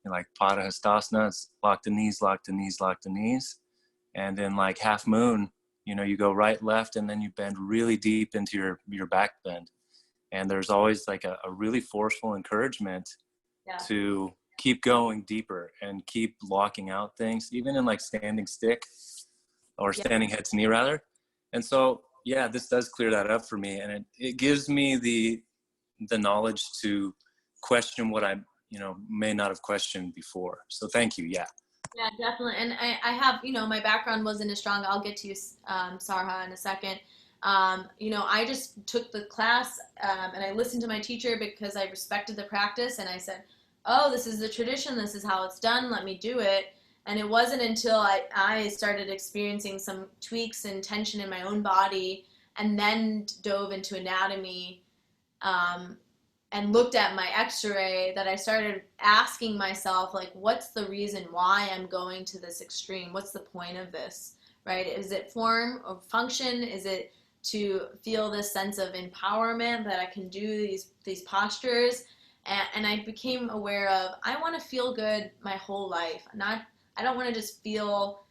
like Padahastasana, it's lock the knees, lock the knees, lock the knees. And then like half moon, you go right, left, and then you bend really deep into your back bend. And there's always like a really forceful encouragement to keep going deeper and keep locking out things, even in like standing stick or standing head to knee rather. And so, yeah, this does clear that up for me. And it gives me the knowledge to question what I, may not have questioned before. So thank you. Yeah. Yeah, definitely. And I have, my background wasn't as strong. I'll get to you, Sarha, in a second. I just took the class and I listened to my teacher because I respected the practice, and I said, oh, this is the tradition. This is how it's done. Let me do it. And it wasn't until I started experiencing some tweaks and tension in my own body and then dove into anatomy and looked at my x-ray that I started asking myself, like, what's the reason why I'm going to this extreme? What's the point of this, right? Is it form or function? Is it to feel this sense of empowerment that I can do these postures? And I became aware of, I want to feel good my whole life. I don't want to just feel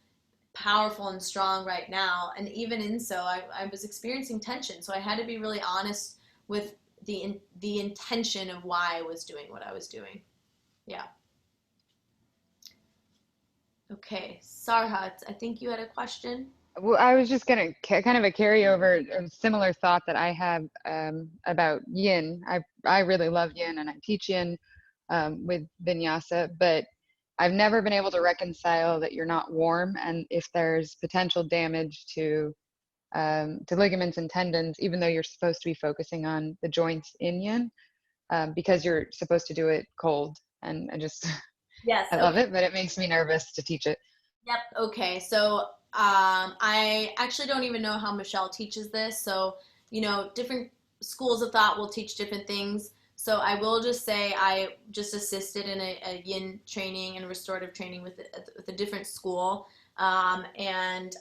powerful and strong right now. And even in so, I was experiencing tension. So I had to be really honest with the intention of why I was doing what I was doing. Yeah. Okay, Sarha, I think you had a question. Well, I was just gonna kind of a carryover, a similar thought that I have about yin. I really love yin, and I teach yin with vinyasa. But I've never been able to reconcile that you're not warm, and if there's potential damage to ligaments and tendons, even though you're supposed to be focusing on the joints in yin, because you're supposed to do it cold. And I just, Yes. I love it, but it makes me nervous to teach it. Yep. Okay. So I actually don't even know how Michelle teaches this. So, different schools of thought will teach different things. So I will just say I just assisted in a yin training and restorative training with a different school. And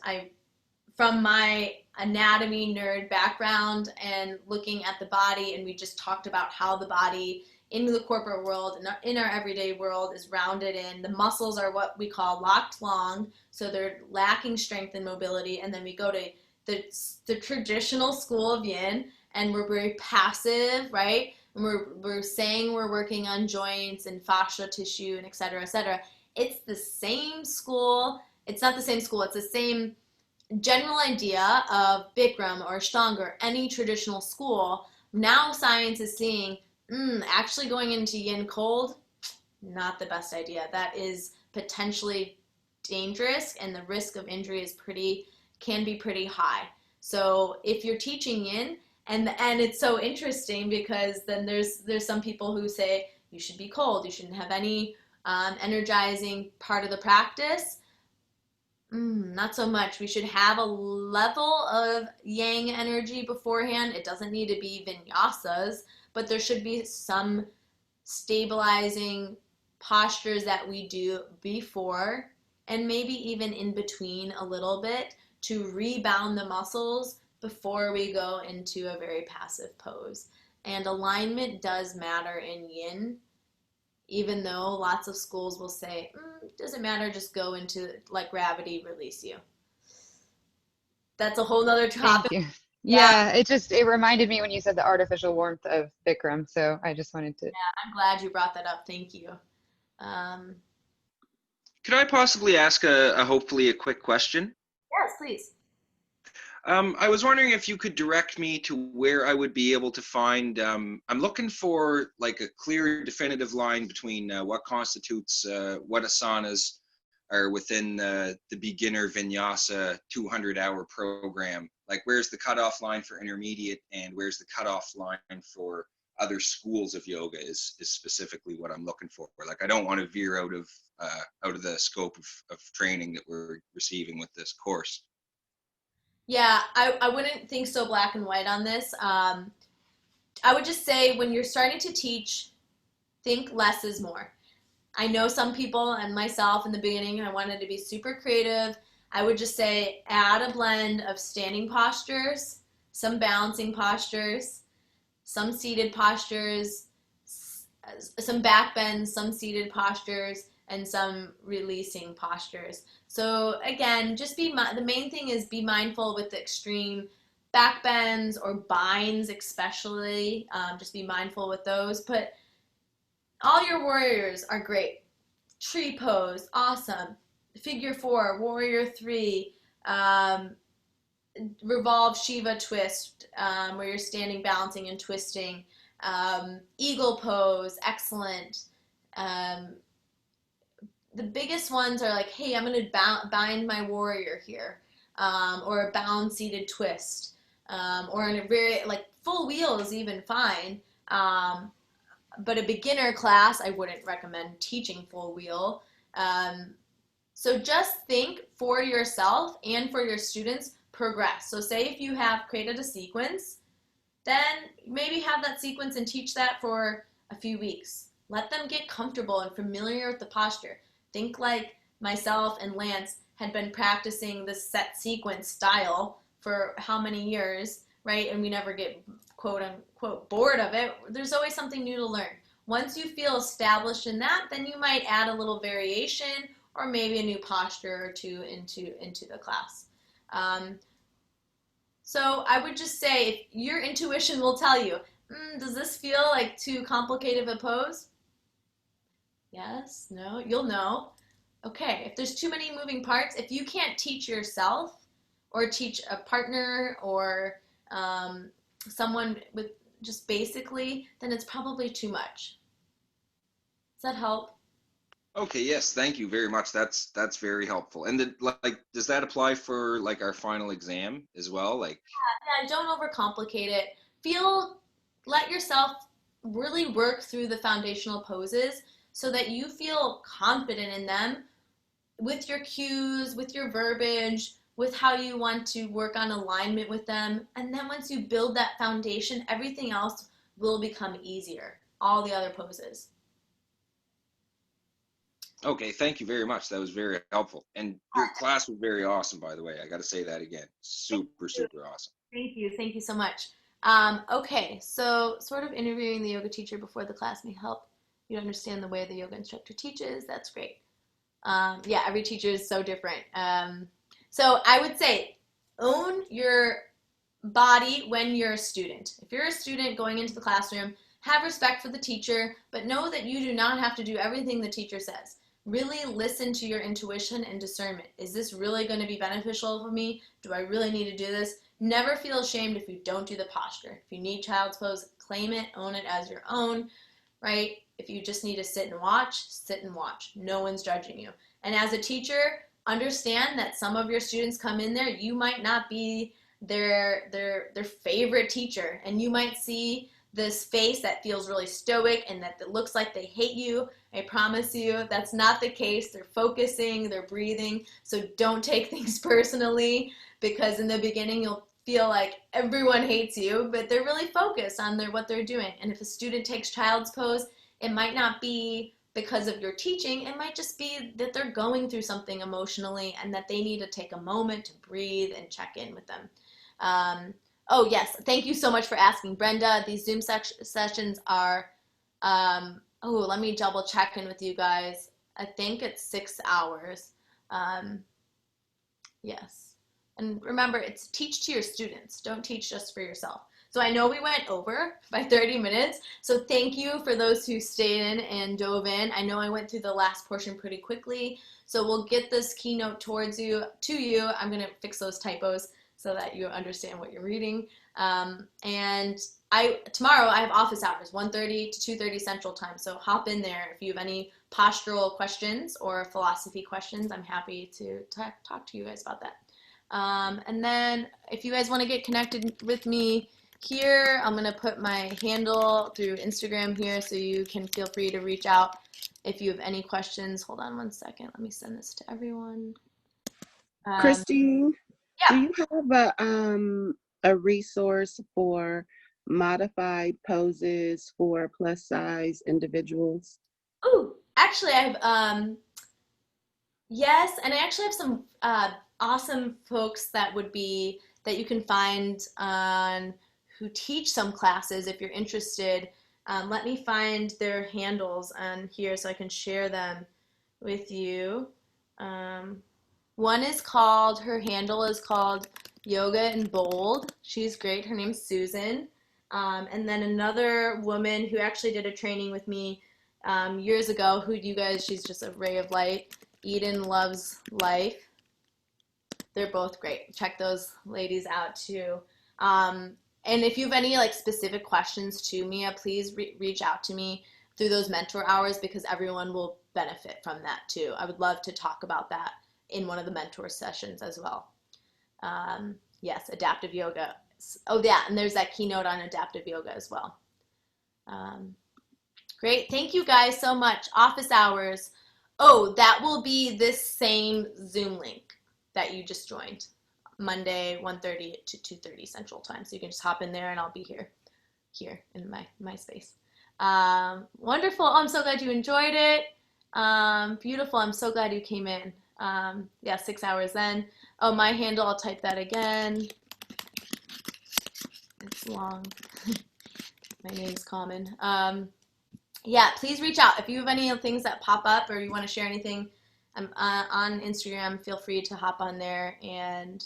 from my anatomy nerd background and looking at the body, and we just talked about how the body in the corporate world and in our everyday world is rounded in. The muscles are what we call locked long, so they're lacking strength and mobility. And then we go to the traditional school of yin, and we're very passive, right? And we're saying we're working on joints and fascia tissue and et cetera, et cetera. It's the same school. It's not the same school. It's the same general idea of Bikram or Ashtanga or any traditional school. Now science is seeing actually going into yin cold, not the best idea. That is potentially dangerous, and the risk of injury can be pretty high. So if you're teaching yin, and it's so interesting because then there's some people who say you should be cold, you shouldn't have any energizing part of the practice. Not so much. We should have a level of yang energy beforehand. It doesn't need to be vinyasas, but there should be some stabilizing postures that we do before and maybe even in between a little bit to rebound the muscles before we go into a very passive pose. And alignment does matter in yin, even though lots of schools will say, doesn't matter, just go into let gravity release you. That's a whole nother topic. Thank you. Yeah, it reminded me when you said the artificial warmth of Bikram, so I just wanted to. Yeah, I'm glad you brought that up. Thank you. Could I possibly ask hopefully a quick question? Yes, please. I was wondering if you could direct me to where I would be able to find, I'm looking for like a clear definitive line between what constitutes what asanas are within the beginner vinyasa 200-hour program. Like where's the cutoff line for intermediate and where's the cutoff line for other schools of yoga is specifically what I'm looking for. Like I don't want to veer out of the scope of training that we're receiving with this course. Yeah, I wouldn't think so black and white on this. I would just say when you're starting to teach, think less is more. I know some people and myself in the beginning, I wanted to be super creative. I would just say add a blend of standing postures, some balancing postures, some seated postures, some back bends, some seated postures, and some releasing postures. So again, just the main thing is be mindful with the extreme back bends or binds especially. Just be mindful with those. But all your warriors are great. Tree pose, awesome. Figure 4, warrior 3, revolve Shiva twist, where you're standing, balancing, and twisting. Eagle pose, excellent. The biggest ones are like, hey, I'm going to bind my warrior here, or a bound seated twist, or in a very, like, full wheel is even fine. But a beginner class, I wouldn't recommend teaching full wheel. So just think for yourself and for your students, progress. So say if you have created a sequence, then maybe have that sequence and teach that for a few weeks. Let them get comfortable and familiar with the posture. Think like myself and Lance had been practicing this set sequence style for how many years, right? And we never get quote unquote bored of it. There's always something new to learn. Once you feel established in that, then you might add a little variation or maybe a new posture or two into the class. So I would just say, if your intuition will tell you, does this feel like too complicated of a pose? Yes, no, you'll know. Okay, if there's too many moving parts, if you can't teach yourself or teach a partner or someone with just basically, then it's probably too much. Does that help? Okay, yes, thank you very much. That's very helpful. And then, like, does that apply for like our final exam as well? Like, Yeah, don't overcomplicate it. Let yourself really work through the foundational poses so that you feel confident in them with your cues, with your verbiage, with how you want to work on alignment with them. And then once you build that foundation, everything else will become easier, all the other poses. okay, thank you very much. That was very helpful. And your class was very awesome, by the way. I got to say that again. Super, super awesome. Thank you. Thank you so much. Okay, so sort of interviewing the yoga teacher before the class may help you understand the way the yoga instructor teaches. That's great. Yeah, every teacher is so different. So I would say own your body when you're a student. If you're a student going into the classroom, have respect for the teacher, but know that you do not have to do everything the teacher says. Really listen to your intuition and discernment. Is this really going to be beneficial for me? Do I really need to do this? Never feel ashamed if you don't do the posture. If you need child's pose, claim it, own it as your own, right? If you just need to sit and watch, sit and watch. No one's judging you. And as a teacher, understand that some of your students come in there, you might not be their favorite teacher, and you might see this face that feels really stoic and that looks like they hate you. I promise you that's not the case. They're focusing, they're breathing. So don't take things personally, because in the beginning you'll feel like everyone hates you, but they're really focused on what they're doing. And if a student takes child's pose, it might not be because of your teaching. It might just be that they're going through something emotionally and that they need to take a moment to breathe and check in with them. Oh, yes. Thank you so much for asking, Brenda. These Zoom sessions are, let me double check in with you guys. I think it's 6 hours. Yes. And remember, it's teach to your students. Don't teach just for yourself. So I know we went over by 30 minutes. So thank you for those who stayed in and dove in. I know I went through the last portion pretty quickly. So we'll get this keynote to you. I'm going to fix those typos so that you understand what you're reading. And tomorrow I have office hours, 1:30 to 2:30 Central Time. So hop in there if you have any postural questions or philosophy questions. I'm happy to talk to you guys about that. And then if you guys want to get connected with me here, I'm going to put my handle through Instagram here, so you can feel free to reach out if you have any questions. Hold on one second. Let me send this to everyone. Christine, yeah. do you have a resource for modified poses for plus size individuals? Oh, actually, I have yes, and I actually have some awesome folks that you can find on who teach some classes if you're interested. Let me find their handles on here so I can share them with you. One is her handle is called Yoga in Bold. She's great. Her name's Susan. And then another woman who actually did a training with me years ago, she's just a ray of light. Eden Loves Life. They're both great. Check those ladies out too. And if you have any specific questions to Mia, please reach out to me through those mentor hours, because everyone will benefit from that too. I would love to talk about that in one of the mentor sessions as well. Yes, adaptive yoga. Oh yeah, and there's that keynote on adaptive yoga as well. Great, thank you guys so much. Office hours. Oh, that will be this same Zoom link that you just joined. Monday, 1:30 to 2:30 Central Time. So you can just hop in there and I'll be here in my space. Wonderful. Oh, I'm so glad you enjoyed it. Beautiful. I'm so glad you came in. Yeah, 6 hours then. Oh, my handle, I'll type that again. It's long. My name's common. Yeah, please reach out. If you have any things that pop up or you want to share anything, I'm on Instagram. Feel free to hop on there and